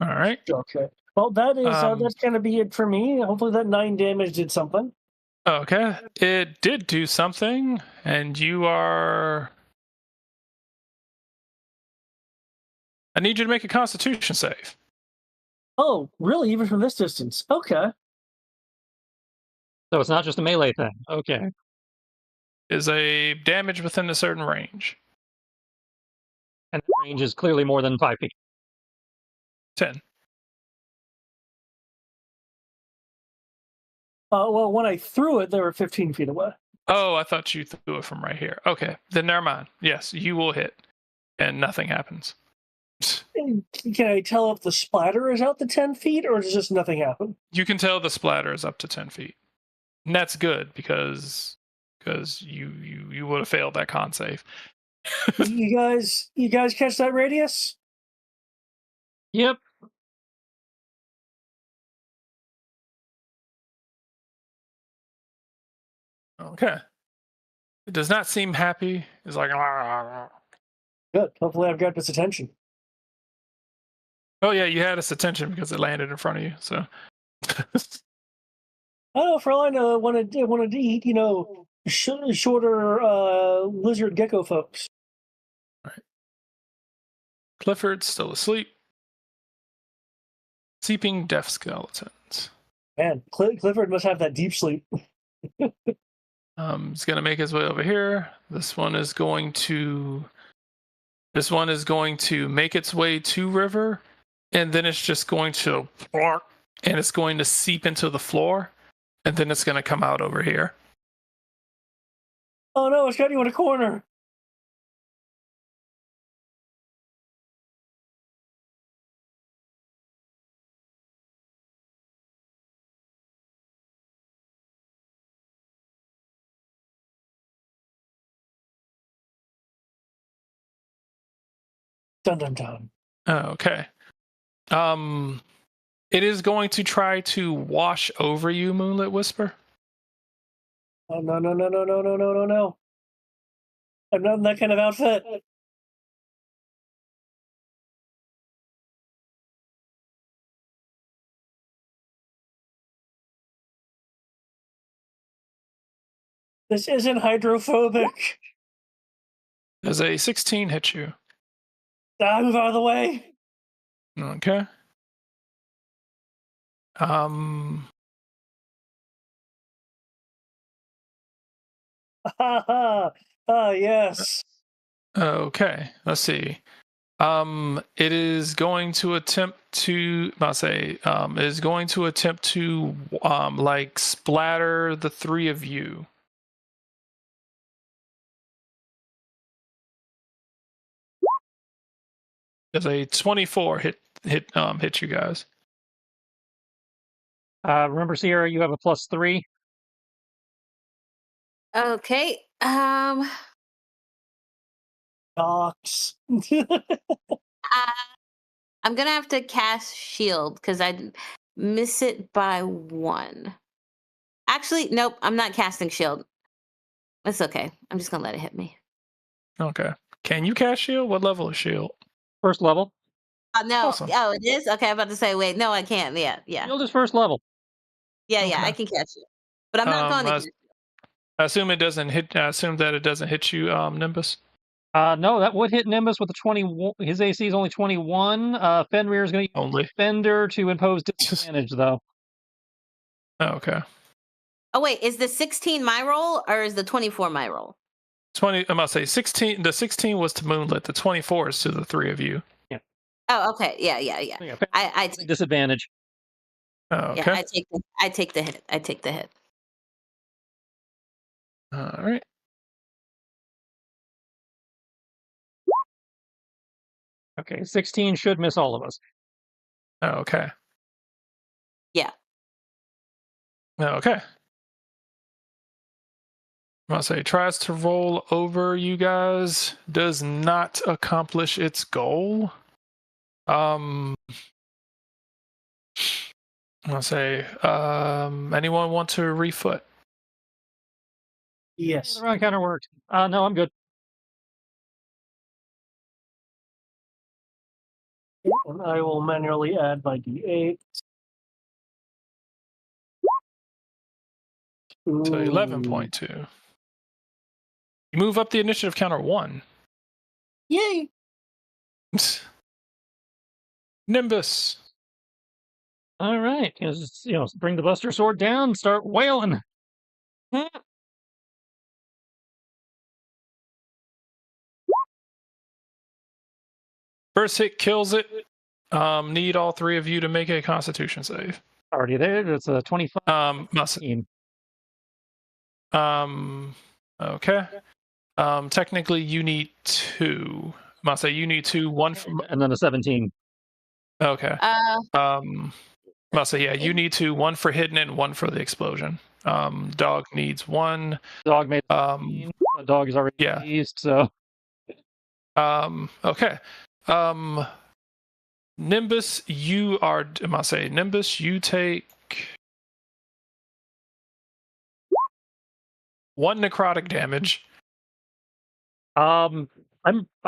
All right.
Okay. Well, that is that's gonna be it for me. Hopefully, that 9 damage did something.
Okay, it did do something, and you are. I need you to make a Constitution save.
Oh, really? Even from this distance? Okay.
So it's not just a melee thing. Okay.
Is a damage within a certain range.
And the range is clearly more than 5 feet.
10.
Well, when I threw it, they were 15 feet away.
Oh, I thought you threw it from right here. Okay, then never mind. Yes, you will hit, and nothing happens.
Can I tell if the splatter is out to 10 feet, or does just nothing happen?
You can tell the splatter is up to 10 feet. And that's good because you would have failed that con save.
you guys catch that radius?
Yep.
Okay. It does not seem happy. It's like,
Good. Hopefully I've got this attention.
oh yeah, you had its attention because it landed in front of you. So
I don't know, for all I know, wanted to eat, shorter lizard gecko folks.
Clifford's still asleep. Sleeping deaf skeletons.
Man, Clifford must have that deep sleep.
He's gonna make his way over here. This one is going to make its way to river, and then it's just going to and it's going to seep into the floor, and then it's going to come out over here.
Oh no, it's got you in a corner. Dun dun dun.
Okay. It is going to try to wash over you, Moonlit Whisper.
Oh no. I'm not in that kind of outfit. This isn't hydrophobic.
Does a 16 hit you?
Move out of the way.
Okay.
Yes.
Okay. Let's see. It is going to attempt to. Is going to attempt to like splatter the three of you. Does a 24 hit you guys?
Remember, Sierra, you have a +3.
Okay.
Docs.
I'm gonna have to cast shield because I miss it by 1. Actually, nope. I'm not casting shield. It's okay. I'm just gonna let it hit me.
Okay. Can you cast shield? What level is shield?
First level.
Oh no.
Awesome.
Oh, it is? Okay, I'm about to say, wait, no, I can't. Yeah.
Shield is first level.
Yeah,
Okay.
I can catch it. But I'm not going to catch it.
I assume it doesn't hit. I assume that it doesn't hit you, Nimbus.
No, that would hit Nimbus with a 21. His AC is only 21. Fenrir is going to use Fender to impose disadvantage, though.
Oh, okay.
Oh wait, is the 16 my roll or is the 24 my roll?
20. I'm about to say 16. The 16 was to Moonlit. The 24 is to the three of you.
Yeah.
Oh, okay. Yeah. I take
disadvantage.
Oh, okay.
Yeah, I take the hit. I take the hit.
All right.
Okay, 16 should miss all of us.
Oh, okay.
Yeah.
Okay. I'm gonna say tries to roll over you guys, does not accomplish its goal. I'm gonna say, anyone want to refoot?
Yes.
The wrong counter worked. No, I'm good.
And I will manually add my D8.
So 11.2. You move up the initiative counter 1.
Yay!
Nimbus.
All right, bring the Buster Sword down, start wailing.
First hit kills it. Need all three of you to make a Constitution save.
Already there. It's a 25.
Okay. Technically, you need 2. Masa, you need 2. 1 from,
and then a 17.
Okay. Masa, yeah, you need 2. 1 for hitting it and 1 for the explosion. Dog needs 1.
Dog made. The dog is already used, so.
Okay. Nimbus, you take 1 necrotic damage.
I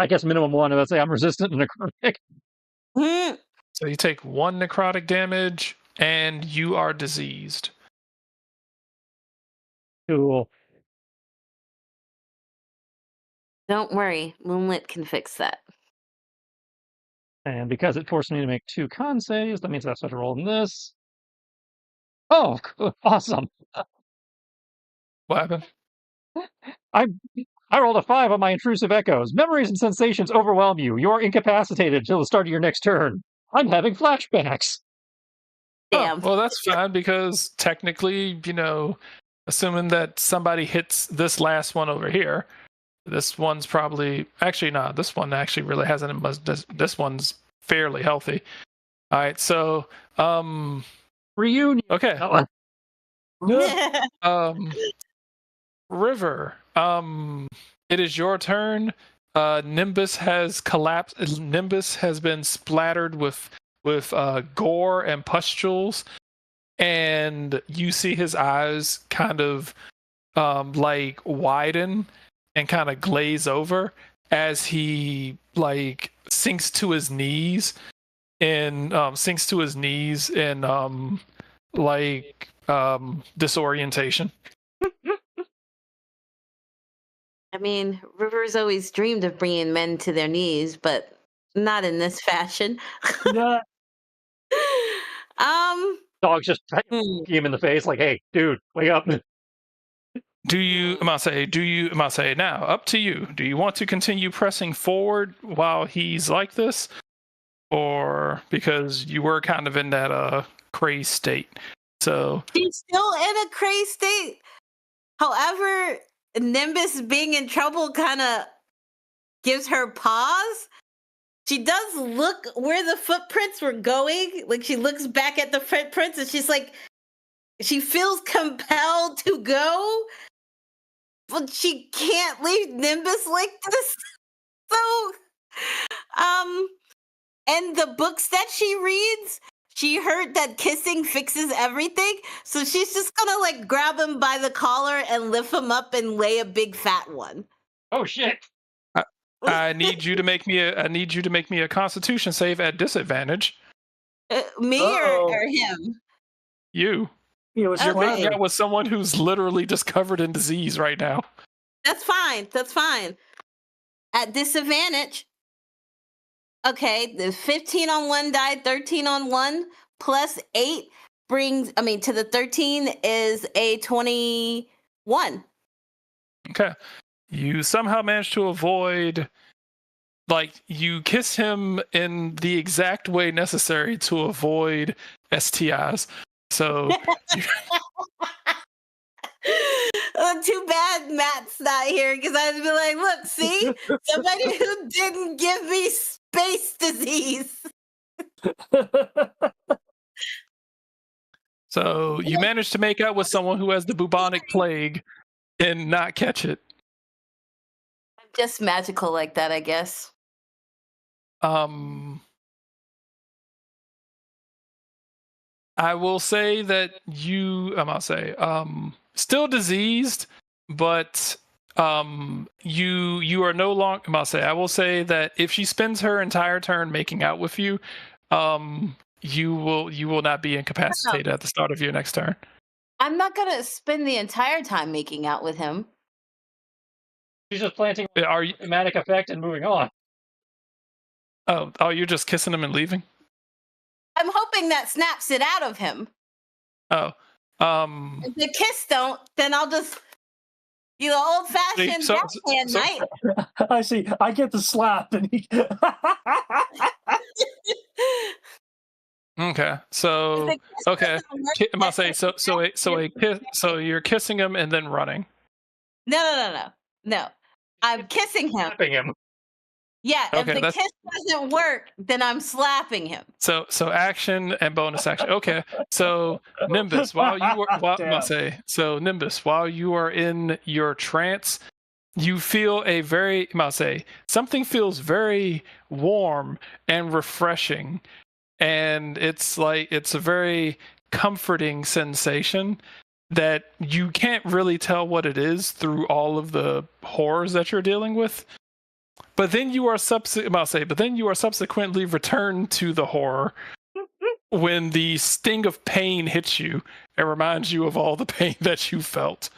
guess minimum 1. Let's say I'm resistant to necrotic.
So you take 1 necrotic damage, and you are diseased.
Cool.
Don't worry, Moonlit can fix that.
And because it forced me to make 2 con saves, that means I have to roll in this. Oh, awesome!
What happened?
I rolled a 5 on my intrusive echoes. Memories and sensations overwhelm you. You're incapacitated until the start of your next turn. I'm having flashbacks.
Damn.
Oh, well, that's fine because technically, assuming that somebody hits this last one over here, this one's probably actually not. This one actually really hasn't. This one's fairly healthy. All right, so
reunion.
Okay. River. It is your turn. Nimbus has collapsed. Nimbus has been splattered with gore and pustules, and you see his eyes kind of like widen and kind of glaze over as he like sinks to his knees in disorientation.
I mean, River's always dreamed of bringing men to their knees, but not in this fashion.
Yeah.
Dog's just him in the face, like, "Hey, dude, wake up!"
Do you now? Up to you. Do you want to continue pressing forward while he's like this, or because you were kind of in that crazed state? So
she's still in a crazed state. However, Nimbus being in trouble kind of gives her pause. She does look where the footprints were going. Like, she looks back at the footprints and she's like, she feels compelled to go, but she can't leave Nimbus like this. So, and the books that she reads, she heard that kissing fixes everything. So she's just gonna like grab him by the collar and lift him up and lay a big fat one.
Oh shit.
I need you to make me a Constitution save at disadvantage.
Me or him?
You.
You're
making out with someone who's literally just covered in disease right now.
That's fine. At disadvantage. Okay, the 15 on one die, 13 on one, plus 8 to the 13 is a 21.
Okay. You somehow managed to avoid, you kiss him in the exact way necessary to avoid STIs. So
too bad Matt's not here, because I'd be like, look, see? Somebody who didn't give me space disease.
So you managed to make out with someone who has the bubonic plague and not catch it.
I'm just magical like that, I guess.
I will say that still diseased, but you are no longer. I will say that if she spends her entire turn making out with you, you will not be incapacitated at the start of your next turn.
I'm not gonna spend the entire time making out with him.
She's just planting a thematic effect and moving on.
Oh, you're just kissing him and leaving?
I'm hoping that snaps it out of him.
Oh.
If the kiss don't, then I'll just, old fashioned backhand night.
I see. I get the slap, and he.
Okay. So okay. I'm gonna say so a kiss. So you're kissing him and then running.
No. I'm kissing him.
Slapping him.
Yeah,
Okay,
if the kiss doesn't work, then I'm slapping him.
So action and bonus action. Okay. So Nimbus, while you were Nimbus, while you are in your trance, you feel something feels very warm and refreshing. And it's a very comforting sensation that you can't really tell what it is through all of the horrors that you're dealing with. But then you are subsequently returned to the horror when the sting of pain hits you and reminds you of all the pain that you felt.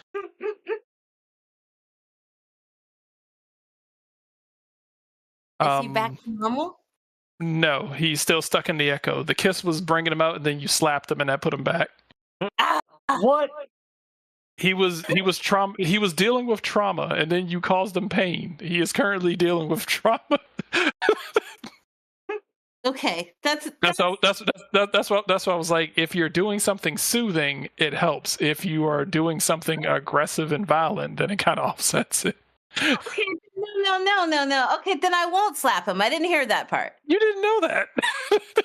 Is he back to normal?
No, he's still stuck in the echo. The kiss was bringing him out, and then you slapped him, and that put him back.
What?
He was dealing with trauma, and then you caused him pain. He is currently dealing with trauma.
Okay, that's
what I was like. If you're doing something soothing, it helps. If you are doing something aggressive and violent, then it kind of offsets it.
Okay, no. Okay, then I won't slap him. I didn't hear that part.
You didn't know that.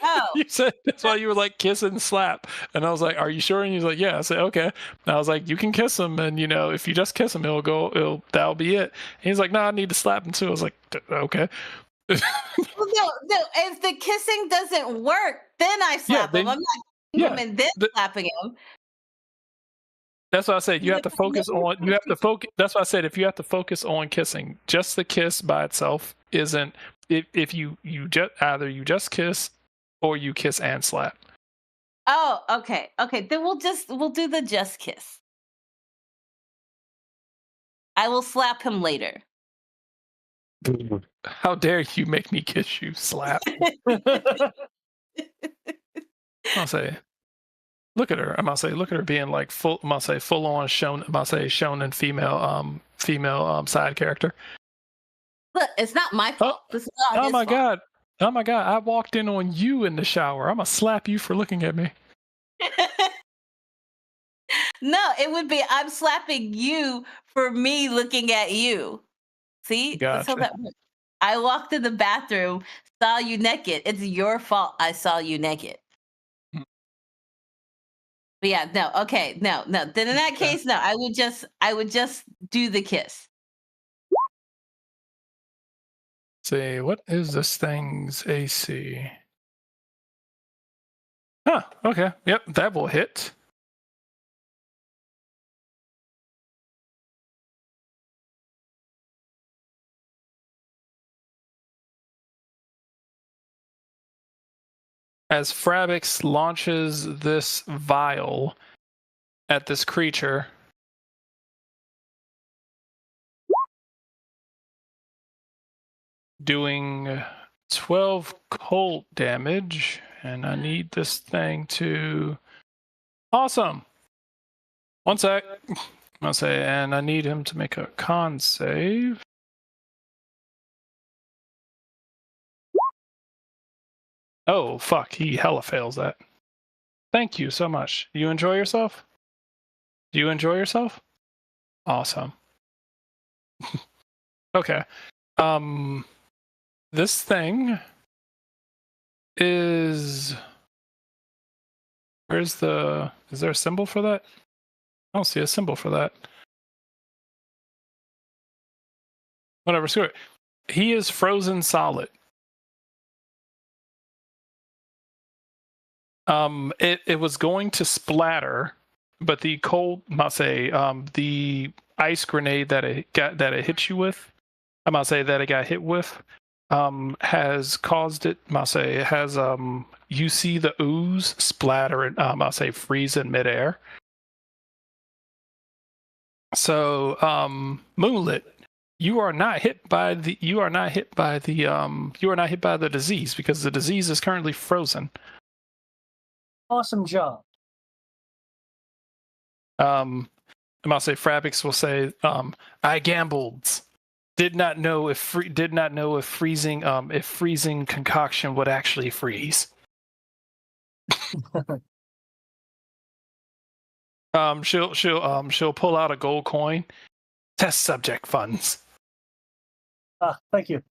Oh.
You said that's why you were like kiss and slap. And I was like, are you sure? And he was like, yeah. I said, okay. And I was like, you can kiss him, and if you just kiss him, that'll be it. And he's like, no, I need to slap him too. I was like, okay.
Well, no. If the kissing doesn't work, then I slap him. I'm not kissing him and then slapping him.
That's what I said. You have to focus on. You have to focus. That's what I said. If you have to focus on kissing, just the kiss by itself isn't. If you just kiss, or you kiss and slap.
Oh, okay. Then we'll do the just kiss. I will slap him later.
How dare you make me kiss you? Slap. I'll say. Look at her. Look at her being like full. Full on shonen female side character.
Look, it's not my fault. This is not his fault.
God! Oh my God! I walked in on you in the shower. I'm gonna slap you for looking at me.
No, it would be I'm slapping you for me looking at you. See,
gotcha.
That's how that works. I walked in the bathroom, saw you naked. It's your fault. I saw you naked. But yeah, no, okay, no. Then in that case, no, I would just do the kiss.
See, what is this thing's AC? Huh, okay. Yep, that will hit. As Frabix launches this vial at this creature, doing 12 cold damage, and I need this thing to... Awesome! One sec. I'll say, and I need him to make a con save. Oh, fuck, he hella fails that. Thank you so much. You enjoy yourself? Do you enjoy yourself? Awesome. Okay. This thing is... Is there a symbol for that? I don't see a symbol for that. Whatever, screw it. He is frozen solid. It was going to splatter, but the the ice grenade that it hit you with, that it got hit with, has caused it. You see the ooze splatter and freeze in midair. So, Moonlit, you are not hit by the disease because the disease is currently frozen.
Awesome job.
I'll say Frabix will say, I gambled. Did not know if freezing concoction would actually freeze. She'll pull out a gold coin. Test subject funds.
Thank you.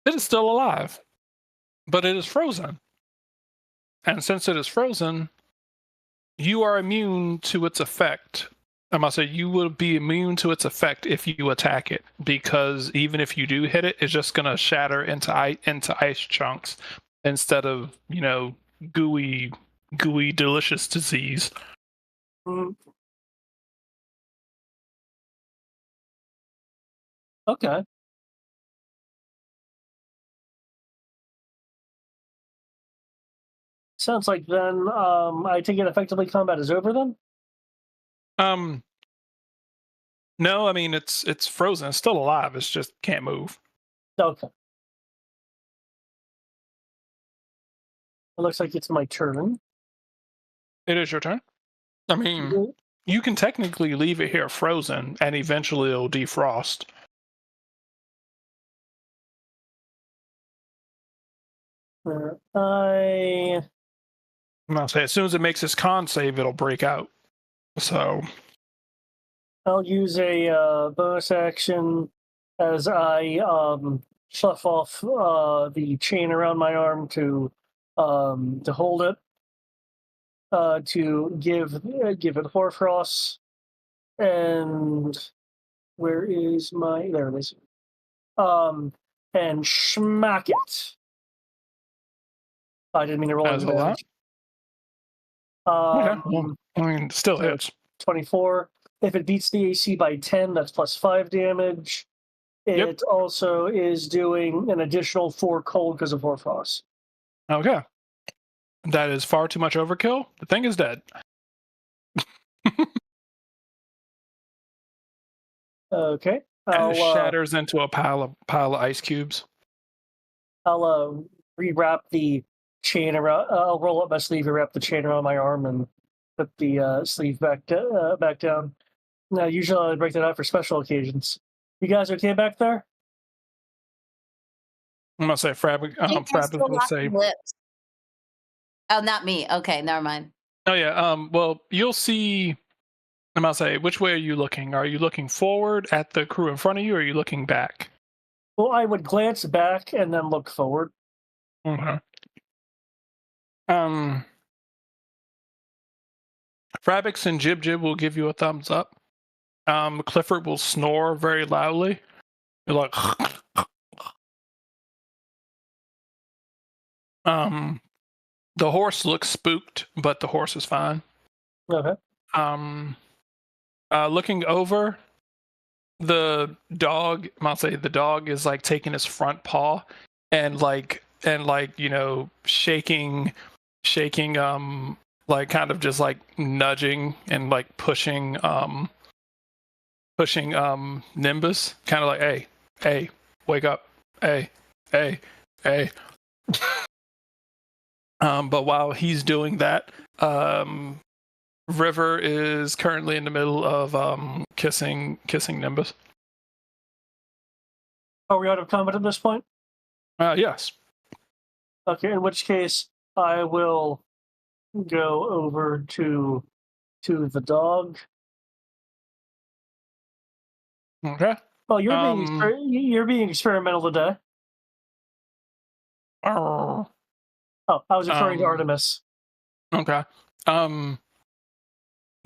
It is still alive, but it is frozen. And since it is frozen, you are immune to its effect. I must say, you will be immune to its effect if you attack it, because even if you do hit it, it's just going to shatter into ice chunks instead of, gooey, delicious disease.
Okay. Sounds like then I take it effectively combat is over then?
No, I mean it's frozen. It's still alive. It's just can't move.
Okay. It looks like it's my turn.
It is your turn. I mean, you can technically leave it here frozen, and eventually it'll defrost. I'll say as soon as it makes its con save, it'll break out. So
I'll use a bonus action as I slough off the chain around my arm to hold it, to give it Hoarfrost, and where is my? There it is. And smack it. I didn't mean to roll
as a lot. Okay. Well, I mean, still hits.
24. If it beats the AC by 10, that's plus 5 damage. It also is doing an additional 4 cold because of Hoarfrost.
Okay. That is far too much overkill. The thing is dead.
Okay.
And it shatters into a pile of ice cubes.
I'll rewrap the chain around. I'll roll up my sleeve and wrap the chain around my arm and put the sleeve back down. Now, usually I break that out for special occasions. You guys okay back there?
I'm gonna say Frab is gonna say.
Lips. Oh, not me. Okay, never mind.
Oh yeah. Well, you'll see. I'm gonna say, which way are you looking? Are you looking forward at the crew in front of you, or are you looking back?
Well, I would glance back and then look forward.
Okay. Frabix and Jib will give you a thumbs up. Clifford will snore very loudly. You're like, the horse looks spooked, but the horse is fine.
Okay.
Looking over, the dog, I'll say the dog is like taking his front paw and shaking, like kind of just like nudging and like pushing Nimbus, kind of like, hey, wake up, hey. But while he's doing that, River is currently in the middle of kissing Nimbus.
Are we out of combat at this point?
Yes.
Okay, in which case I will go over to the dog.
Okay.
Well, you're being experimental today. Oh, I was referring to Artemis.
Okay.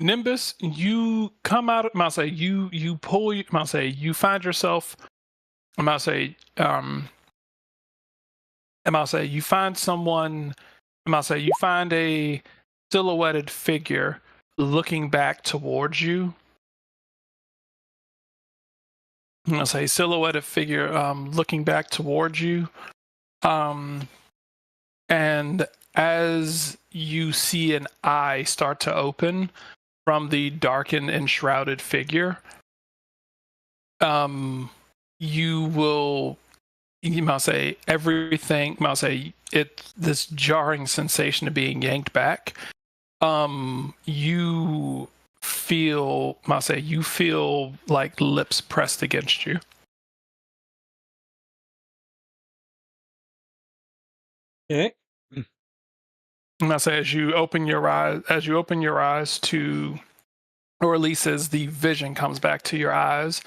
Nimbus, you come out. I'm gonna say you pull. I'm gonna say you find yourself. I'm gonna say you find someone. I'm gonna say you find a silhouetted figure looking back towards you. I'm gonna say silhouetted figure looking back towards you. And as you see an eye start to open from the darkened and shrouded figure, you will you might say everything. Might say this jarring sensation of being yanked back. You feel, might say, you feel like lips pressed against you.
Okay.
And I say, as you open your eyes to, or at least as the vision comes back to your eyes,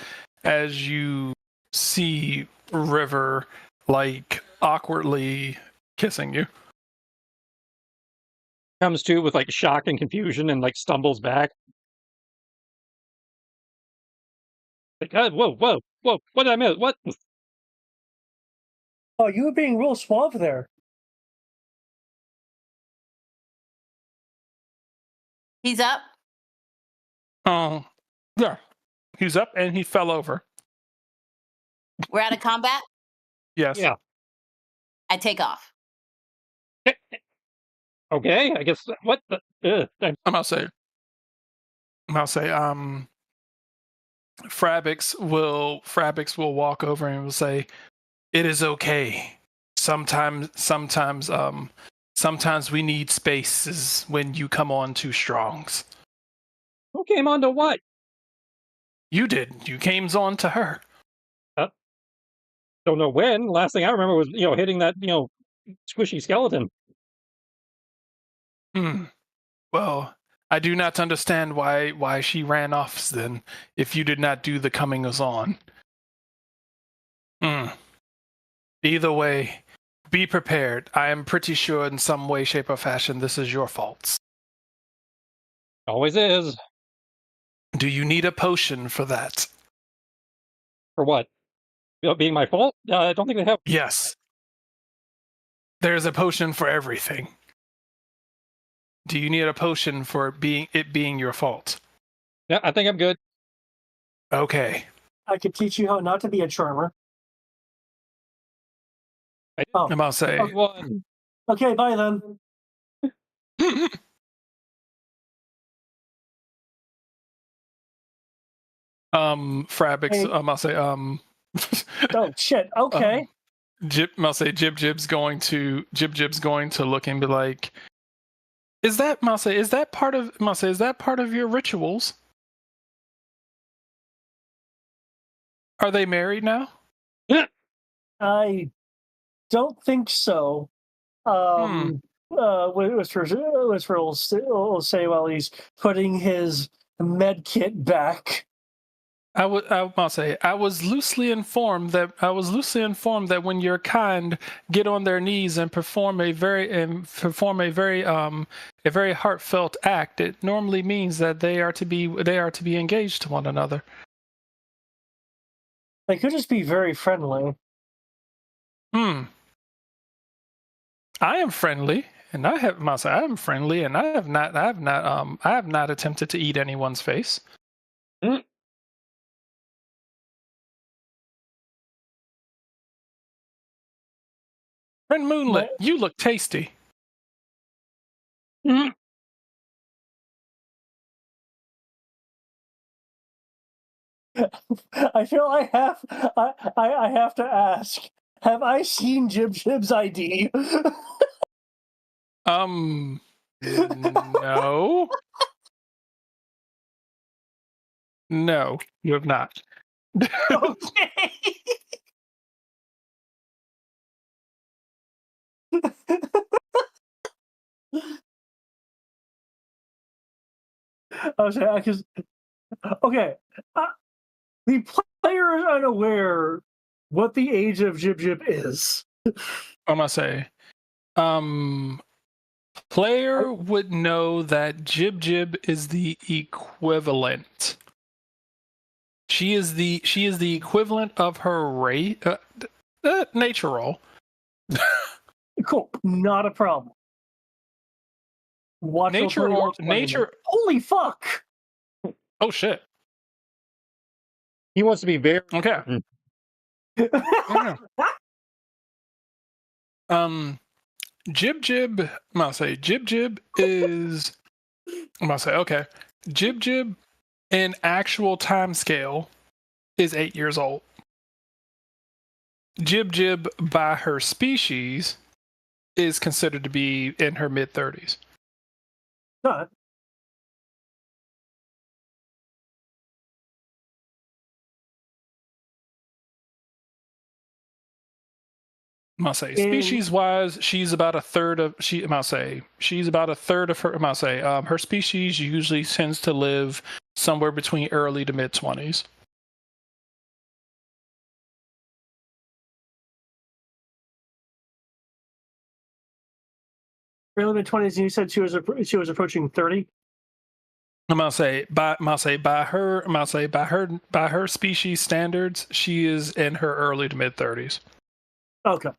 as you see River like awkwardly kissing you.
Comes to with like shock and confusion and like stumbles back. Like, whoa, what did I miss? What?
Oh, you were being real suave there.
He's up.
Oh, yeah. He's up and he fell over.
We're out of combat.
Yes.
Yeah.
I take off.
Okay, I guess. What the?
I'll say, Frabix will walk over and will say, "It is okay. Sometimes we need spaces when you come on too strongs."
Who came on to what?
You did. You came on to her.
Don't know when. Last thing I remember was hitting that squishy skeleton.
Well, I do not understand why she ran off then, if you did not do the coming on. Either way, be prepared. I am pretty sure in some way, shape, or fashion this is your fault.
Always is.
Do you need a potion for that?
For what? Being my fault? I don't think they have.
Yes. There's a potion for everything. Do you need a potion for it being your fault?
Yeah, I think I'm good.
Okay.
I could teach you how not to be a charmer.
I'm about to say.
One.
Okay, bye then.
Frabix,
Hey.
I'll say,
Oh shit. Okay.
I'll say Jib's going to look and be like, is that part of your rituals? Are they married now?
I don't think so. Whisper will say while he's putting his med kit back.
I was loosely informed that when your kind get on their knees and perform a very heartfelt act, it normally means that they are to be engaged to one another.
They could just be very friendly.
I am friendly, and I have not attempted to eat anyone's face. Friend Moonlit, you look tasty.
I feel I have to ask. Have I seen Jib's ID?
No. No, you have not.
Okay. Okay. The player is unaware what the age of Jib is.
I'm gonna say, player would know that Jib is the equivalent. She is the equivalent of her race, natural.
Cool, not a problem. Watch
nature.
Holy fuck!
Oh shit!
He wants to be very
okay. Jib. I'm gonna say Jib is. I'm gonna say okay. Jib in actual time scale is 8 years old. Jib Jib by her species is considered to be in her mid-30s.
No.
I'll say species-wise, she's about a third of she's about a third of her. Her species usually tends to live somewhere between early to mid-20s.
Early mid-20s, and you said she was approaching 30.
By her species standards, she is in her early to mid-30s.
Okay.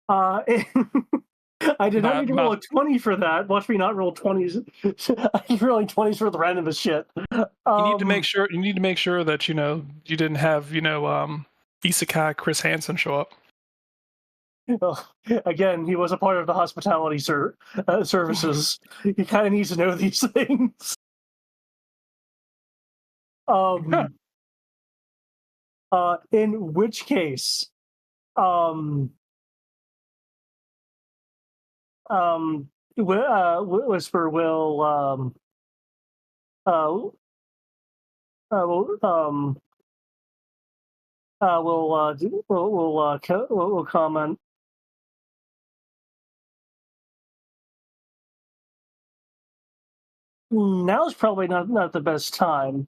I did not need to roll a 20 for that. Watch me not roll 20s. I keep rolling 20s for the randomest shit.
You need to make sure. You need to make sure that you didn't have Isekai Chris Hansen show up.
Well, again, he was a part of the hospitality services. He kind of needs to know these things. In which case, Whisper will comment. Now's probably not the best time.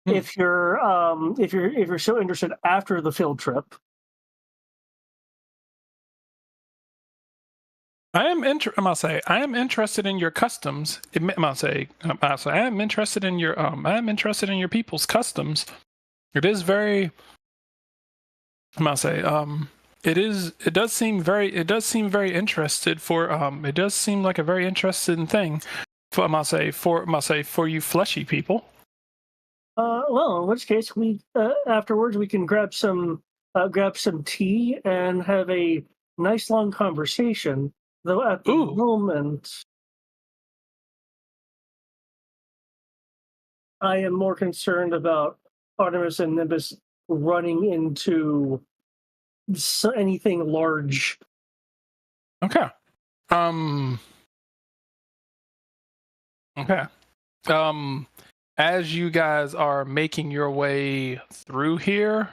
If you're so interested after the field trip.
I am interested in your customs. I am interested in your people's customs. It is very. It does seem very interested for. It does seem like a very interesting thing for you fleshy people.
Well, in which case we afterwards we can grab some tea and have a nice long conversation. Though at the moment, I am more concerned about Artemis and Nimbus running into anything large.
Okay. Okay. As you guys are making your way through here,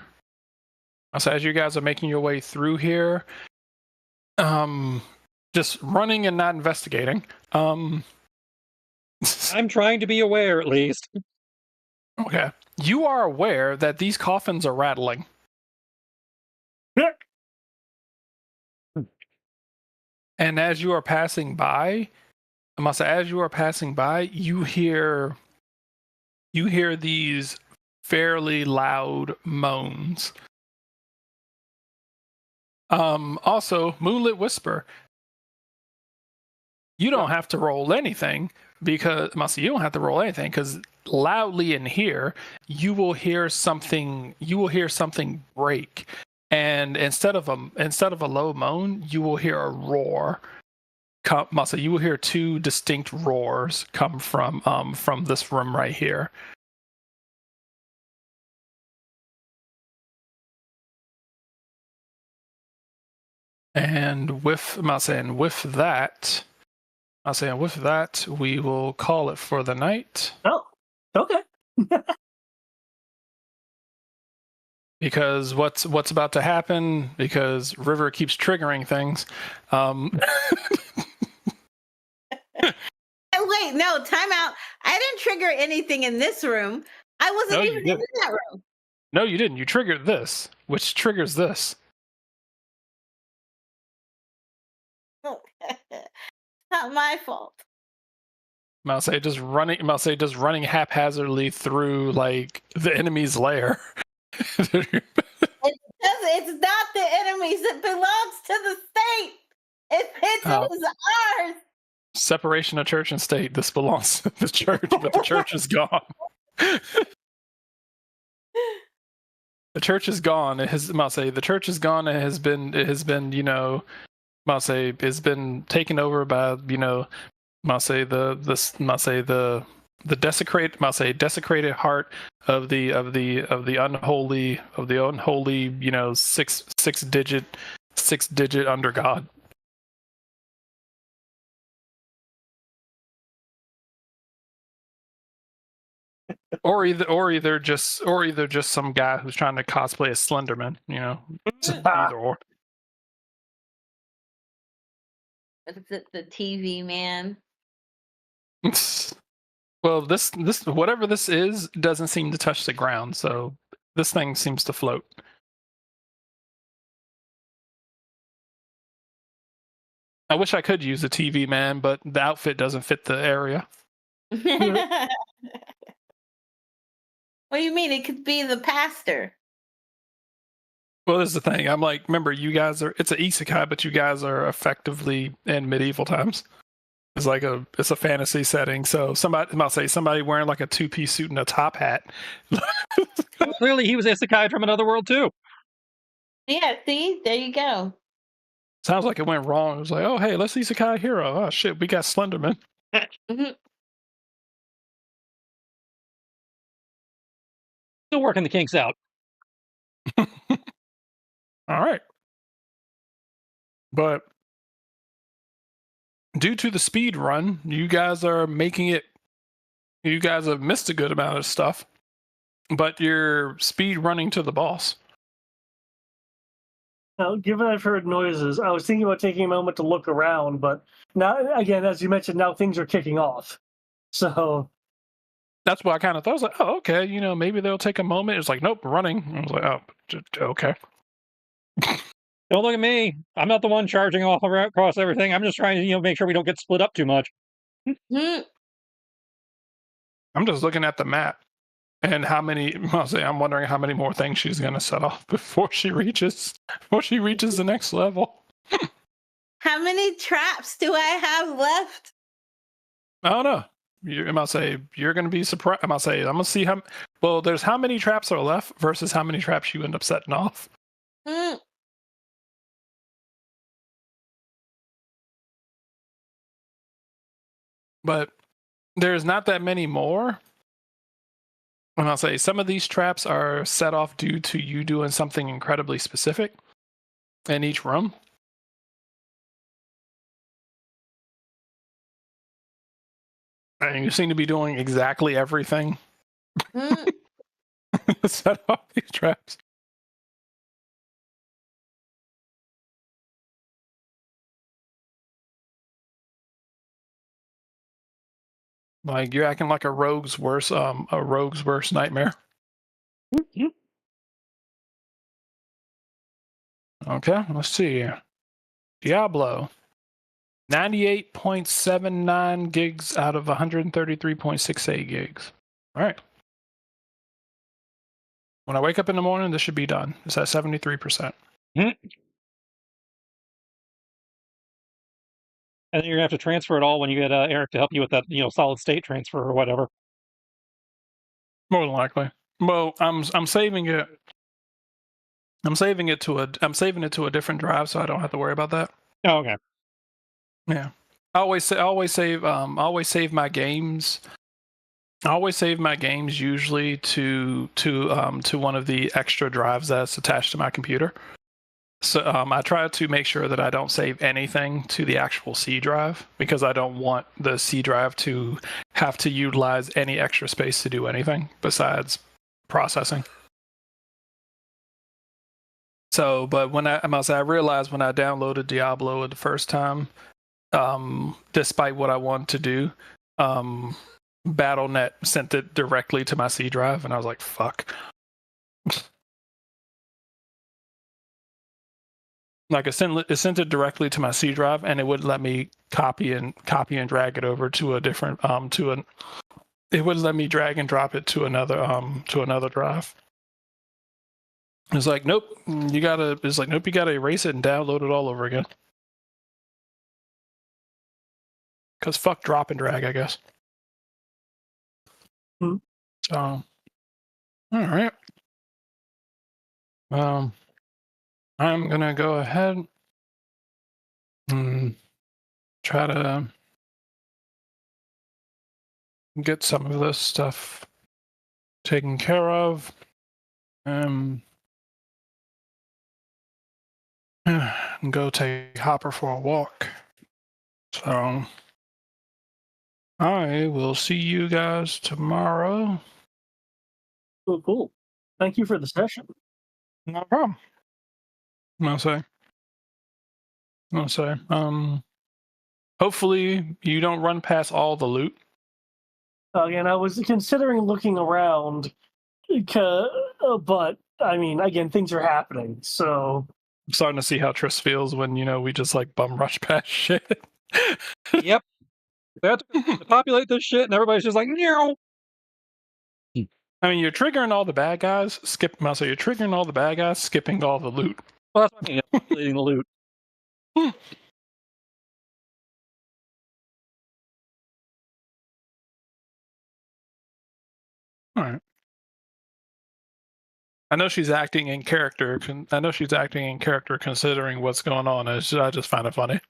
just running and not investigating.
I'm trying to be aware, at least.
Okay. You are aware that these coffins are rattling. And as you are passing by, you hear these fairly loud moans. Also, Moonlit Whisper. You don't have to roll anything because loudly in here you will hear something break, and instead of a low moan, you will hear a roar. You will hear two distinct roars come from this room right here. And with that, we will call it for the night.
Oh, okay.
Because what's about to happen? Because River keeps triggering things.
Wait, no, time out. I didn't trigger anything in this room. I wasn't even in that room.
No, you didn't. You triggered this, which triggers this.
Not my fault.
Mouse just running haphazardly through like the enemy's lair.
It's not the enemies. It belongs to the state. It is ours.
Separation of church and state. This belongs to the church, but the church is gone. The church is gone. The church is gone. It has been has been taken over by the desecrated, I'll say desecrated heart of the unholy, you know, six digit under god. Or either just some guy who's trying to cosplay as Slenderman, you know. Either or.
The TV man.
Well, this whatever this is doesn't seem to touch the ground, so this thing seems to float. I wish I could use a TV man, but the outfit doesn't fit the area.
What do you mean? It could be the pastor.
Well, this is the thing. I'm like, remember, you guys are. It's an isekai, but you guys are effectively in medieval times. It's like it's a fantasy setting. So somebody wearing like a 2-piece suit and a top hat.
Well, clearly, he was Isekai from another world too.
Yeah. See, there you go.
Sounds like it went wrong. It was like, oh hey, let's Isekai hero. Oh shit, we got Slenderman.
Mm-hmm.
Still working the kinks out.
All right. But due to the speed run, you guys have missed a good amount of stuff, but you're speed running to the boss.
Now, given I've heard noises, I was thinking about taking a moment to look around, but now, again, as you mentioned, now things are kicking off. So
that's what I kind of thought. I was like, oh, okay, you know, maybe they'll take a moment. It's like, nope, running. I was like, oh, okay.
Don't look at me. I'm not the one charging off across everything. I'm just trying to, you know, make sure we don't get split up too much.
Mm-hmm.
I'm just looking at the map and I'm wondering how many more things she's going to set off before she reaches the next level.
How many traps do I have left?
I don't know. I'm gonna say you're gonna be surprised. I'm gonna see how. Well, there's how many traps are left versus how many traps you end up setting off.
Mm.
But there's not that many more. And I'll say some of these traps are set off due to you doing something incredibly specific in each room. And you seem to be doing exactly everything.
Mm.
Set off these traps. Like you're acting like a rogue's worst nightmare.
Mm-hmm.
Okay, let's see. Diablo. 98.79 gigs out of 133.68 gigs. All right. When I wake up in the morning, this should be done. It's at 73%.
Mm-hmm. And then you're gonna have to transfer it all when you get Eric to help you with that, you know, solid state transfer or whatever.
More than likely. Well, I'm saving it. I'm saving it to a different drive, so I don't have to worry about that.
Oh, okay.
Yeah. I always save my games. I always save my games usually to one of the extra drives that's attached to my computer. So I try to make sure that I don't save anything to the actual C drive because I don't want the C drive to have to utilize any extra space to do anything besides processing. So, but when I realized when I downloaded Diablo the first time, despite what I wanted to do, BattleNet sent it directly to my C drive, and I was like, "Fuck!" Like it sent it directly to my C drive, and it wouldn't let me copy and drag it over to a different It wouldn't let me drag and drop it to another drive. It's like, nope, you gotta erase it and download it all over again. Because fuck drop and drag, I guess.
Hmm.
So, all right. I'm gonna go ahead and try to get some of this stuff taken care of. And go take Hopper for a walk. So I will see you guys tomorrow.
Cool. Thank you for the session.
No problem. I'll say. Hopefully you don't run past all the loot.
Again, I was considering looking around, but I mean, again, things are happening, so
I'm starting to see how Triss feels when we just like bum rush past shit.
Yep. They have to populate this shit, and everybody's just like, no.
I mean, you're triggering all the bad guys. You're triggering all the bad guys, skipping all the loot.
Well, that's what I mean, populating the loot.
All right. I know she's acting in character. Considering what's going on. I just find it funny.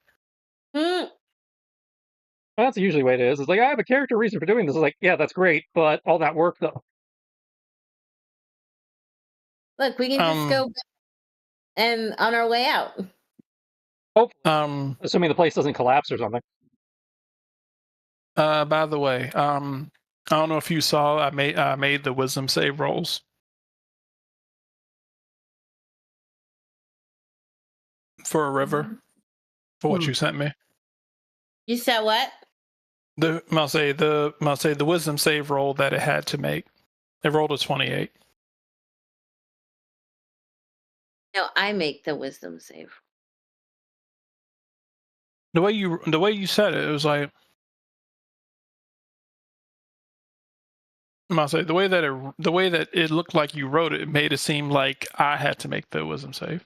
Well, that's usually the way it is. It's like, I have a character reason for doing this. It's like, yeah, that's great, but all that work, though.
Look, we can just go and on our way out.
Hopefully, assuming the place doesn't collapse or something.
By the way, I don't know if you saw, I made the wisdom save rolls for a river for what you sent me.
You said what?
I'll say the wisdom save roll that it had to make. It rolled a 28.
No, I make the wisdom save.
The way you said it, it was like, I'll say the way that it looked like you wrote it, it made it seem like I had to make the wisdom save.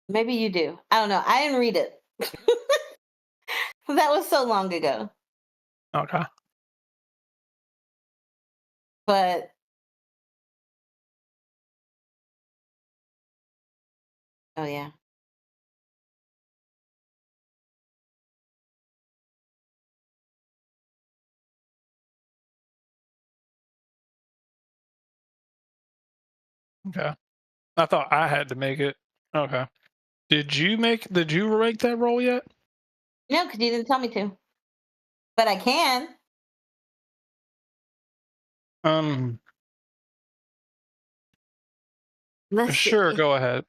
Maybe you do. I don't know. I didn't read it. That was so long ago.
Okay.
But oh yeah.
Okay. I thought I had to make it. Okay. Did you make that roll yet?
No, because you didn't tell me to. But I can. Let's
Sure,
see.
go ahead.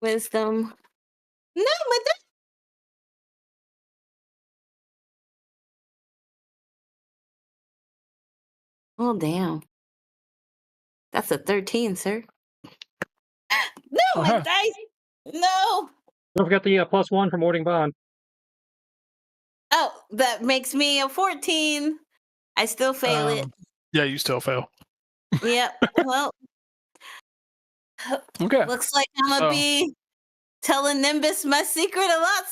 Wisdom. No, but oh damn. That's a 13, sir. No, my dice. No.
Don't forget the +1 from Warding Bond.
Oh, that makes me a 14. I still fail it.
Yeah, you still fail.
Yep. Well,
okay.
Looks like I'm gonna be telling Nimbus my secret a lot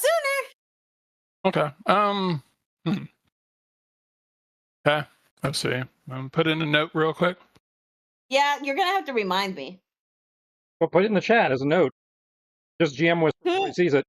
sooner.
Okay. Okay. Let's see. Put in a note real quick.
Yeah, you're gonna have to remind me.
Well, put it in the chat as a note. Just GM with sees it.